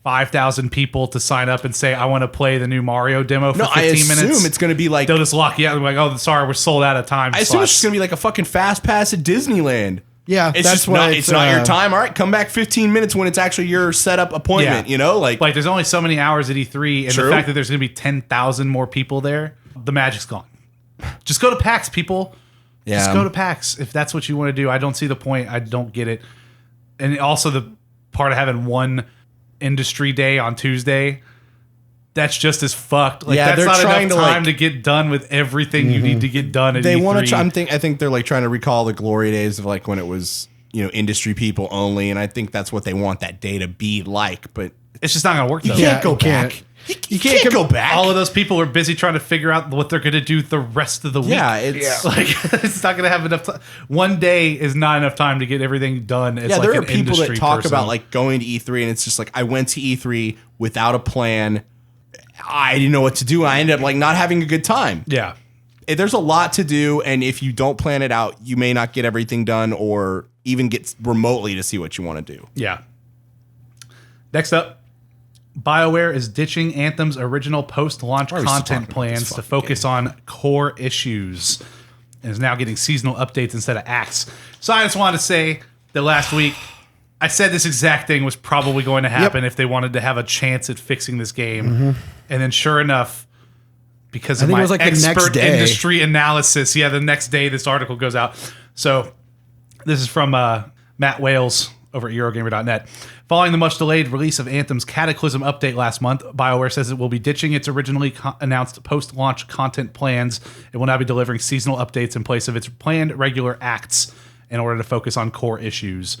5,000 people to sign up and say I want to play the new Mario demo for No, 15 I assume minutes. it's going to be like. They'll just lock you out and be like, oh, sorry, we're sold out of time. I assume slots. it's just going to be like a fucking fast pass at Disneyland. Yeah, It's that's just why not. It's not your time. All right, come back 15 minutes when it's actually your set up appointment. Yeah. You know, like Like there's only so many hours at E3, and True. the fact that there's going to be 10,000 more people there, the magic's gone. Just go to PAX, people. Just go to PAX if that's what you want to do. I don't see the point. I don't get it. And also the part of having one industry day on Tuesday, that's just as fucked. Like Yeah, that's they're not trying enough to, time like- to get done with everything you need to get done at they E3. want to. I think they're like trying to recall the glory days of like when it was industry people only, and I think that's what they want that day to be like. But It's just not going to work though. you Yeah, can't go you can't. back. You can't go back. All of those people are busy trying to figure out what they're going to do the rest of the week. Yeah, it's Like it's not going to have enough time. One day is not enough time to get everything done. As yeah. like There are an people that industry talk person. about like going to E3, and it's just like I went to E3 without a plan. I didn't know what to do. And I ended up like not having a good time. yeah. There's a lot to do, and if you don't plan it out, you may not get everything done, or even get remotely to see what you want to do. Yeah. Next up, BioWare is ditching Anthem's original post-launch Why are we still talking content about plans this to fucking focus on core issues and is now getting seasonal updates instead of acts. So I just wanted to say that last week I said this exact thing was probably going to happen if they wanted to have a chance at fixing this game. And then sure enough, because of think it my was like the next expert day. industry analysis, the next day this article goes out. So this is from Matt Wales over at Eurogamer.net. Following the much delayed release of Anthem's Cataclysm update last month, BioWare says it will be ditching its originally announced post-launch content plans. It will now be delivering seasonal updates in place of its planned regular acts in order to focus on core issues.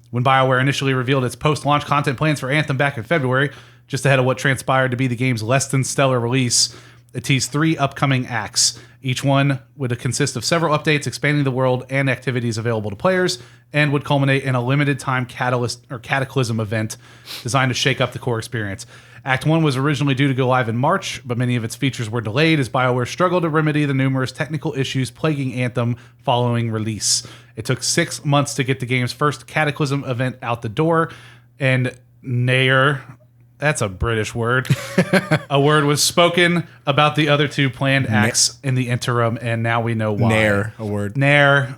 When BioWare initially revealed its post-launch content plans for Anthem back in February, just ahead of what transpired to be the game's less than stellar release, it teased 3 upcoming acts. Each one would consist of several updates expanding the world and activities available to players, and would culminate in a limited time Cataclysm event designed to shake up the core experience. Act 1 was originally due to go live in March, but many of its features were delayed as BioWare struggled to remedy the numerous technical issues plaguing Anthem following release. It took 6 months to get the game's first Cataclysm event out the door, and that's a British word. A word was spoken about the other 2 planned acts in the interim, and now we know why. Nair, a word. Nair.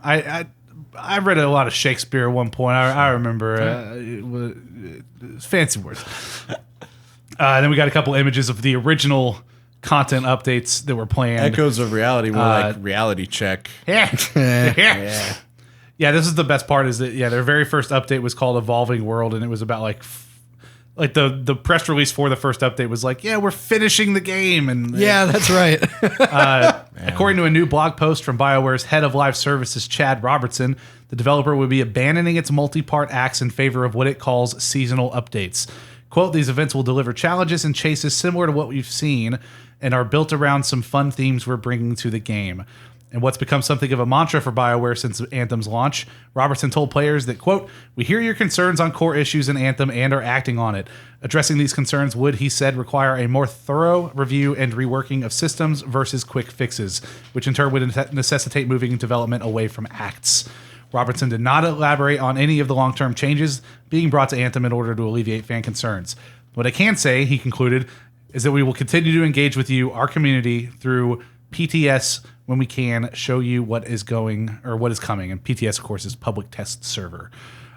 I read a lot of Shakespeare at one point. I remember it's fancy words. Then we got a couple images of the original content updates that were planned. Echoes of reality, more like reality check. Yeah. Yeah, this is the best part is that, their very first update was called Evolving World, and it was about like the press release for the first update was like, we're finishing the game. And that's right. according to a new blog post from BioWare's head of live services, Chad Robertson, the developer would be abandoning its multi-part acts in favor of what it calls seasonal updates. Quote, these events will deliver challenges and chases similar to what we've seen and are built around some fun themes we're bringing to the game. And what's become something of a mantra for BioWare since Anthem's launch, Robertson told players that, quote, we hear your concerns on core issues in Anthem and are acting on it. Addressing these concerns would, he said, require a more thorough review and reworking of systems versus quick fixes, which in turn would necessitate moving development away from acts. Robertson did not elaborate on any of the long-term changes being brought to Anthem in order to alleviate fan concerns. What I can say, he concluded, is that we will continue to engage with you, our community, through PTS when we can show you what is coming. And PTS, of course, is Public Test Server.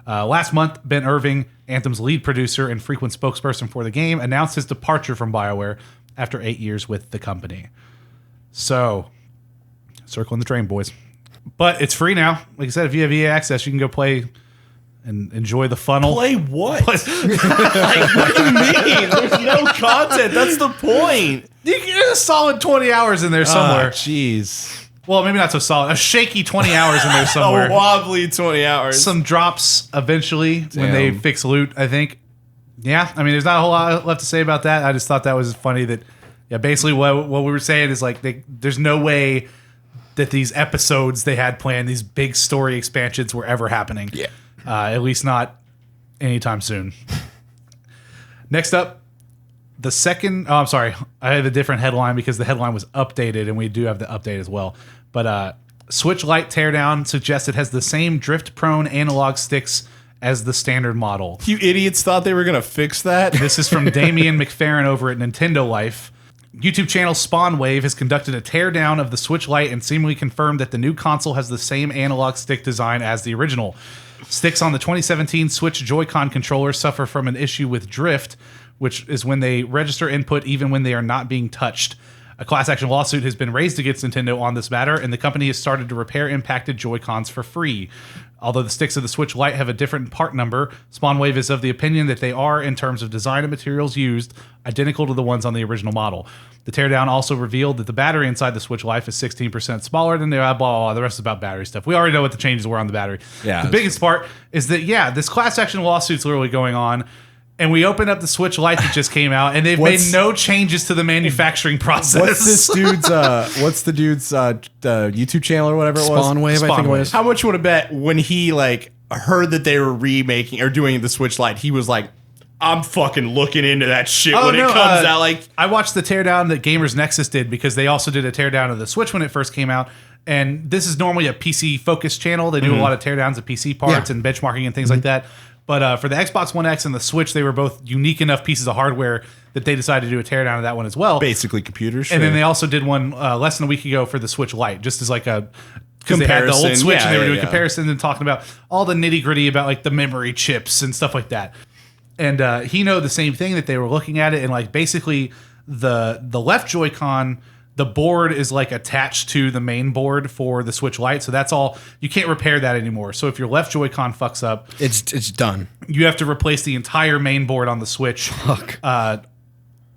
Last month, Ben Irving, Anthem's lead producer and frequent spokesperson for the game, announced his departure from BioWare after 8 years with the company. So, circling the train, boys. But it's free now. Like I said, if you have EA Access, you can go play and enjoy the funnel. Play what? Like, what do you mean? There's no content. That's the point. You get a solid 20 hours in there somewhere. Jeez. Well, maybe not so solid. A shaky 20 hours in there somewhere. A wobbly 20 hours. Some drops eventually when they fix loot, I think. Yeah, I mean, there's not a whole lot left to say about that. I just thought that was funny that, basically what we were saying is like there's no way that these episodes they had planned, these big story expansions were ever happening. Yeah. At least not anytime soon. Next up, I'm sorry. I have a different headline because the headline was updated, and we do have the update as well. But Switch Lite teardown suggests it has the same drift-prone analog sticks as the standard model. You idiots thought they were going to fix that? This is from Damian McFerrin over at Nintendo Life. YouTube channel Spawnwave has conducted a teardown of the Switch Lite and seemingly confirmed that the new console has the same analog stick design as the original. Sticks on the 2017 Switch Joy-Con controller suffer from an issue with drift, which is when they register input even when they are not being touched. A class action lawsuit has been raised against Nintendo on this matter, and the company has started to repair impacted Joy-Cons for free. Although the sticks of the Switch Lite have a different part number, Spawnwave is of the opinion that they are, in terms of design and materials used, identical to the ones on the original model. The teardown also revealed that the battery inside the Switch Lite is 16% smaller than the blah, blah, blah. The rest is about battery stuff. We already know what the changes were on the battery. Yeah. The biggest part is that, this class action lawsuit's literally going on, and we opened up the Switch Lite that just came out, and they've made no changes to the manufacturing process. What's the dude's YouTube channel or whatever it was? Spawnwave, I think it was. How much you want to bet when he heard that they were remaking or doing the Switch Lite, he was like, I'm fucking looking into that shit when it comes out. I watched the teardown that Gamers Nexus did because they also did a teardown of the Switch when it first came out. And this is normally a PC focused channel. They do a lot of teardowns of PC parts and benchmarking and things like that. But for the Xbox One X and the Switch, they were both unique enough pieces of hardware that they decided to do a teardown of that one as well. Basically computers. And then they also did one less than a week ago for the Switch Lite, just as like a... Because they had the old Switch and they were doing comparisons and talking about all the nitty gritty about like the memory chips and stuff like that. And he know the same thing, that they were looking at it, and like basically the left Joy-Con, the board is like attached to the main board for the Switch Lite, so that's all. You can't repair that anymore. So if your left Joy-Con fucks up, it's done. You have to replace the entire main board on the Switch. Fuck.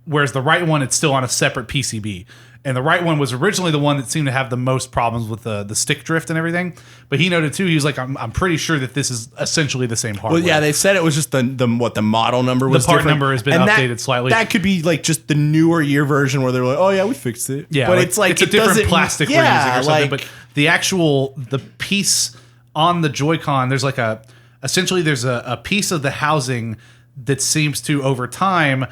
Whereas the right one, it's still on a separate PCB. And the right one was originally the one that seemed to have the most problems with the stick drift and everything. But he noted too, he was like, I'm pretty sure that this is essentially the same hardware. Well, yeah, they said it was just the model number was different. The part different. number has been updated slightly. That could be like just the newer year version where they're like, oh yeah, we fixed it. Yeah, but it's like it's a different plastic we're using or something. But the piece on the Joy-Con, there's like essentially there's a piece of the housing that seems to over time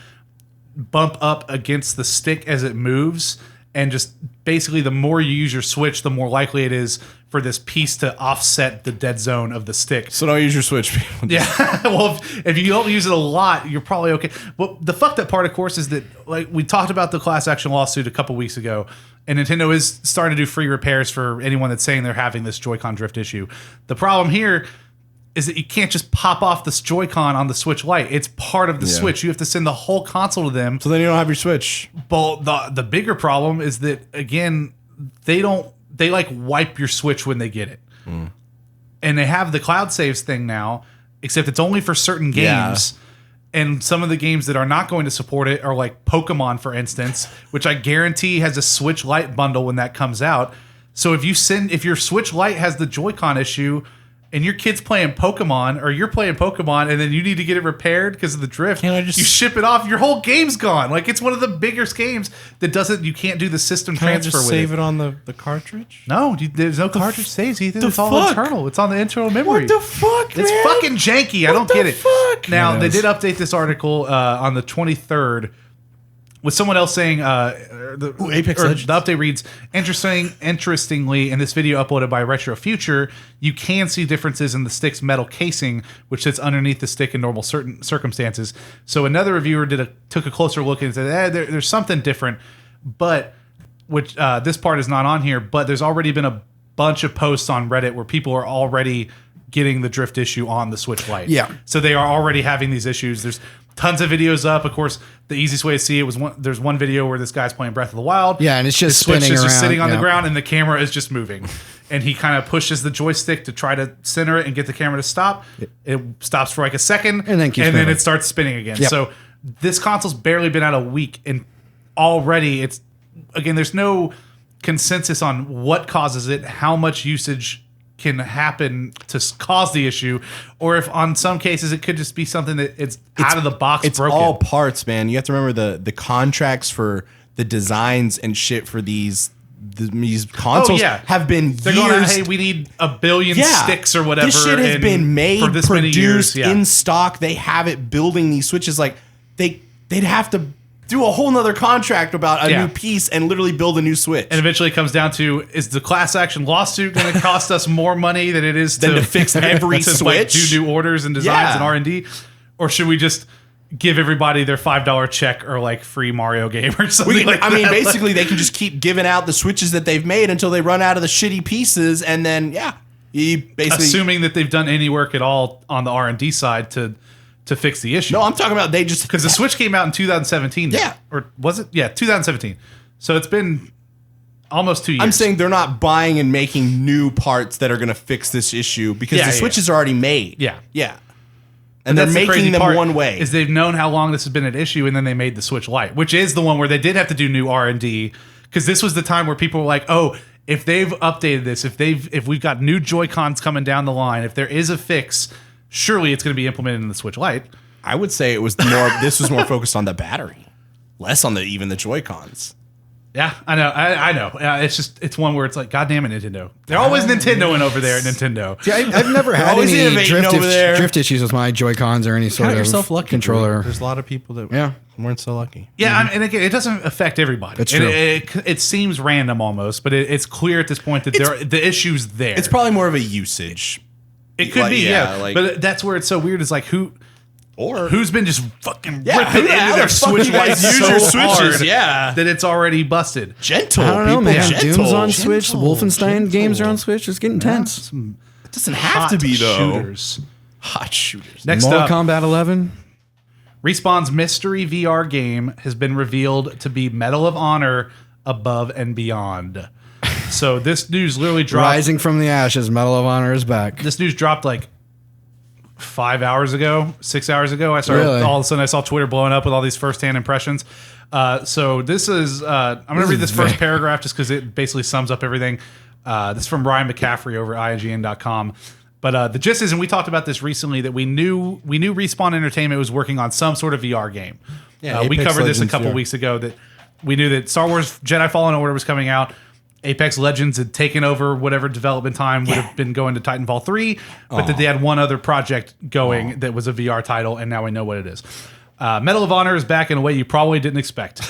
bump up against the stick as it moves. And just basically, the more you use your Switch, the more likely it is for this piece to offset the dead zone of the stick. So don't use your Switch. Yeah. Well, if you don't use it a lot, you're probably okay. Well, the fucked up part, of course, is that like we talked about the class action lawsuit a couple weeks ago, and Nintendo is starting to do free repairs for anyone that's saying they're having this Joy-Con drift issue. The problem here is that you can't just pop off this Joy-Con on the Switch Lite. It's part of the Switch. You have to send the whole console to them. So then you don't have your Switch. But the bigger problem is that, again, they like wipe your Switch when they get it. and they have the cloud saves thing now, except it's only for certain games. And some of the games that are not going to support it are like Pokemon, for instance, which I guarantee has a Switch Lite bundle when that comes out. So if your Switch Lite has the Joy-Con issue and your kid's playing Pokemon or you're playing Pokemon and then you need to get it repaired because of the drift, you ship it off, your whole game's gone. Like, it's one of the biggest games that you can't do the system transfer with it. Save it on the cartridge? No, there's no cartridge saves, Ethan. It's all internal. It's on the internal memory. What the fuck, man? It's fucking janky. I don't get it. Fuck? Now, they did update this article on the 23rd with someone else saying Apex Legends. The update reads, interestingly, in this video uploaded by Retro Future, you can see differences in the stick's metal casing, which sits underneath the stick in normal certain circumstances. So another reviewer took a closer look and said, there's something different, but which this part is not on here, but there's already been a bunch of posts on Reddit where people are already getting the drift issue on the Switch Lite. Yeah. So they are already having these issues. There's tons of videos up. Of course, the easiest way to see it was there's one video where this guy's playing Breath of the Wild. Yeah, and it's just the Switch spinning is just around, sitting on the ground and the camera is just moving. And he kind of pushes the joystick to try to center it and get the camera to stop. It stops for like a second and then it starts spinning again. Yep. So this console's barely been out a week and already there's no consensus on what causes it, how much usage can happen to cause the issue, or if on some cases it could just be something that it's out of the box it's broken. all parts, man. You have to remember the contracts for the designs and shit for these consoles have been They're years. going, hey, we need 1 billion sticks or whatever. This shit has been made, for this many years. produced in stock. They have it building these Switches. Like they'd have to do a whole nother contract about a new piece and literally build a new Switch. And eventually it comes down to, is the class action lawsuit going to cost us more money than it is to fix every Switch? Like, do new orders and designs and R&D? Or should we just give everybody their $5 check or like free Mario game or something like that? I mean, basically they can just keep giving out the Switches that they've made until they run out of the shitty pieces, and then you basically assuming that they've done any work at all on the R&D side to fix the issue. No, I'm talking about because the Switch came out in 2017. Yeah. Or was it? Yeah, 2017. So it's been almost 2 years. I'm saying they're not buying and making new parts that are going to fix this issue because the Switches are already made. Yeah. Yeah. And they're making them one way. Is they've known how long this has been an issue, and then they made the Switch Lite, which is the one where they did have to do new R&D, because this was the time where people were like, oh, if they've updated this, if we've got new Joy-Cons coming down the line, if there is a fix, surely it's going to be implemented in the Switch Lite. I would say this was more focused on the battery, less on even the Joy-Cons. Yeah, I know. I know. It's one where it's like, God damn it, Nintendo. They're always Nintendoing over there at Nintendo. Yeah, I've never had any drift issues with my Joy-Cons or any sort of controller. There's a lot of people that weren't so lucky. Yeah, and again, it doesn't affect everybody. That's true. It seems random almost, but it's clear at this point that the issue's there. It's probably more of a usage. It could be, but that's where it's so weird. Is like who's been just fucking ripping into their Switch Lites so hard that it's already busted. Gentle. I don't know, man. Gentle. Doom's on Switch. The Wolfenstein games are on Switch. It's getting tense. It doesn't have to be though. Hot shooters. Next Mortal Kombat 11. Respawn's mystery VR game has been revealed to be Medal of Honor Above and Beyond. So this news literally dropped. Rising from the ashes, Medal of Honor is back. This news dropped like 5 hours ago, 6 hours ago. All of a sudden I saw Twitter blowing up with all these firsthand impressions. So this is, I'm going to read this first paragraph just because it basically sums up everything. This is from Ryan McCaffrey over at IGN.com. But the gist is, and we talked about this recently, that we knew Respawn Entertainment was working on some sort of VR game. Yeah, we covered this a couple weeks ago, that we knew that Star Wars Jedi Fallen Order was coming out. Apex Legends had taken over whatever development time would have been going to Titanfall 3, but that they had one other project going that was a VR title, and now we know what it is. Medal of Honor is back in a way you probably didn't expect.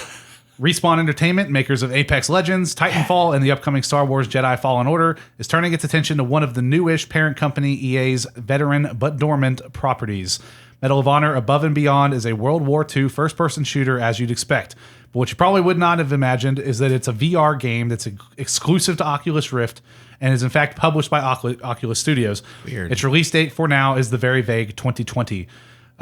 Respawn Entertainment, makers of Apex Legends, Titanfall, and the upcoming Star Wars Jedi Fallen Order, is turning its attention to one of the newish parent company EA's veteran but dormant properties. Medal of Honor Above and Beyond is a World War II first-person shooter as you'd expect. But what you probably would not have imagined is that it's a VR game that's exclusive to Oculus Rift and is in fact published by Oculus Studios. Weird. Its release date for now is the very vague 2020.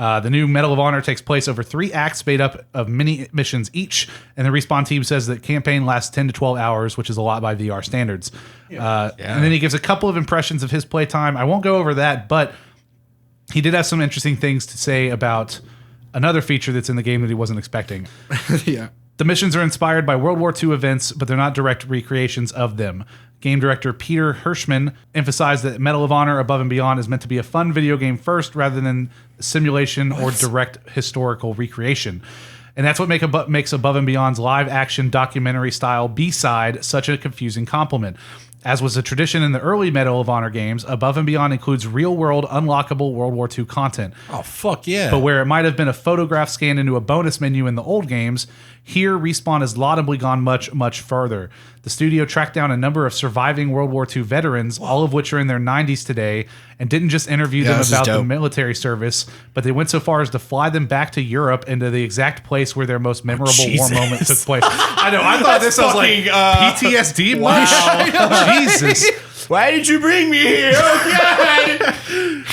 The new Medal of Honor takes place over 3 acts made up of mini missions each, and the Respawn team says that campaign lasts 10 to 12 hours, which is a lot by VR standards. And then he gives a couple of impressions of his playtime. I won't go over that, but he did have some interesting things to say about another feature that's in the game that he wasn't expecting. Yeah. The missions are inspired by World War II events, but they're not direct recreations of them. Game director Peter Hirschman emphasized that Medal of Honor Above and Beyond is meant to be a fun video game first rather than simulation or direct historical recreation. And that's what makes Above and Beyond's live-action documentary-style B-side such a confusing compliment. As was a tradition in the early Medal of Honor games, Above and Beyond includes real-world, unlockable World War II content. Oh, fuck yeah. But where it might have been a photograph scanned into a bonus menu in the old games, here Respawn has laudably gone much, much further. The studio tracked down a number of surviving World War II veterans, all of which are in their 90s today, and didn't just interview them about the military service, but they went so far as to fly them back to Europe into the exact place where their most memorable war moment took place. I know, I thought this was like PTSD. Wow. Jesus. Why did you bring me here? Oh, God.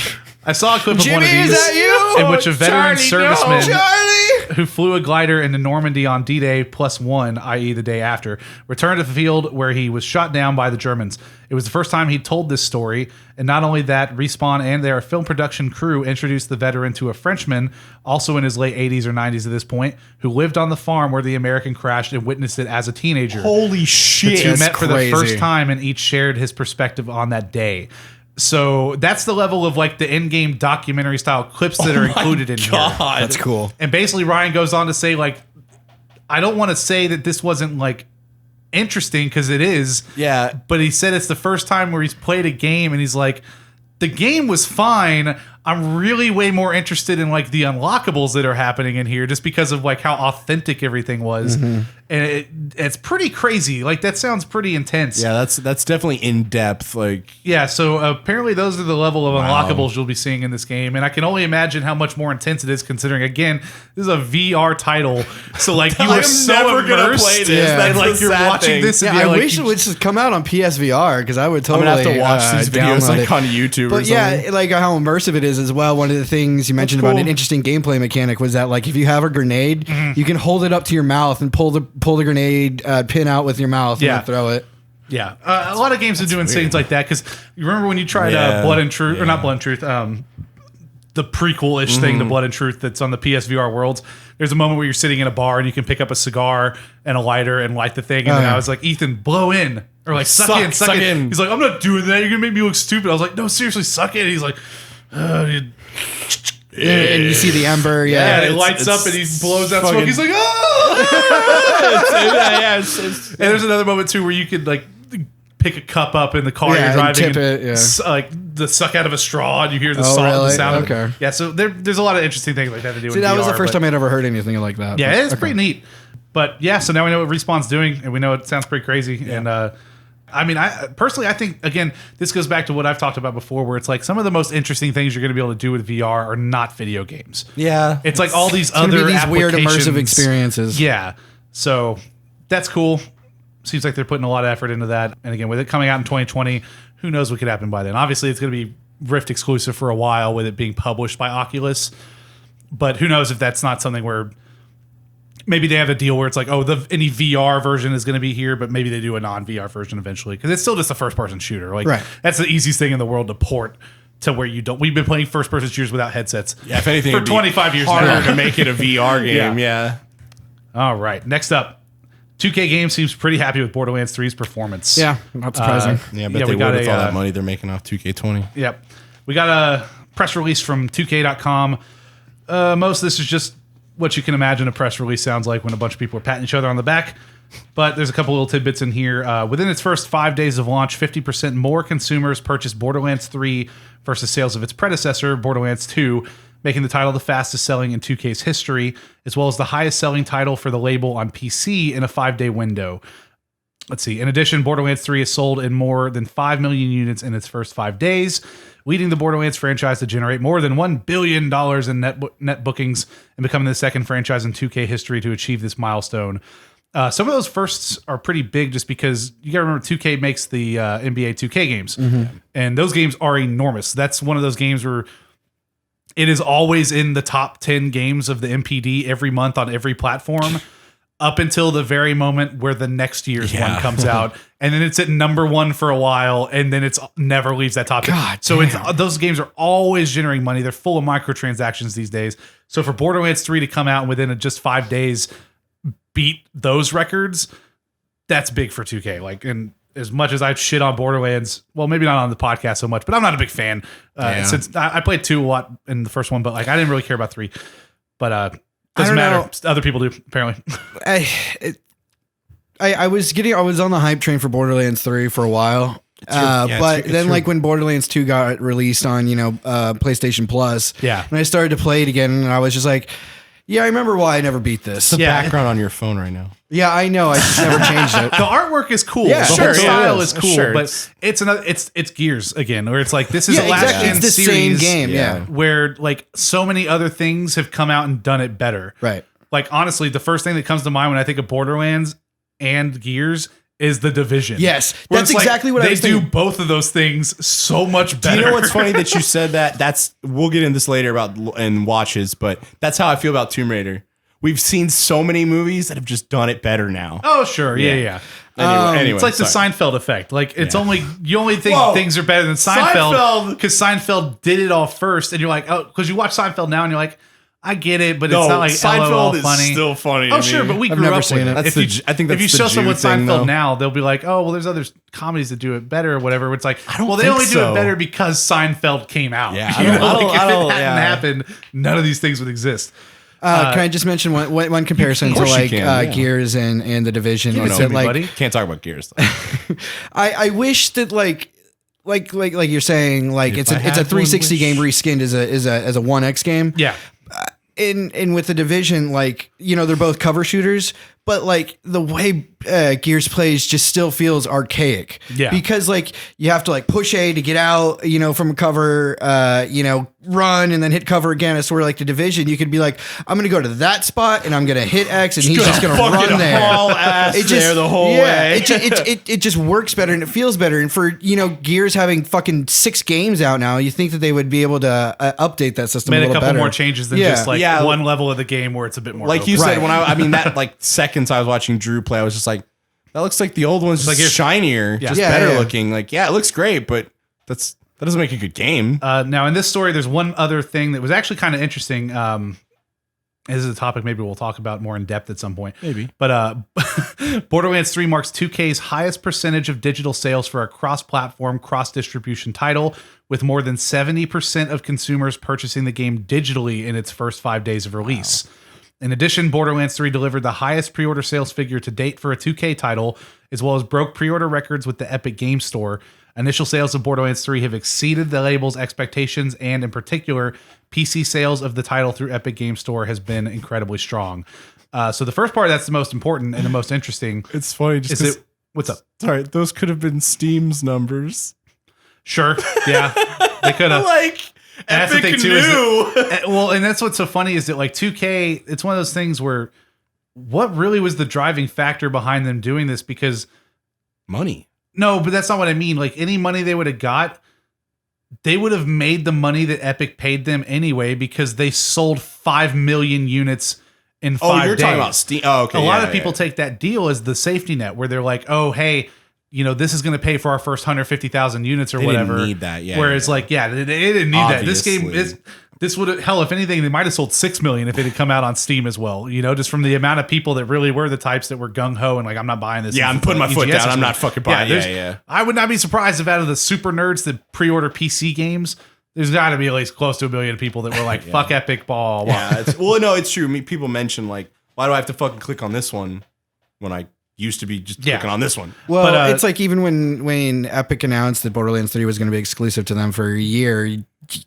I saw a clip of Jimmy, one of these is that you? in which a veteran serviceman Charlie! who flew a glider into Normandy on D-Day +1, i.e. the day after, returned to the field where he was shot down by the Germans. It was the first time he told this story, and not only that, Respawn and their film production crew introduced the veteran to a Frenchman, also in his late 80s or 90s at this point, who lived on the farm where the American crashed and witnessed it as a teenager. Holy shit. The two met for the crazy. first time and each shared his perspective on that day. So that's the level of like the in-game documentary style clips that are included in here. That's cool. And basically Ryan goes on to say, like, I don't want to say that this wasn't like interesting because it is. Yeah. But he said it's the first time where he's played a game and he's like, the game was fine. I'm really way more interested in like the unlockables that are happening in here just because of like how authentic everything was. Mm-hmm. And it's pretty crazy. Like that sounds pretty intense. Yeah, that's definitely in depth. Like, Yeah, so apparently those are the level of unlockables you'll be seeing in this game, and I can only imagine how much more intense it is considering, again, this is a VR title, so like you are so never gonna immersed, play this. Yeah. and That's like the you're sad watching thing. this, and Yeah, I you're like, wish it would just come out on PSVR because I would I'm totally gonna have to watch these videos download like it. on YouTube or But something. yeah, like how immersive it is as well. One of the things you mentioned about an interesting gameplay mechanic was that like if you have a grenade, you can hold it up to your mouth and pull the grenade pin out with your mouth and then throw it. yeah, a lot of games are doing things like that because you remember when you tried Blood and Truth, or not Blood and Truth, the prequel-ish thing to Blood and Truth that's on the PSVR Worlds. There's a moment where you're sitting in a bar and you can pick up a cigar and a lighter and light the thing. And then I was like, Ethan, blow in. Or like, suck in. He's like, I'm not doing that. You're going to make me look stupid. I was like, no, seriously, suck it. He's like, And you see the ember. yeah, Yeah. and it lights up and he blows out smoke. fucking- He's like, oh! And there's another moment too where you could like pick a cup up in the car Yeah, you're and driving, tip it, yeah. like the suck out of a straw, and you hear the Oh, salt and the really? sound. Okay. Of it. Yeah, so there's a lot of interesting things like that to do. See, in that was VR, the first but- time I'd ever heard anything like that. Yeah, But- it's pretty neat. But yeah, so now we know what Respawn's doing, and we know it sounds pretty crazy. And I mean, I personally, I think again, this goes back to what I've talked about before, where it's like some of the most interesting things you're going to be able to do with VR are not video games. Yeah. It's like all these It's gonna other be these weird applications. immersive experiences. Yeah, so that's cool. Seems like they're putting a lot of effort into that. And again, with it coming out in 2020, who knows what could happen by then? Obviously, it's going to be Rift exclusive for a while with it being published by Oculus. But who knows if that's not something where maybe they have a deal where it's like, oh, any VR version is going to be here, but maybe they do a non-VR version eventually because it's still just a first-person shooter. Like Right. that's the easiest thing in the world to port to where you don't. We've been playing first-person shooters without headsets. Yeah, if anything, for it'd be 25 years harder now. to make it a VR game. Yeah. All right, next up. 2K Games seems pretty happy with Borderlands 3's performance. Yeah, not surprising. Yeah, but Yeah, they we would got with a, all that money they're making off 2K20. Yep. We got a press release from 2K.com. Most of this is just what you can imagine a press release sounds like when a bunch of people are patting each other on the back. But there's a couple little tidbits in here. Within its first 5 days of launch, 50% more consumers purchased Borderlands 3 versus sales of its predecessor, Borderlands 2, making the title the fastest selling in 2K's history, as well as the highest selling title for the label on PC in a 5-day window. Let's see. In addition, Borderlands 3 has sold in more than 5 million units in its first 5 days, leading the Borderlands franchise to generate more than $1 billion in net bookings and becoming the second franchise in 2K history to achieve this milestone. Some of those firsts are pretty big just because you got to remember 2K makes the NBA 2K games, and those games are enormous. That's one of those games where it is always in the top 10 games of the MPD every month on every platform up until the very moment where the next year's one comes out. And then it's at number 1 for a while, and then it's never leaves that top 10. God So damn. those games are always generating money. They're full of microtransactions these days. So for Borderlands 3 to come out and within just 5 days beat those records, that's big for 2K. Like, and as much as I shit on Borderlands, well, maybe not on the podcast so much, but I'm not a big fan. Since I played 2 a lot in the first one, but like I didn't really care about 3. But doesn't matter. Other people do, apparently. I was on the hype train for Borderlands 3 for a while. But then like when Borderlands 2 got released on, PlayStation Plus, and I started to play it again, and I was just like, yeah, I remember why I never beat this. The background on your phone right now. Yeah, I know. I just never changed it. The artwork is cool. Yeah, the sure, whole style is is. cool, Sure, but it's Gears again, where it's like this is a last exactly. gen It's the series same game, yeah. where like so many other things have come out and done it better. Right. Like honestly, the first thing that comes to mind when I think of Borderlands and Gears is The Division. Yes, Where that's it's like exactly what I was they do. thinking. Both of those things so much better. Do you know what's funny that you said that? We'll get into this later about and watches, but that's how I feel about Tomb Raider. We've seen so many movies that have just done it better now. Oh sure, yeah. Anyway, It's like the Seinfeld effect. Like it's you only think things are better than Seinfeld because Seinfeld did it all first, and you're like, oh, because you watch Seinfeld now and you're like, I get it, but it's not like Seinfeld LOL is funny. still funny. Oh sure, but we grew never up seen with it. it. That's I think if that's you the show someone Jew thing, Seinfeld though. now, they'll be like, oh well, there's other comedies that do it better or whatever. It's like, don't well, they think only do so. it better because Seinfeld came out. Yeah, You know, like, if I it don't- hadn't happened, none of these things would exist. Can I just mention one comparison to course you like can, yeah. Gears and the Division? Give it Is to that, me, like, buddy. Can't talk about Gears. Though. I wish that like you're saying, like If it's I a had 360 one game reskinned as a 1X game. Yeah. In with the Division, like, they're both cover shooters, but like the way Gears plays just still feels archaic. Yeah. Because like you have to like push A to get out, from a cover, run and then hit cover again. It's sort of like the Division. You could be like, I'm going to go to that spot and I'm going to hit X and he's just going to run there. Haul ass there the whole way. It just works better and it feels better. And for, Gears having fucking 6 games out now, you think that they would be able to update that system Made a a little couple better. more changes than just like one level of the game where it's a bit more Like open. you said, Right. when I mean that like seconds I was watching Drew play, I was just like, that looks like the old one's just like shinier, just Yeah, better yeah. looking. Like, yeah, it looks great, but that doesn't make a good game. Now, in this story, there's one other thing that was actually kind of interesting. This is a topic maybe we'll talk about more in depth at some point. Maybe. But Borderlands 3 marks 2K's highest percentage of digital sales for a cross-platform, cross-distribution title, with more than 70% of consumers purchasing the game digitally in its first 5 days of release. Wow. In addition, Borderlands 3 delivered the highest pre-order sales figure to date for a 2K title, as well as broke pre-order records with the Epic Game Store. Initial sales of Borderlands 3 have exceeded the label's expectations, and in particular, PC sales of the title through Epic Game Store has been incredibly strong. So the first part that's the most important and the most interesting. It's funny. Just is it, what's up? Sorry, those could have been Steam's numbers. Sure, yeah, they could have. Like, And that's the Epic thing too. Is knew. that, well, and that's what's so funny is that like 2K, it's one of those things where what really was the driving factor behind them doing this? Because Money. no, but that's not what I mean. Like any money they would have got, they would have made the money that Epic paid them anyway because they sold 5 million units in 5 days. Oh, you're talking about Steam. Oh, okay. A lot of people take that deal as the safety net where they're like, oh, hey, this is going to pay for our first 150,000 units or They didn't whatever. need that, yeah, Whereas, yeah. like, they didn't need that. This game Obviously. this would have, hell, if anything, they might have sold 6 million if it had come out on Steam as well. Just from the amount of people that really were the types that were gung ho and like, I'm not buying this. Yeah, I'm putting my foot down. I'm not fucking buying. there's- Yeah. I would not be surprised if out of the super nerds that pre-order PC games, there's got to be at least close to 1 million people that were like, fuck Epic ball. Yeah. Well, no, it's true. I mean, people mention like, why do I have to fucking click on this one when I used to be just clicking on this one? Well, But, it's like even when Epic announced that Borderlands 3 was going to be exclusive to them for a year,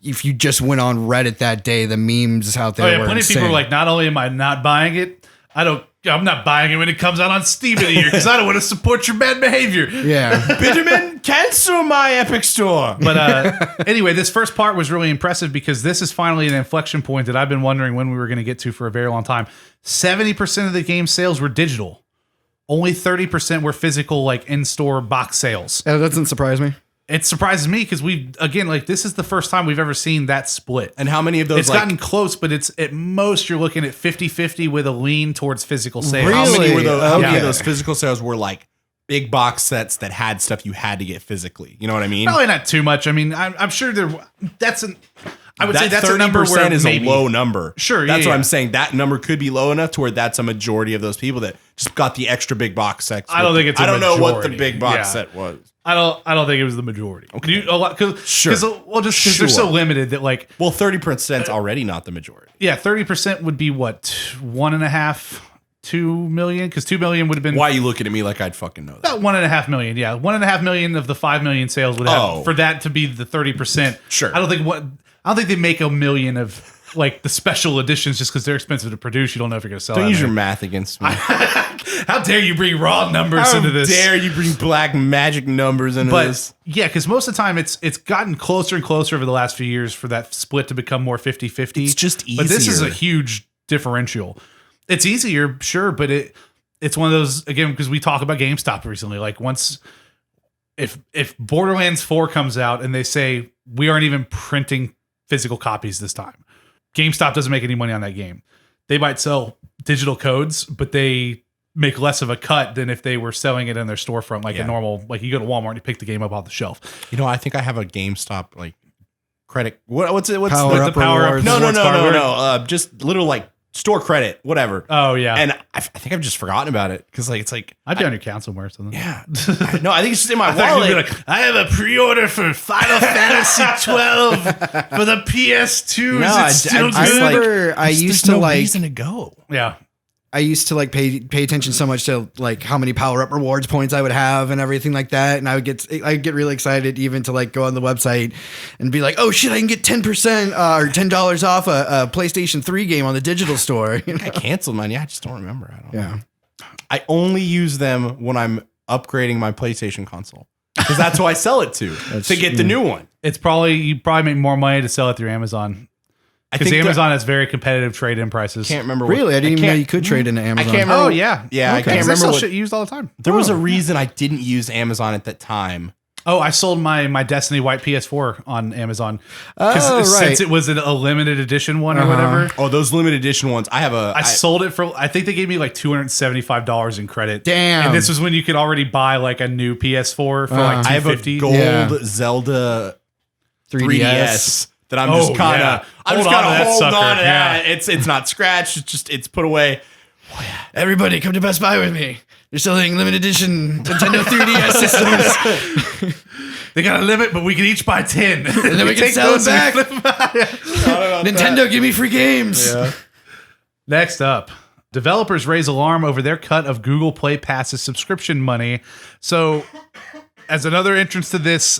if you just went on Reddit that day, the memes out there were Plenty of people insane. were like, not only am I not buying it, I'm not buying it when it comes out on Steam in a year because I don't want to support your bad behavior. yeah. Benjamin, cancel my Epic Store. But anyway, this first part was really impressive because this is finally an inflection point that I've been wondering when we were going to get to for a very long time. 70% of the game's sales were digital. Only 30% were physical, like in-store box sales. That doesn't surprise me. It surprises me because this is the first time we've ever seen that split. And how many of those? It's gotten close, but it's at most you're looking at 50-50 with a lean towards physical sales. Really? How many were those? How many Yeah. of those physical sales were like big box sets that had stuff you had to get physically? You know what I mean? Probably not too much. I mean, I'm sure I would say that's a 30% number where is maybe, a low number. Sure, that's yeah, what yeah. I'm saying. That number could be low enough to where that's a majority of those people that just got the extra big box sets. I don't think it's a I don't know what the majority. big box Yeah. set was. I don't think it was the majority. Okay. Sure. Because they're so limited that like Well, 30% already not the majority. 30% would be what 1.5, 2 million, because 2 million would have been Why are you looking at me like I'd fucking know that? about 1.5 million. Yeah, 1.5 million of the 5 million sales would have for that to be the 30%. Sure. I don't think they make a million of like the special editions just because they're expensive to produce. You don't know if you're going to sell. Don't that use your many. math against me. How dare you bring raw numbers How into this? dare you bring black magic numbers into But this? yeah, because most of the time it's gotten closer and closer over the last few years for that split to become more 50-50. It's just But this is a easier. huge differential. It's easier, sure, but it's one of those, again, because we talk about GameStop recently. Like if Borderlands 4 comes out and they say we aren't even printing physical copies this time, GameStop doesn't make any money on that game. They might sell digital codes, but they make less of a cut than if they were selling it in their storefront, like a normal, like you go to Walmart and you pick the game up off the shelf. You know, I think I have a GameStop like credit. What's it? What's Power the Up Power Up? rewards. No, Rewards card. just little like store credit, whatever. Oh yeah, And I think I've just forgotten about it because like it's like I'd be on your account somewhere or something. yeah. No, I think it's just in my I thought you'd be wallet. like, I have a pre-order for Final Fantasy 12 for the PS2. No, Is it still I good? remember I used to like reason to go. Yeah. I used to like pay attention so much to like how many Power Up rewards points I would have and everything like that, and I'd get really excited even to like go on the website and be like, oh shit, I can get 10% or $10 off a PlayStation 3 game on the digital store. You know? I canceled mine. Yeah, I just don't remember. I don't know. Yeah. I only use them when I'm upgrading my PlayStation console because that's who I sell it to get the new one. It's probably, you probably make more money to sell it through Amazon. I Because think Amazon has very competitive trade-in prices. can't remember. Really, I didn't even know can't- you could trade into Amazon. I can't remember. Oh, yeah. Yeah, I Okay. can't They remember sell what- shit used all the time. There was a reason I didn't use Amazon at that time. Oh, I sold my Destiny White PS4 on Amazon. 'Cause Oh, right. Since it was a limited edition one or whatever. Oh, those limited edition ones. I sold it for, I think they gave me like $275 in credit. Damn. And this was when you could already buy like a new PS4 for like I have a $250. gold Yeah. Zelda 3DS. 3DS that I'm Oh, just kind yeah. of I'm Hold just on kind to of that holding sucker. on to that. Yeah. It's not scratched. It's put away. Everybody come to Best Buy with me. They're selling limited edition Nintendo 3DS systems. They got a limit, but we can each buy 10. And then we can sell them back. Nintendo, give me free games. Next up, developers raise alarm over their cut of Google Play Pass's subscription money. So, as another entrance to this,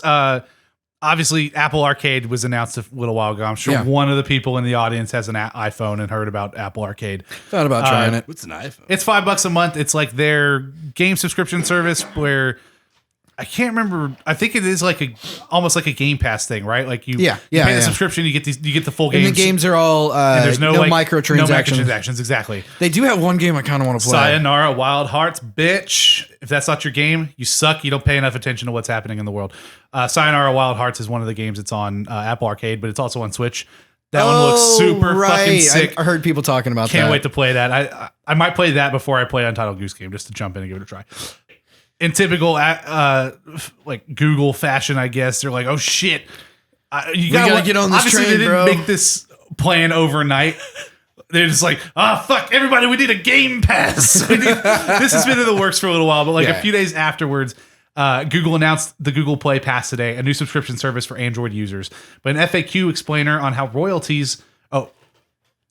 obviously Apple Arcade was announced a little while ago. I'm sure Yeah. one of the people in the audience has an iPhone and heard about Apple Arcade. Thought about trying it. What's an iPhone? It's $5 a month. It's like their game subscription service where I can't remember. I think it is like almost like a Game Pass thing, right? Like you pay the subscription, you get the full games. And the games are all and there's no microtransactions. No microtransactions, exactly. They do have one game I kind of want to play. Sayonara Wild Hearts, bitch. If that's not your game, you suck. You don't pay enough attention to what's happening in the world. Sayonara Wild Hearts is one of the games that's on Apple Arcade, but it's also on Switch. That one looks super fucking sick. I heard people talking about that. Can't wait to play that. I might play that before I play Untitled Goose Game just to jump in and give it a try. In typical like Google fashion, I guess they're like, "Oh shit, you gotta get on this obviously train, they bro." didn't make this plan overnight. They're just like, fuck, everybody, we need a Game Pass. This has been in the works for a little while, but like a few days afterwards, Google announced the Google Play Pass today, a new subscription service for Android users. But an FAQ explainer on how royalties.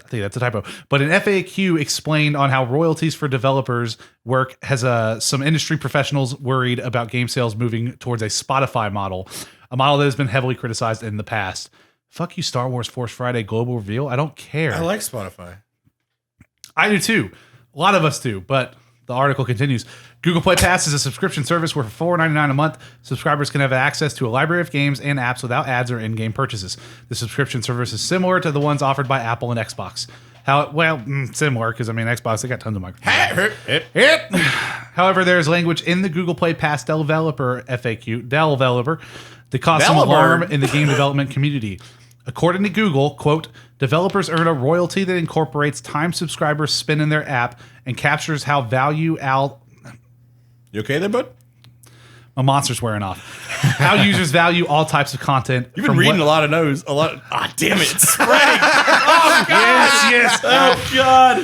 I think that's a typo. But an FAQ explained on how royalties for developers work has some industry professionals worried about game sales moving towards a Spotify model, a model that has been heavily criticized in the past. Fuck you, Star Wars Force Friday global reveal. I don't care. I like Spotify. I do too. A lot of us do, but the article continues. Google Play Pass is a subscription service where for $4.99 a month, subscribers can have access to a library of games and apps without ads or in-game purchases. The subscription service is similar to the ones offered by Apple and Xbox. Similar, because I mean, Xbox, they got tons of microtransactions. However, there's language in the Google Play Pass developer FAQ, that caused some alarm in the game development community. According to Google, quote, developers earn a royalty that incorporates time subscribers spend in their app and captures how You okay there, bud? My monster's wearing off. How users value all types of content. You've been reading a lot of no's. Ah, damn it. It's spreading. Oh, God. Yes. Oh, God.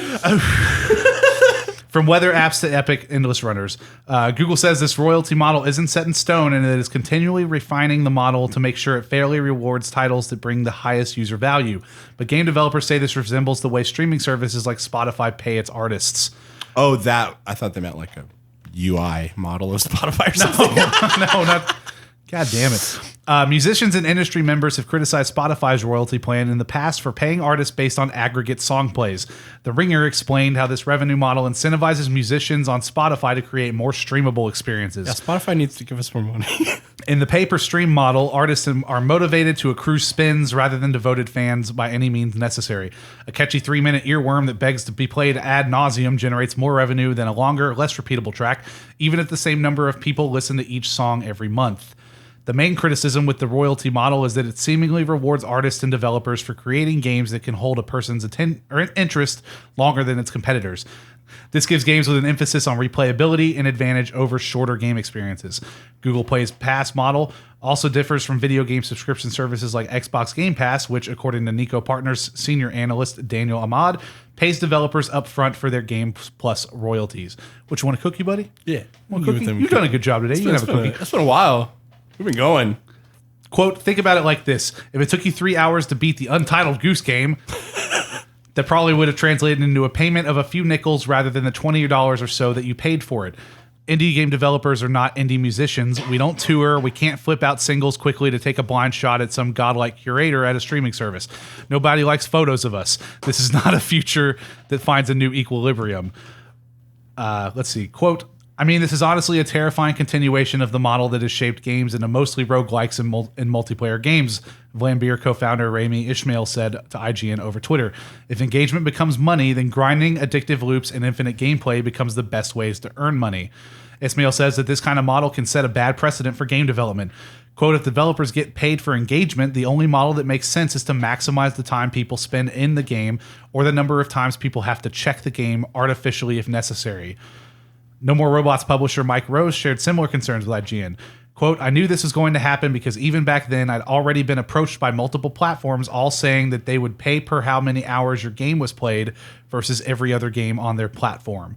From weather apps to epic endless runners. Google says this royalty model isn't set in stone and it is continually refining the model to make sure it fairly rewards titles that bring the highest user value. But game developers say this resembles the way streaming services like Spotify pay its artists. Oh, that. I thought they meant like a UI model of Spotify or something. No, not. God damn it. Musicians and industry members have criticized Spotify's royalty plan in the past for paying artists based on aggregate song plays. The Ringer explained how this revenue model incentivizes musicians on Spotify to create more streamable experiences. Yeah, Spotify needs to give us more money. In the pay-per-stream model, artists are motivated to accrue spins rather than devoted fans by any means necessary. A catchy 3-minute earworm that begs to be played ad nauseum generates more revenue than a longer, less repeatable track, even if the same number of people listen to each song every month. The main criticism with the royalty model is that it seemingly rewards artists and developers for creating games that can hold a person's interest longer than its competitors. This gives games with an emphasis on replayability an advantage over shorter game experiences. Google Play's Pass model also differs from video game subscription services like Xbox Game Pass, which, according to Nico Partners senior analyst Daniel Ahmad, pays developers upfront for their Game Plus royalties. What, you want a cookie, buddy? Yeah. Want a cookie? You've done a good job today. You can have a cookie. It's been a while. We've been going. Quote, think about it like this. If it took you 3 hours to beat the Untitled Goose Game, that probably would have translated into a payment of a few nickels rather than the $20 or so that you paid for it. Indie game developers are not indie musicians. We don't tour. We can't flip out singles quickly to take a blind shot at some godlike curator at a streaming service. Nobody likes photos of us. This is not a future that finds a new equilibrium. Let's see. Quote, I mean, this is honestly a terrifying continuation of the model that has shaped games into mostly roguelikes in multiplayer games, Vlambeer co-founder Rami Ishmael said to IGN over Twitter. If engagement becomes money, then grinding, addictive loops, and infinite gameplay becomes the best ways to earn money. Ishmael says that this kind of model can set a bad precedent for game development. Quote, if developers get paid for engagement, the only model that makes sense is to maximize the time people spend in the game or the number of times people have to check the game artificially if necessary. No More Robots publisher Mike Rose shared similar concerns with IGN. Quote, I knew this was going to happen because even back then I'd already been approached by multiple platforms all saying that they would pay per how many hours your game was played versus every other game on their platform.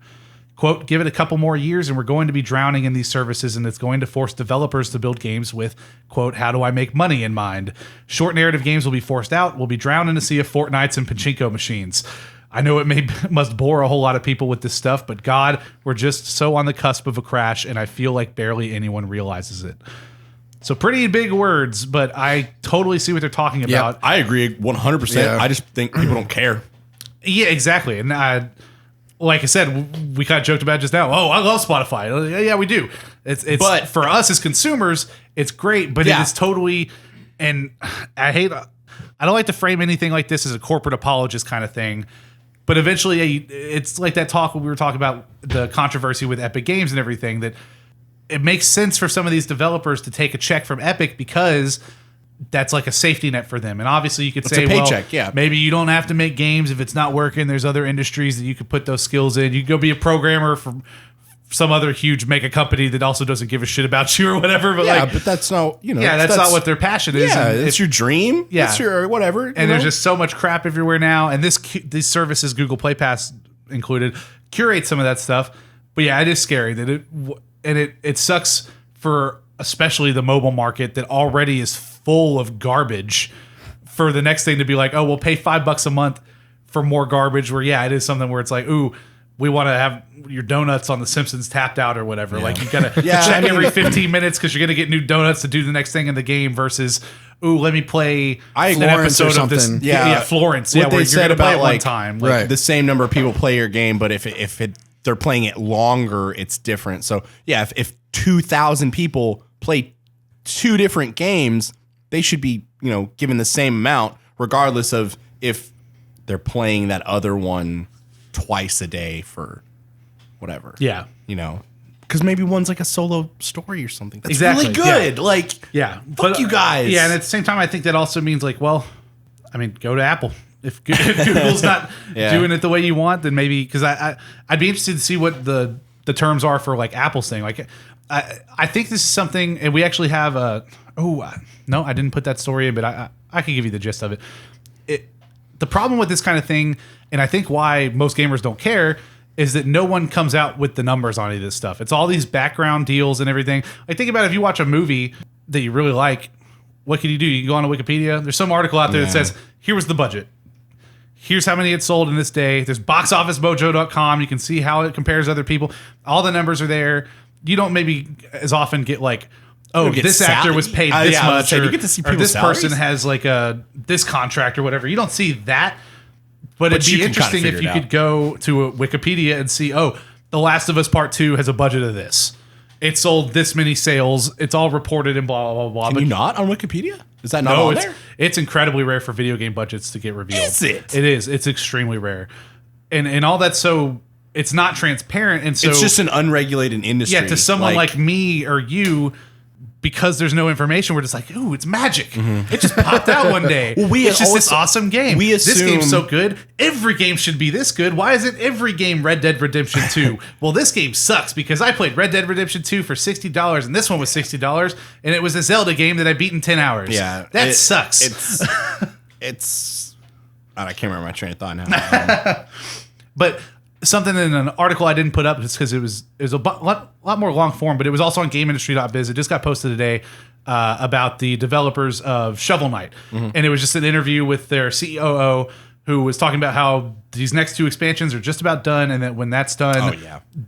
Quote, give it a couple more years and we're going to be drowning in these services and it's going to force developers to build games with, quote, how do I make money in mind? Short narrative games will be forced out. We'll be drowned in a sea of Fortnites and pachinko machines. I know it must bore a whole lot of people with this stuff, but God, we're just so on the cusp of a crash, and I feel like barely anyone realizes it. So pretty big words, but I totally see what they're talking about. Yeah, I agree 100%. Yeah. I just think people don't care. Yeah, exactly. And like I said, we kind of joked about it just now. Oh, I love Spotify. Yeah, we do. It's but for us as consumers, it's great, but it is totally. And I don't like to frame anything like this as a corporate apologist kind of thing. But eventually, it's like that talk when we were talking about the controversy with Epic Games and everything, that it makes sense for some of these developers to take a check from Epic because that's like a safety net for them. And obviously you could say, a paycheck, maybe you don't have to make games if it's not working. There's other industries that you could put those skills in. You could go be a programmer for some other huge mega company that also doesn't give a shit about you or whatever. But but that's not, that's not what their passion is. Yeah, it's your dream. Yeah. It's your whatever. And there's just so much crap everywhere now. And these services, Google Play Pass included, curate some of that stuff. But yeah, it is scary that it sucks for especially the mobile market that already is full of garbage, for the next thing to be like, oh, we'll pay $5 a month for more garbage, where it is something where it's like, ooh, we want to have your donuts on The Simpsons tapped out or whatever. Yeah. Like you got to check every 15 minutes because you're going to get new donuts to do the next thing in the game versus, ooh, let me play an episode of this. Yeah, Florence. What where they said about play one time. Like the same number of people play your game, but if they're playing it longer, it's different. So if 2,000 people play 2 different games, they should be given the same amount, regardless of if they're playing that other one twice a day for whatever. Yeah. Because maybe one's like a solo story or something. That's Exactly, really good. yeah. Like, Yeah. fuck you guys. Yeah, and at the same time, I think that also means like, well, I mean, go to Apple. If Google's not doing it the way you want, then maybe, because I'd be interested to see what the terms are for like Apple's thing. Like, I think this is something, and we actually have no, I didn't put that story in, but I can give you the gist of it. The problem with this kind of thing, and I think why most gamers don't care, is that no one comes out with the numbers on any of this stuff. It's all these background deals and everything. Like, think about if you watch a movie that you really like, what can you do? You can go on to Wikipedia. There's some article out there that says, here was the budget. Here's how many it sold in this day. There's boxofficemojo.com. You can see how it compares to other people. All the numbers are there. You don't maybe as often get like, oh, this actor was paid this much, or, you get to see or this salaries? person has like this contract or whatever. You don't see that. But it'd you be can kinda interesting if figure you it could out. go to a Wikipedia and see, oh, The Last of Us Part 2 has a budget of this. It sold this many sales. It's all reported and blah, blah, blah. Can you not on Wikipedia? Is that not No, on there? it's incredibly rare for video game budgets to get revealed. Is it? It is. It's extremely rare. And all that, so it's not transparent. And so It's just an unregulated industry. yeah, to someone like me or you, because there's no information, we're just like, ooh, it's magic. It just popped out one day. Well, we it's just this also- awesome game. we This game's assume- so good. Every game should be this good. Why isn't every game Red Dead Redemption 2? Well, this game sucks because I played Red Dead Redemption 2 for $60 and this one was $60 and it was a Zelda game that I beat in 10 hours. Yeah. That sucks. It's I can't remember my train of thought now. But something in an article I didn't put up just because it was a lot more long form, but it was also on GameIndustry.biz. It just got posted today about the developers of Shovel Knight, and it was just an interview with their COO who was talking about how these next 2 expansions are just about done, and that when that's done,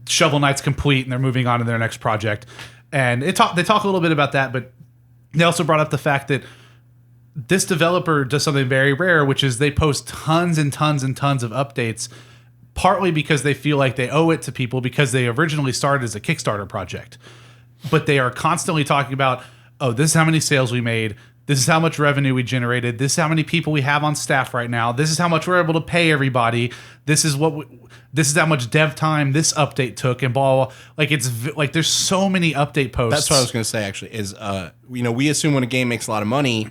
Shovel Knight's complete, and they're moving on to their next project. And they talk a little bit about that, but they also brought up the fact that this developer does something very rare, which is they post tons and tons and tons of updates, partly because they feel like they owe it to people because they originally started as a Kickstarter project. But they are constantly talking about, oh, this is how many sales we made. This is how much revenue we generated. This is how many people we have on staff right now. This is how much we're able to pay everybody. This is how much dev time this update took, and blah, blah, blah. Like, it's like there's so many update posts. That's what I was going to say, actually, is, we assume when a game makes a lot of money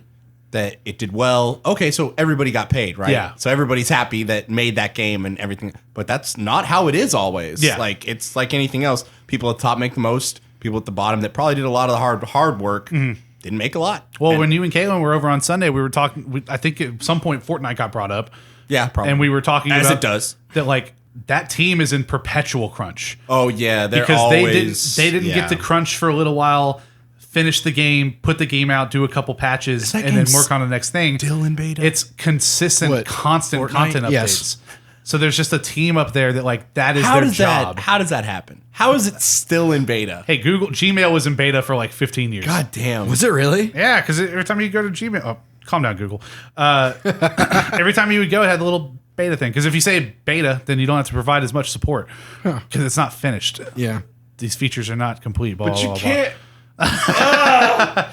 that it did well. Okay, so everybody got paid, right? Yeah. So everybody's happy that made that game and everything. But that's not how it is always. Yeah. Like, it's like anything else. People at the top make the most. People at the bottom that probably did a lot of the hard work didn't make a lot. Well, when you and Caitlin were over on Sunday, we were talking. I think at some point Fortnite got brought up. Yeah, probably. And we were talking As about it does. that, like, that team is in perpetual crunch. Oh, yeah. They're Because always, they didn't get to crunch for a little while, finish the game, put the game out, do a couple patches, that and then game work on the next thing. still in beta? It's consistent, What? constant Fortnite? content updates. Yes. So there's just a team up there that, like, that is How their does job. How does that happen? How is it still in beta? Hey, Gmail was in beta for like 15 years. God damn. Was it really? Yeah, because every time you go to Gmail, oh, calm down, Google. Every time you would go, it had a little beta thing. Because if you say beta, then you don't have to provide as much support because it's not finished. Yeah. These features are not complete. Blah, But blah, you blah, can't. blah.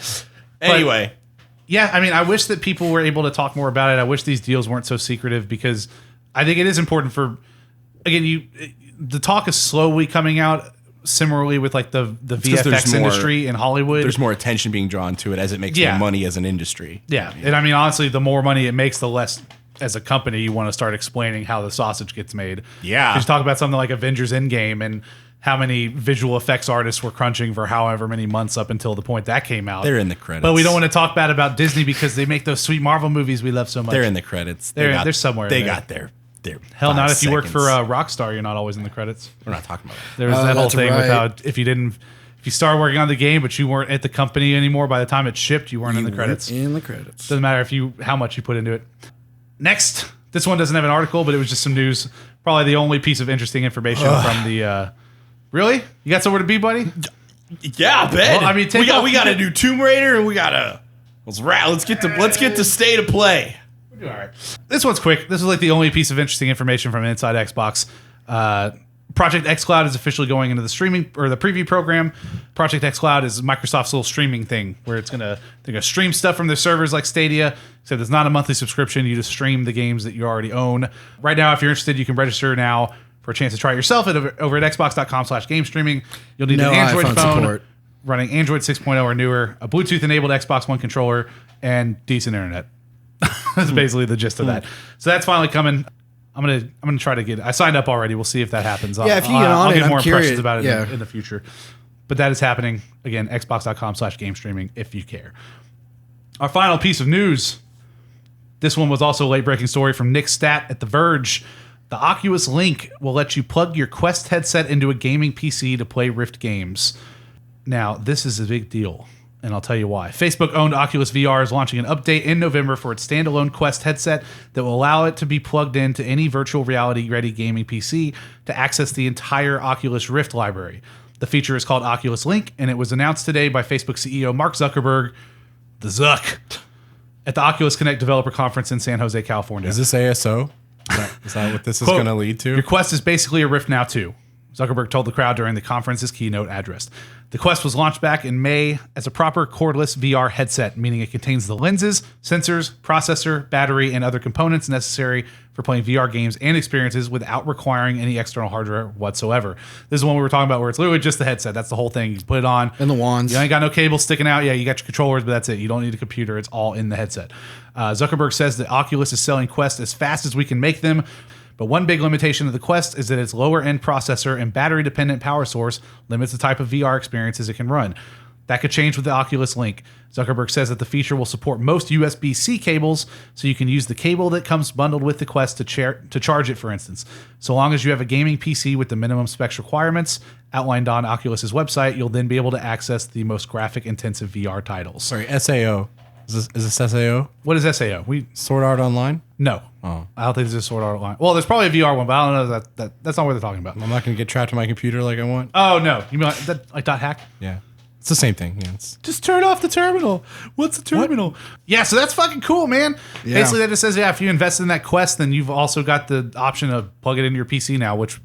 Anyway. Yeah, I mean, I wish that people were able to talk more about it. I wish these deals weren't so secretive because I think it is important for. Again, the talk is slowly coming out. Similarly, with like the 'cause VFX there's more- industry in Hollywood, There's more attention being drawn to it as it makes Yeah. more money as an industry. yeah. And I mean, honestly, the more money it makes, the less as a company you want to start explaining how the sausage gets made. Yeah. Because talk about something like Avengers Endgame and how many visual effects artists were crunching for however many months up until the point that came out. They're in the credits. But we don't want to talk bad about Disney because they make those sweet Marvel movies we love so much. They're in the credits. They're somewhere in They there. got their Hell, 5 not if you work seconds. for Rockstar, you're not always in the credits. We're not talking about that. There was that whole that's thing with how right. if you started working on the game but you weren't at the company anymore by the time it shipped, you weren't in the credits. In the credits. Doesn't matter how much you put into it. Next, this one doesn't have an article, but it was just some news. Probably the only piece of interesting information from the. Really? You got somewhere to be, buddy? Yeah, I bet. Well, I mean, we got to do Tomb Raider, and we got to let's get to State of Play. All right. This one's quick. This is like the only piece of interesting information from Inside Xbox. Project xCloud is officially going into the streaming or the preview program. Project xCloud is Microsoft's little streaming thing where they're gonna stream stuff from their servers like Stadia. So there's not a monthly subscription. You just stream the games that you already own. Right now, if you're interested, you can register now For a chance to try it yourself over at xbox.com/game streaming, you'll need No an Android iPhone phone support. running Android 6.0 or newer, a Bluetooth-enabled Xbox One controller, and decent internet. That's basically the gist of that. So that's finally coming. I'm gonna try to get it. I signed up already. We'll see if that happens. Yeah, if you get on I'll it, get I'm more curious. impressions about it Yeah. in the future. But that is happening. Again, xbox.com/game streaming if you care. Our final piece of news. This one was also a late-breaking story from Nick Stat at The Verge. The Oculus Link will let you plug your Quest headset into a gaming PC to play Rift games. Now, this is a big deal, and I'll tell you why. Facebook-owned Oculus VR is launching an update in November for its standalone Quest headset that will allow it to be plugged into any virtual reality-ready gaming PC to access the entire Oculus Rift library. The feature is called Oculus Link, and it was announced today by Facebook CEO Mark Zuckerberg, the Zuck, at the Oculus Connect Developer Conference in San Jose, California. Is this ASO? Is that what this is Quote, going to lead to? Your Quest is basically a Rift Now 2. Zuckerberg told the crowd during the conference's keynote address. The Quest was launched back in May as a proper cordless VR headset, meaning it contains the lenses, sensors, processor, battery, and other components necessary for playing VR games and experiences without requiring any external hardware whatsoever. This is one we were talking about where it's literally just the headset. That's the whole thing. You put it on. And the wands. You ain't got no cable sticking out. Yeah, you got your controllers, but that's it. You don't need a computer. It's all in the headset. Zuckerberg says that Oculus is selling Quest as fast as we can make them. But one big limitation of the Quest is that its lower-end processor and battery-dependent power source limits the type of VR experiences it can run. That could change with the Oculus Link. Zuckerberg says that the feature will support most USB-C cables, so you can use the cable that comes bundled with the Quest to charge it, for instance. So long as you have a gaming PC with the minimum specs requirements outlined on Oculus's website, you'll then be able to access the most graphic-intensive VR titles. Sorry, SAO. Is this SAO? What is SAO? Sword Art Online? No. Oh. I don't think there's a Sword Art Online. Well, there's probably a VR one, but I don't know that's not what they're talking about. I'm not going to get trapped in my computer like I want. Oh, no. You mean like dot hack? Yeah. It's the same thing. Yeah, Just turn off the terminal. What's the terminal? Yeah, so that's fucking cool, man. Yeah. Basically, that just says, if you invest in that Quest, then you've also got the option of plug it into your PC now, which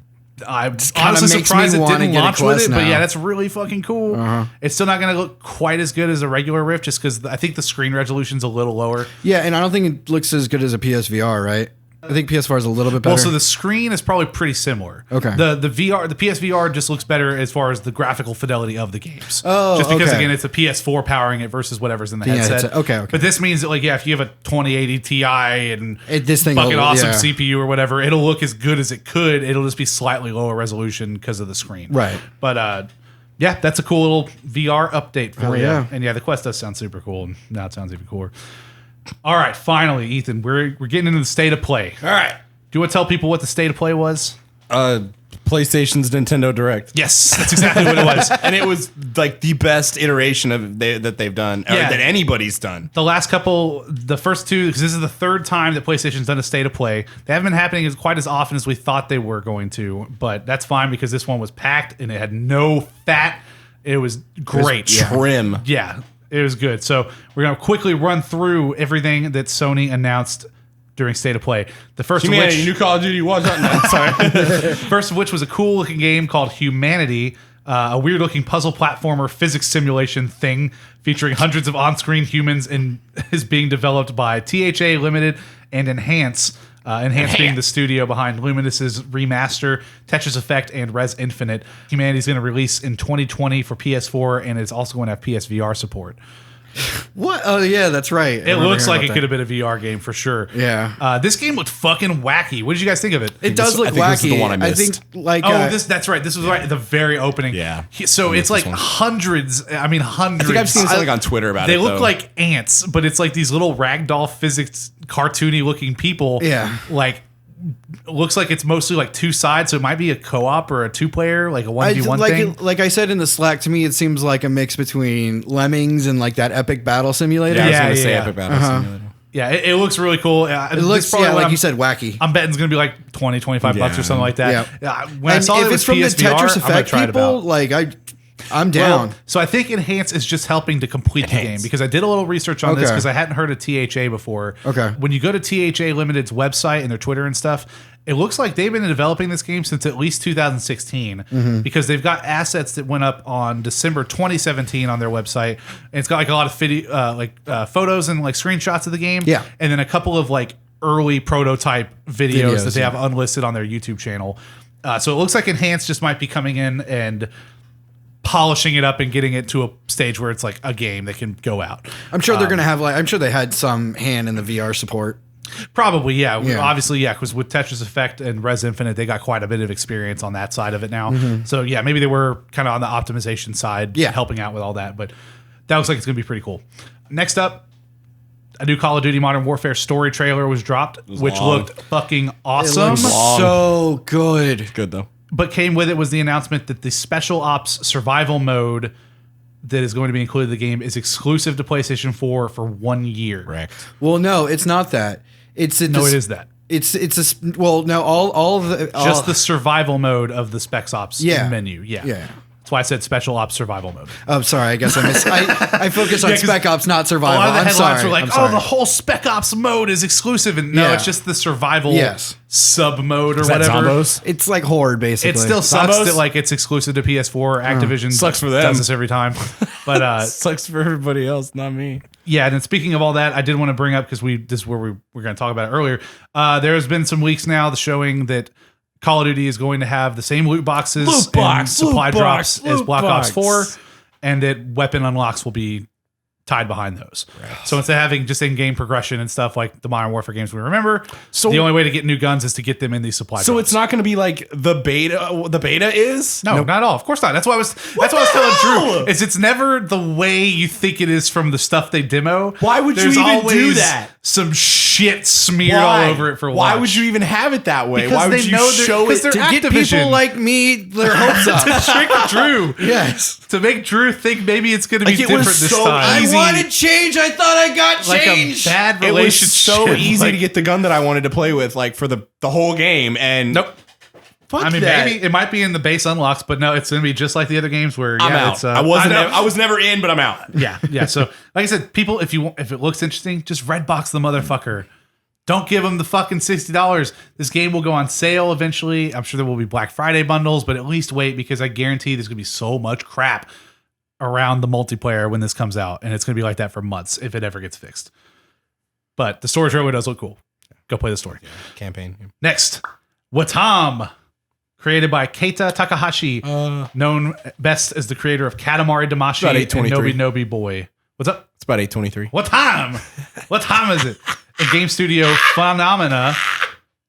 I'm honestly makes surprised me it wanna didn't get a launch with Quest it. But now. yeah, that's really fucking cool. It's still not going to look quite as good as a regular Rift just because I think the screen resolution's a little lower. Yeah, and I don't think it looks as good as a PSVR, right? I think PSVR is a little bit better. Well, so the screen is probably pretty similar. Okay. The PSVR just looks better as far as the graphical fidelity of the games. Oh, just because okay. again, it's a PS4 powering it versus whatever's in the Yeah, headset. okay. But this means that if you have a 2080 Ti and This thing fucking will- awesome yeah. CPU or whatever, it'll look as good as it could. It'll just be slightly lower resolution because of the screen. Right. But yeah, that's a cool little VR update for Oh, you. yeah. And yeah, the Quest does sound super cool. And now it sounds even cooler. All right, finally, Ethan, we're getting into the state of play. All right. Do you want to tell people what the state of play was? PlayStation's Nintendo Direct. Yes, that's exactly what it was. And it was like the best iteration of that they've done, or Yeah. that anybody's done. The last couple, the first two, because this is the third time that PlayStation's done a state of play. They haven't been happening quite as often as we thought they were going to, but that's fine because this one was packed and it had no fat. It was great. Trim. Yeah, it was good. So we're going to quickly run through everything that Sony announced during State of Play. The first of which, New Call of Duty was on that. Sorry. first of which was a cool looking game called Humanity, a weird looking puzzle platformer physics simulation thing featuring hundreds of on-screen humans and is being developed by THA Limited and Enhance. Enhance being the studio behind Luminous's Remaster, Tetris Effect, and Res Infinite. Humanity is going to release in 2020 for PS4, and it's also going to have PSVR support. What? Oh, yeah, that's right. It looks like it could have been a VR game for sure. Yeah. This game looked fucking wacky. What did you guys think of it? It does look I think wacky. this is the one I I missed. think like That's right. This was right at the very opening. Yeah. So I it's missed like this one. hundreds. I mean, hundreds. I think I've seen something on Twitter about They it. look though. like ants, but it's like these little ragdoll physics, cartoony looking people. Yeah. Like, looks like it's mostly like two sides, so it might be a co-op or a two-player, like a 1v1 thing. like I said in the Slack, to me it seems like a mix between Lemmings and like that epic battle simulator. Yeah, I was Yeah, going to say yeah. Epic Battle Simulator. Yeah, it looks really cool. It looks like you said, wacky. I'm betting it's going to be like 20, 25 bucks or Yeah. something like that. When I And saw if it it's was from PSVR, the Tetris I'm going to Effect try it people, out. like I'm down. Well, so I think Enhance is just helping to complete the game because I did a little research on this Okay. because I hadn't heard of THA before. Okay. When you go to THA Limited's website and their Twitter and stuff, it looks like they've been developing this game since at least 2016 because they've got assets that went up on December 2017 on their website. And it's got like a lot of photos and like screenshots of the game. Yeah. And then a couple of like early prototype videos that they yeah. have unlisted on their YouTube channel. So it looks like Enhanced just might be coming in and polishing it up and getting it to a stage where it's like a game that can go out. I'm sure they're going to have I'm sure they had some hand in the VR support. Probably, yeah. Obviously, yeah, because with Tetris Effect and Res Infinite, they got quite a bit of experience on that side of it now. So, yeah, maybe they were kind of on the optimization side, helping out with all that. But that looks like it's going to be pretty cool. Next up, a new Call of Duty Modern Warfare story trailer was dropped, which looked fucking awesome. It looks so good. It's good, though. But came with it was the announcement that the Special Ops survival mode that is going to be included in the game is exclusive to PlayStation 4 for 1 year. Correct. Well, no, it's not that. It is that. It's all of the Just the survival mode of the Spec Ops Yeah. menu. Yeah. Yeah. That's why I said Special Ops survival mode. Oh, sorry. I guess I focus on 'cause Spec Ops, not A survival. lot of the I'm headlines sorry. were like, I'm "Oh, sorry. the whole Spec Ops mode is exclusive," and no, Yeah. it's just the survival Yes. sub mode or Is that whatever. Zombos? It's like Horde, basically. It still sucks Zombos? that like it's exclusive to PS4. Activision Sucks for them. does this every time. But Sucks for everybody else, not me. yeah, and then speaking of all that, I did want to bring up because this is where we were going to talk about it earlier. There has been some leaks now showing that Call of Duty is going to have the same loot boxes and supply drops as Black Ops 4, and that weapon unlocks will be tied behind those. So instead of having just in-game progression and stuff like the Modern Warfare games we remember, So- the only way to get new guns is to get them in these supply So drops. it's not going to be like the beta. The beta is No, not at all. Of course not. That's what I was telling Drew. It's never the way you think it is from the stuff they demo. Why would you There's even do always that? Some shit smeared all over it for Why launch. would you even have it that way? Because Why would they you know they're- show it? because they're to get Activision. people like me their hopes up. to trick Drew? Yes. To make Drew think maybe it's going to be Like, it was different this so time. easy. I wanted change. I thought I got like change. a bad It relationship. was so easy Like, to get the gun that I wanted to play with, like for the whole game. And Nope. fuck I mean, that. maybe it might be in the base unlocks, but no, it's going to be just like the other games where I'm out. It's, I wasn't. know. I was never in, but I'm out. Yeah. So, like I said, people, if it looks interesting, just red box the motherfucker. Don't give them the fucking $60. This game will go on sale eventually. I'm sure there will be Black Friday bundles, but at least wait because I guarantee there's gonna be so much crap around the multiplayer when this comes out, and it's gonna be like that for months if it ever gets fixed. But the story trailer does look cool. Go play the story. Campaign. Next, Watam, created by Keita Takahashi, known best as the creator of Katamari Damacy About and 823. Nobi Nobi Boy. What's up? It's about 8:23. What time? What time is it? A game studio Phenomena.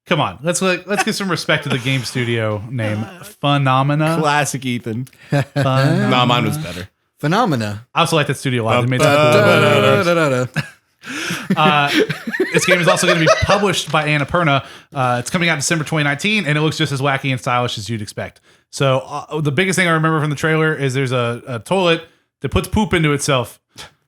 Come on, let's give some respect to the game studio name. Phenomena. Classic Ethan. Phenomena. No, mine was better. Phenomena. I also like that studio a lot. They made some cool Da-da-da-da-da. This game is also going to be published by Annapurna. It's coming out December 2019, and it looks just as wacky and stylish as you'd expect. So the biggest thing I remember from the trailer is there's a toilet that puts poop into itself.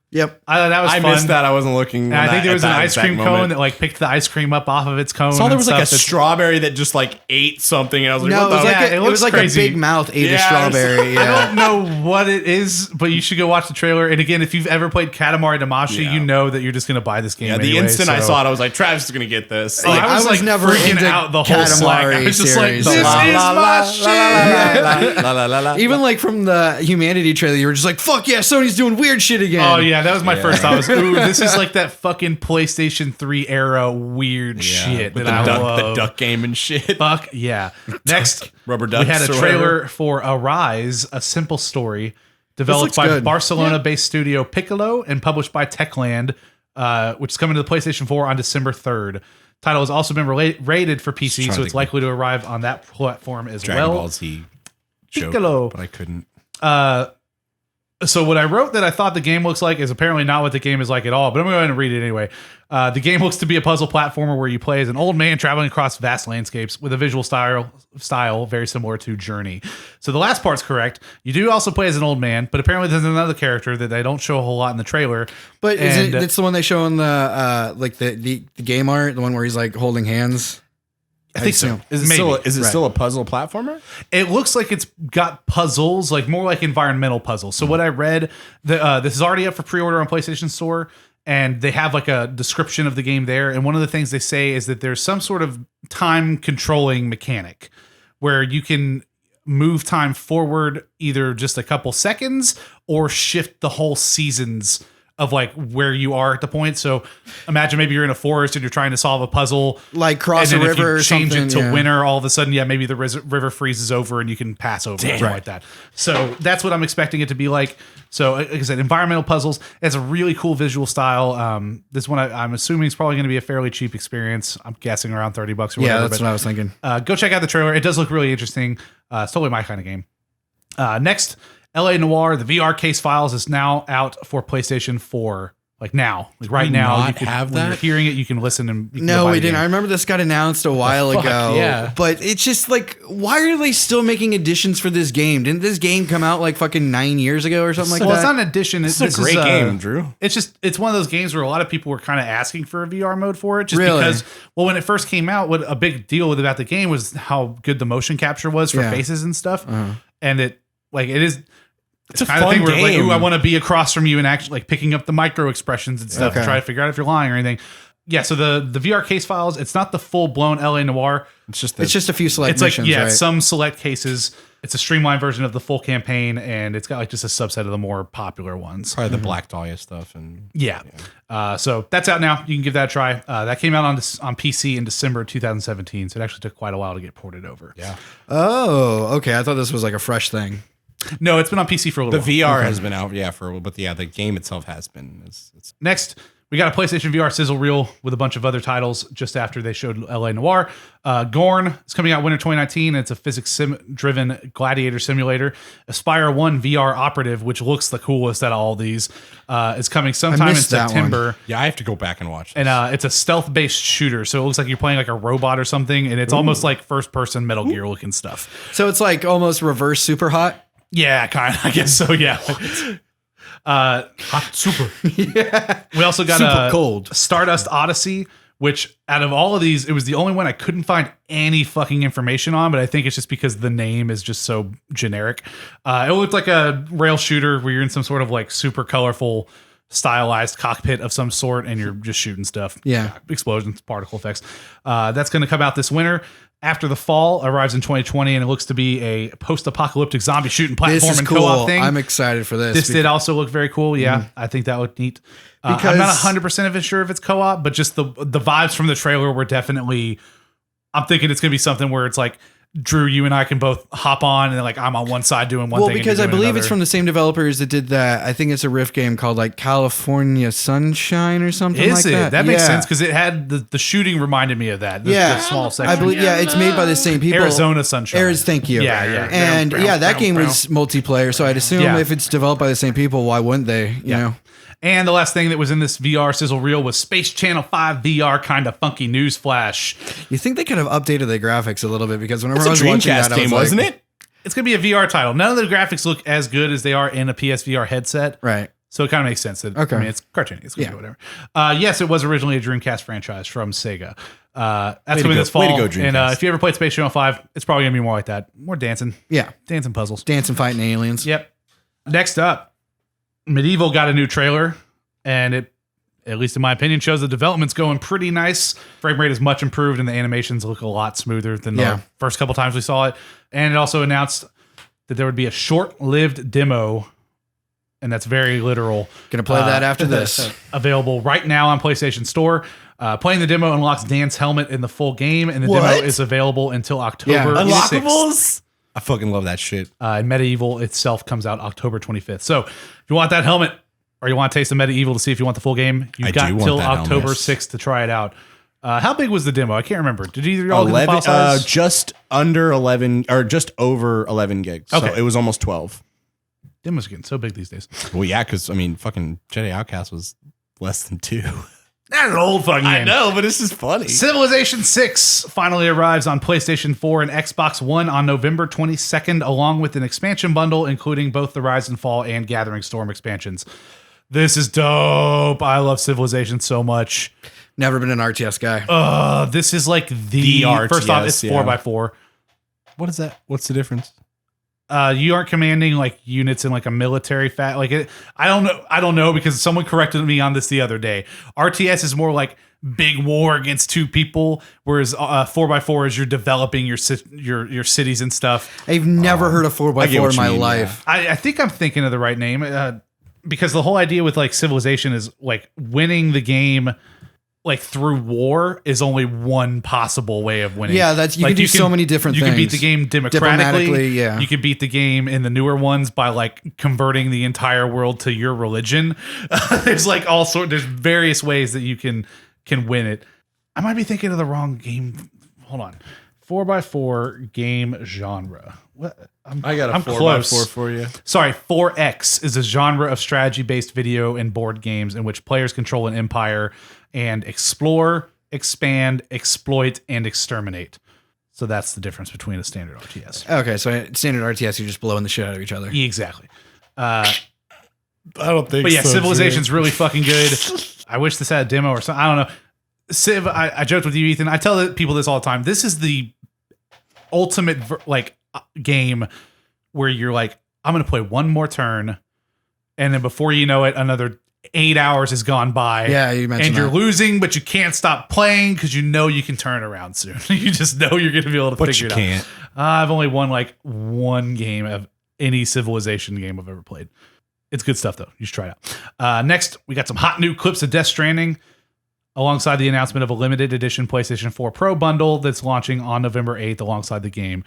Yep. I thought that was I fun. missed that. I wasn't looking. And I think there was an ice cream cone that like picked the ice cream up off of its cone. saw there and was like a stuff. strawberry that just like ate something, and I was like, No, what it was the? like Yeah, it it looks was like crazy. a big mouth ate a Yeah, strawberry. I Yeah. don't know what it is, but you should go watch the trailer. And again, if you've ever played Katamari Damacy, Yeah. you know that you're just going to buy this game. Yeah, the anyway, instant I so- saw it, I was like, Travis is gonna get this. Oh, Like, I was I was like never freaking into out the whole Slack. I Katamari was just series. like, this La, is la, my la, shit. la, la, la, la. Even like from the Humanity trailer, you were just like, "Fuck yeah, Sony's doing weird shit again." Oh yeah, that was my first thought. Was, ooh, this is like that fucking PlayStation 3 era weird shit with that the I duck, love. the duck game and shit. Fuck yeah. Next, Rubber we ducks. had a or trailer whatever. for Arise, a simple story developed looks by good. Barcelona-based studio Piccolo and published by Techland, which is coming to the PlayStation 4 on December 3rd. Title has also been rated for PC, trying so to it's think. likely to arrive on that platform as Dragon well. Ball Z joke, Piccolo. but I couldn't. So what I wrote that I thought the game looks like is apparently not what the game is like at all, but I'm going to go ahead and read it anyway. The game looks to be a puzzle platformer where you play as an old man traveling across vast landscapes with a visual style very similar to Journey. So the last part's correct. You do also play as an old man, but apparently there's another character that they don't show a whole lot in the trailer. But And, it's the one they show in the like the game art, the one where he's like holding hands. I think so. Is it Maybe. still a puzzle platformer? It looks like it's got puzzles, like more like environmental puzzles. So what I read, this is already up for pre-order on PlayStation Store, and they have like a description of the game there. And one of the things they say is that there's some sort of time controlling mechanic where you can move time forward either just a couple seconds or shift the whole seasons of like where you are at the point. So imagine maybe you're in a forest and you're trying to solve a puzzle, like cross a and then if river you or change something. it to yeah. winter, all of a sudden, maybe the river freezes over and you can pass over or something like that. So that's what I'm expecting it to be like. So like I said, environmental puzzles. It's a really cool visual style. This one I'm assuming is probably going to be a fairly cheap experience. I'm guessing around $30 or whatever. Yeah, that's what I was thinking. Go check out the trailer. It does look really interesting. It's totally my kind of game. Next, LA Noire, the VR case files is now out for PlayStation 4. Like now, like right now, not have when that? you're hearing it, you can listen and you can No, buy we the didn't. game. I remember this got announced a while ago. yeah. But it's just like, why are they still making editions for this game? Didn't this game come out like fucking 9 years ago or something like Well, that? it's not an addition. It's a great game, Drew. It's one of those games where a lot of people were kind of asking for a VR mode for it, just Really? because. Well, when it first came out, what a big deal about the game was how good the motion capture was for Yeah. faces and stuff, and it is. It's a kind of fun thing where like, game. ooh, I want to be across from you and actually like picking up the micro expressions and stuff and Okay. try to figure out if you're lying or anything. Yeah, so the VR case files, it's not the full blown LA Noire. It's just It's just a few select It's like missions, right? some select cases. It's a streamlined version of the full campaign, and it's got like just a subset of the more popular ones. probably the Black Dahlia stuff. And Yeah. So that's out now. You can give that a try. That came out on PC in December 2017, so it actually took quite a while to get ported over. yeah, Oh, okay. I thought this was like a fresh thing. No, it's been on PC for a little the while. VR has been out, for a while, but the game itself has been. It's Next, we got a PlayStation VR sizzle reel with a bunch of other titles just after they showed LA Noire. Gorn is coming out winter 2019. It's a physics sim-driven gladiator simulator. Aspire 1 VR Operative, which looks the coolest out of all these, is coming sometime in missed that one. September. yeah. I have to go back and watch. And it's a stealth-based shooter, so it looks like you're playing like a robot or something, and it's almost like first-person Metal Gear looking stuff. So it's like almost reverse super hot. Yeah, kind of. I guess so. Yeah. Hot super. We also got Super a cold. Stardust Odyssey, which out of all of these, it was the only one I couldn't find any fucking information on. But I think it's just because the name is just so generic. It looked like a rail shooter where you're in some sort of like super colorful, stylized cockpit of some sort, and you're just shooting stuff. Yeah. Explosions, particle effects. That's going to come out this winter. After the Fall arrives in 2020, and it looks to be a post-apocalyptic zombie shooting This platform is and cool. co-op thing. I'm excited for this. This did also look very cool. Yeah, I think that looked neat. I'm Because- not 100% sure if it's co-op, but just the vibes from the trailer were definitely. I'm thinking it's going to be something where it's like, Drew, you and I can both hop on, and like I'm on one side doing one well, thing. because and I you're doing believe another. it's from the same developers that did that. I think it's a Rift game called like California Sunshine or something Is like it? that. That makes Yeah. sense because it had the shooting reminded me of that. The Yeah. small section. I believe. Yeah, it's made by the same people. Arizona Sunshine. Thank you. Yeah. And yeah, that game was multiplayer, so I'd assume Yeah. if it's developed by the same people, why wouldn't they? You know. And the last thing that was in this VR sizzle reel was Space Channel 5 VR kind of funky news flash. You think they could have updated the graphics a little bit because whenever I It's was a watching Dreamcast that, I game, was like, wasn't it? It's going to be a VR title. None of the graphics look as good as they are in a PSVR headset. Right. So it kind of makes sense that Okay. I mean it's cartoony. It's gonna be whatever. Yes, it was originally a Dreamcast franchise from Sega. That's to coming go- this fall. way to go, And Dreamcast. if you ever played Space Channel 5, it's probably gonna be more like that. More dancing. Yeah, Dancing puzzles. dancing, fighting aliens. Yep. Next up, Medieval got a new trailer, and it, at least in my opinion, shows the development's going pretty nice. Frame rate is much improved, and the animations look a lot smoother than Yeah. the first couple times we saw it. And it also announced that there would be a short-lived demo, and that's very literal. Gonna play that after this. Available right now on PlayStation Store. Playing the demo unlocks Dan's helmet in the full game, and the What? demo is available until October Yeah. 6th. Unlockables. I fucking love that shit. And Medieval itself comes out October 25th. So if you want that helmet, or you want to taste of Medieval to see if you want the full game, you've I got do want till that helmet. October 6th to try it out. How big was the demo? I can't remember. Did either of y'all get the 11, file size? just under 11 or just over 11 gigs. So Okay. it was almost 12. Demos are getting so big these days. Well, yeah, because I mean, fucking Jedi Outcast was less than 2. That's an old fucking game. know, but it's just funny. Civilization 6 finally arrives on PlayStation 4 and Xbox One on November 22nd, along with an expansion bundle, including both the Rise and Fall and Gathering Storm expansions. This is dope. I love Civilization so much. Never been an RTS guy. This is like the RTS, first off, it's yeah. 4x4. What is that? What's the difference? You aren't commanding like units in like a military I don't know because someone corrected me on this the other day. RTS is more like big war against two people, whereas 4x4 is you're developing your cities and stuff. I've never heard of I get 4x4 what in you my mean, life. I think I'm thinking of the right name. because the whole idea with like Civilization is like winning the game like through war is only one possible way of winning. Yeah, that's you can do so many different things. You can beat the game democratically. Yeah. You can beat the game in the newer ones by like converting the entire world to your religion. There's like there's various ways that you can win it. I might be thinking of the wrong game. Hold on. 4x4 game genre. What? I got a I'm 4x4 for you. Sorry, 4X is a genre of strategy-based video and board games in which players control an empire and explore, expand, exploit, and exterminate. So that's the difference between a standard RTS. Okay, so standard RTS, you're just blowing the shit out of each other. Exactly. I don't think But yeah, so, Civilization's really fucking good. I wish this had a demo or something. I don't know. Civ, I joked with you, Ethan. I tell people this all the time. This is the ultimate game where you're like, I'm going to play one more turn. And then before you know it, another 8 hours has gone by. Yeah, you mentioned and you're that. losing, but you can't stop playing because you know you can turn around soon. You just know you're going to be able to figure it out. Can't. I've only won like one game of any Civilization game I've ever played. It's good stuff, though. You should try it out. Next, we got some hot new clips of Death Stranding alongside the announcement of a limited edition PlayStation 4 Pro bundle that's launching on November 8th alongside the game.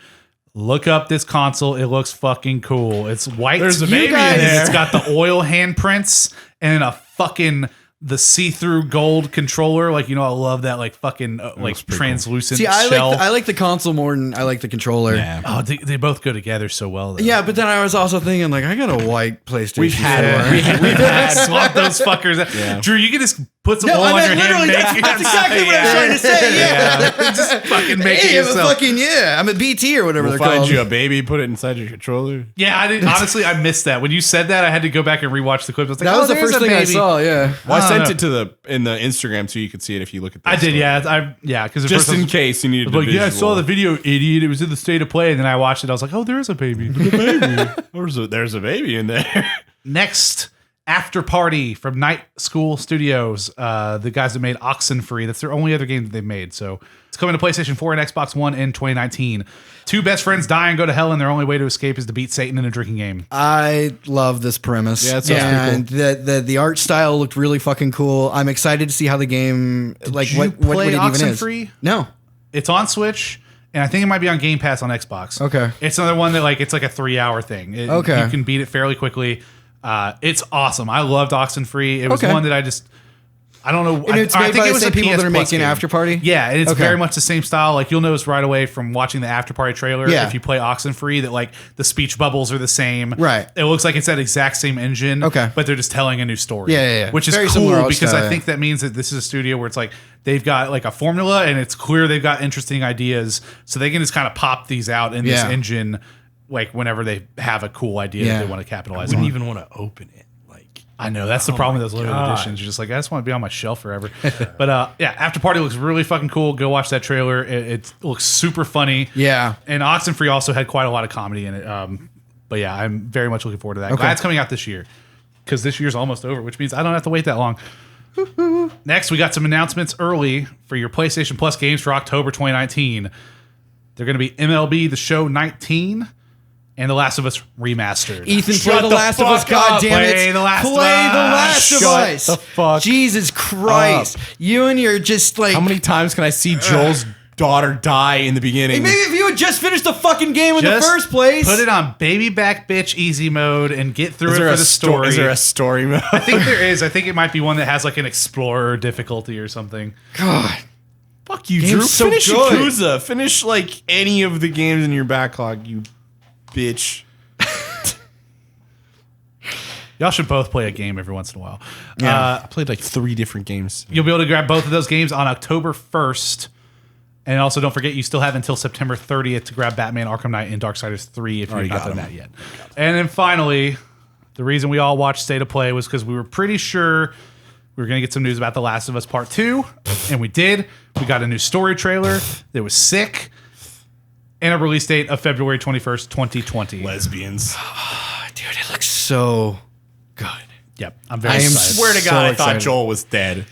Look up this console. It looks fucking cool. It's white. There's a baby in there. It's got the oil handprints and the see-through gold controller. Like, I love that like fucking like translucent shell. I like the console more than I like the controller. Yeah. Oh, they both go together so well. Though. Yeah, but then I was also thinking like I got a white PlayStation. We've had 4. we've had swap those fuckers. Yeah. Drew, you can just put some No, oil I on meant your hand. literally. And make That's exactly what I was trying to say. Yeah, just fucking make it hey, I'm a yourself. fucking I'm a BT or whatever We'll they're find called. you a baby, put it inside your controller. Yeah, I didn't. Honestly, I missed that. When you said that, I had to go back and rewatch the clip. I was like, That was the there's first a thing I baby. saw. Yeah. Well, I I sent don't it in the Instagram so you could see it if you look at. I did, yeah. Because Just in case you needed. like, yeah, I saw the video, idiot. It was in the state of play, and then I watched it. I was like, oh, there is a baby. There's a baby in there. Next, After Party from Night School Studios, the guys that made Oxenfree. That's their only other game that they've made. So it's coming to PlayStation 4 and Xbox One in 2019. Two best friends die and go to hell, and their only way to escape is to beat Satan in a drinking game. I love this premise. Yeah, it sounds pretty and the art style looked really fucking cool. I'm excited to see how the game what you play it even is. Oxenfree? No. It's on Switch, and I think it might be on Game Pass on Xbox. Okay. It's another one that it's like a 3-hour thing. Okay. You can beat it fairly quickly. It's awesome. I loved Oxenfree. It was Okay. one that I don't know. And it's made by the same people that are making game. After Party? Yeah, and it's Okay. very much the same style. Like you'll notice right away from watching the After Party trailer, Yeah. if you play Oxenfree, that like the speech bubbles are the same. Right. It looks like it's that exact same engine. Okay. But they're just telling a new story. Yeah. Which is Very similar cool art because style, I think that means that this is a studio where it's like they've got like a formula and it's clear they've got interesting ideas, so they can just kind of pop these out in this Yeah. engine, like whenever they have a cool idea Yeah. that they want to capitalize wouldn't on. even want to open it. I know that's the problem with those limited editions. You're just like, I just want to be on my shelf forever. But yeah, After Party looks really fucking cool. Go watch that trailer. It looks super funny. Yeah. And Oxenfree also had quite a lot of comedy in it. But yeah, I'm very much looking forward to that. Okay. Glad it's coming out this year because this year's almost over, which means I don't have to wait that long. Next, we got some announcements early for your PlayStation Plus games for October 2019. They're going to be MLB The Show 19. And The Last of Us Remastered. Ethan, Shut play The the Last of Us, fuck up. goddamn it. Play The Last of Play The Us. Last of Shut Us. the fuck Jesus Christ. You and your just like... How many times can I see Joel's daughter die in the beginning? Maybe if you had just finished the fucking game in the Just first place. Put it on baby back bitch easy mode and get through it for the story. Is there a story mode? I think there is. I think it might be one that has like an explorer difficulty or something. God. Fuck you, Game's Drew. so Finish good. Yakuza. Finish like any of the games in your backlog, you bitch. Y'all should both play a game every once in a while. I played like 3 different games. You'll be able to grab both of those games on October 1st. And also, don't forget, you still have until September 30th to grab Batman Arkham Knight and Darksiders 3 if you've not done that yet. And then finally, the reason we all watched State of Play was because we were pretty sure we were going to get some news about The Last of Us Part 2. And we did. We got a new story trailer that was sick. And a release date of February 21st, 2020. Lesbians. Dude, it looks so good. Yep. I'm very I am excited. Swear to So God, I excited. thought Joel was dead.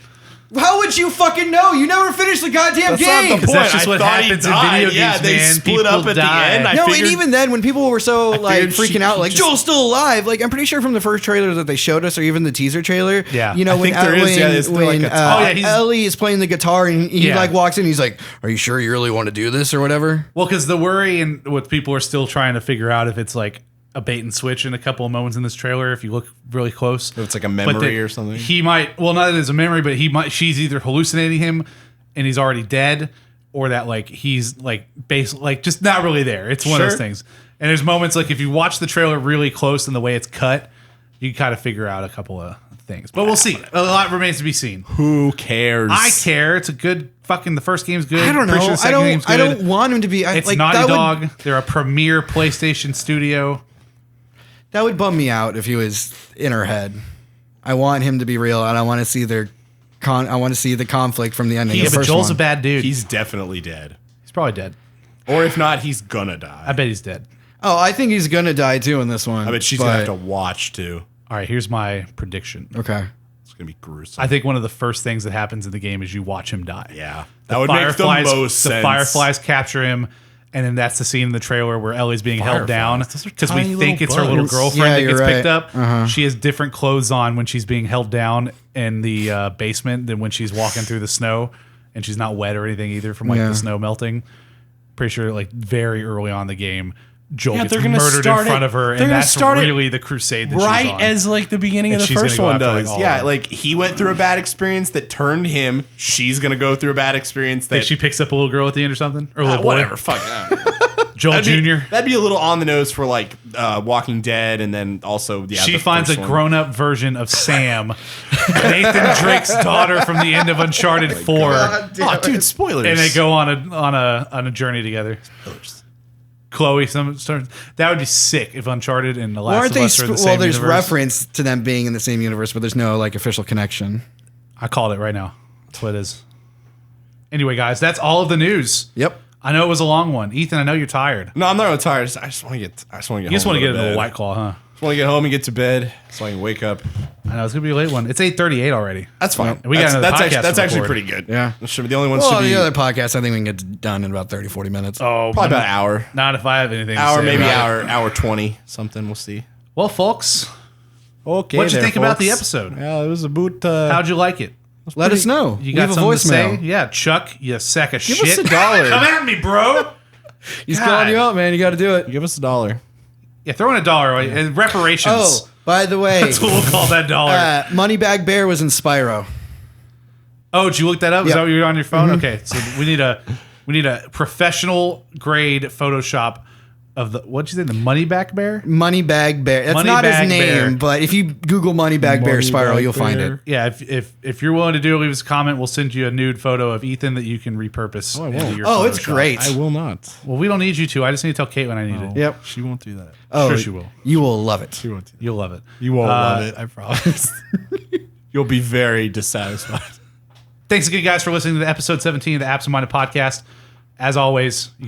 How would you fucking know? You never finished the goddamn That's game. not the point. That's just I what thought he happens in died. video Yeah, games, they man. split up People at die. the end. I No, figured, and even then, when people were so like figured freaking out, like just- Joel's still alive. Like I'm pretty sure from the first trailer that they showed us, or even the teaser trailer. Yeah. you know I when think there is, yeah, there's still like a top. Ellie is playing the guitar and he Yeah. like walks in, he's like, "Are you sure you really want to do this or whatever?" Well, because the worry and what people are still trying to figure out if it's like a bait and switch in a couple of moments in this trailer. If you look really close, If it's like a But memory that or something. He might. Well, not that it's a memory, but he might. She's either hallucinating him, and he's already dead, or that like he's like like just not really there. It's one of those things. And there's moments like if you watch the trailer really close and the way it's cut, you kind of figure out a couple of things. But we'll see. A lot remains to be seen. Who cares? I care. It's a good fucking. The first game's good. I don't Pretty sure know. the second game's I good. don't want him to be. It's like, Naughty that Dog. Would, They're a premier PlayStation studio. that would bum me out if he was in her head. I want him to be real, and I want to see I want to see the conflict from the ending. Yeah, of the but first Joel's one. a bad dude. He's definitely dead. He's probably dead. Or if not, he's gonna die. I bet he's dead. Oh, I think he's gonna die too in this one. I bet she's gonna have to watch too. All right, here's my prediction. Okay. It's gonna be gruesome. I think one of the first things that happens in the game is you watch him die. Yeah, that would make the most sense. The fireflies capture him, and then that's the scene in the trailer where Ellie's being held down Fireflies, those are because we tiny think little it's her little bugs. girlfriend Yeah, that you're gets picked right. up. She has different clothes on when she's being held down in the basement than when she's walking through the snow, and she's not wet or anything either from like Yeah. the snow melting. Pretty sure like very early on in the game, Joel Yeah, gets they're gonna murdered start in front it- of her, they're and gonna that's start it really the crusade that she's Right on. as like the beginning And of the she's gonna first go one after, like, does. all Yeah, of them. like he went through a bad experience that turned him. She's gonna go through a bad experience that Think she picks up a little girl at the end or something, or a little boy? whatever. Fuck. Joel Jr. That'd be a little on the nose for like Walking Dead, and then also She the finds a first one. grown-up version of Sam, Nathan Drake's daughter from the end of Uncharted 4, Oh, dude, spoilers. and they go on a journey together. Chloe, that would be sick if Uncharted and The Last Aren't of they? Us are the Well, same there's universe. reference to them being in the same universe, but there's no like official connection. I called it right now. That's what it is. Anyway, guys, that's all of the news. Yep. I know it was a long one. Ethan, I know you're tired. No, I'm not really tired. I just want to get. You just want to get into a White Claw, huh? Just want to get home and get to bed so I can wake up. I know it's gonna be a late one. It's 8:38 already. That's fine. We got another podcast that's to actually record. pretty good. Yeah. That should be the only one. Well, should be the other podcast, I think we can get done in about 30, 40 minutes. Oh, probably about an hour. Not if I have anything. to Hour, say maybe about it. hour 20, something. We'll see. Well, folks, Okay. what'd you think about the episode? Yeah, it was about. How'd you like it? Let us know. You got Leave a something to voicemail. say? Yeah, Chuck, you sack of Give shit. us $1. Come at me, bro. He's God. calling you out, man. You got to do it. Give us $1. Yeah, throw in $1 and reparations. Oh, by the way, That's what we'll call that dollar. Moneybag Bear was in Spyro. Oh, did you look that up? Is Yep. that what you're on your phone? Okay, so we need a professional grade Photoshop of the what'd you say, the Moneybag Bear? Moneybag Bear. That's not his Moneybag name, Bear. but if you Google Moneybag Bear Spyro, you'll find it. Yeah, if you're willing to do it, leave us a comment. We'll send you a nude photo of Ethan that you can repurpose. into your Oh, it's Photoshop. great. I will not. Well, we don't need you to. I just need to tell Kate when I need it. Yep. She won't do that. Oh, Sure she will. You will love it. She won't do that. You'll love it. You won't love it. I promise. You'll be very dissatisfied. Thanks again, guys, for listening to episode 17 of the Absent Minded Podcast. As always, you can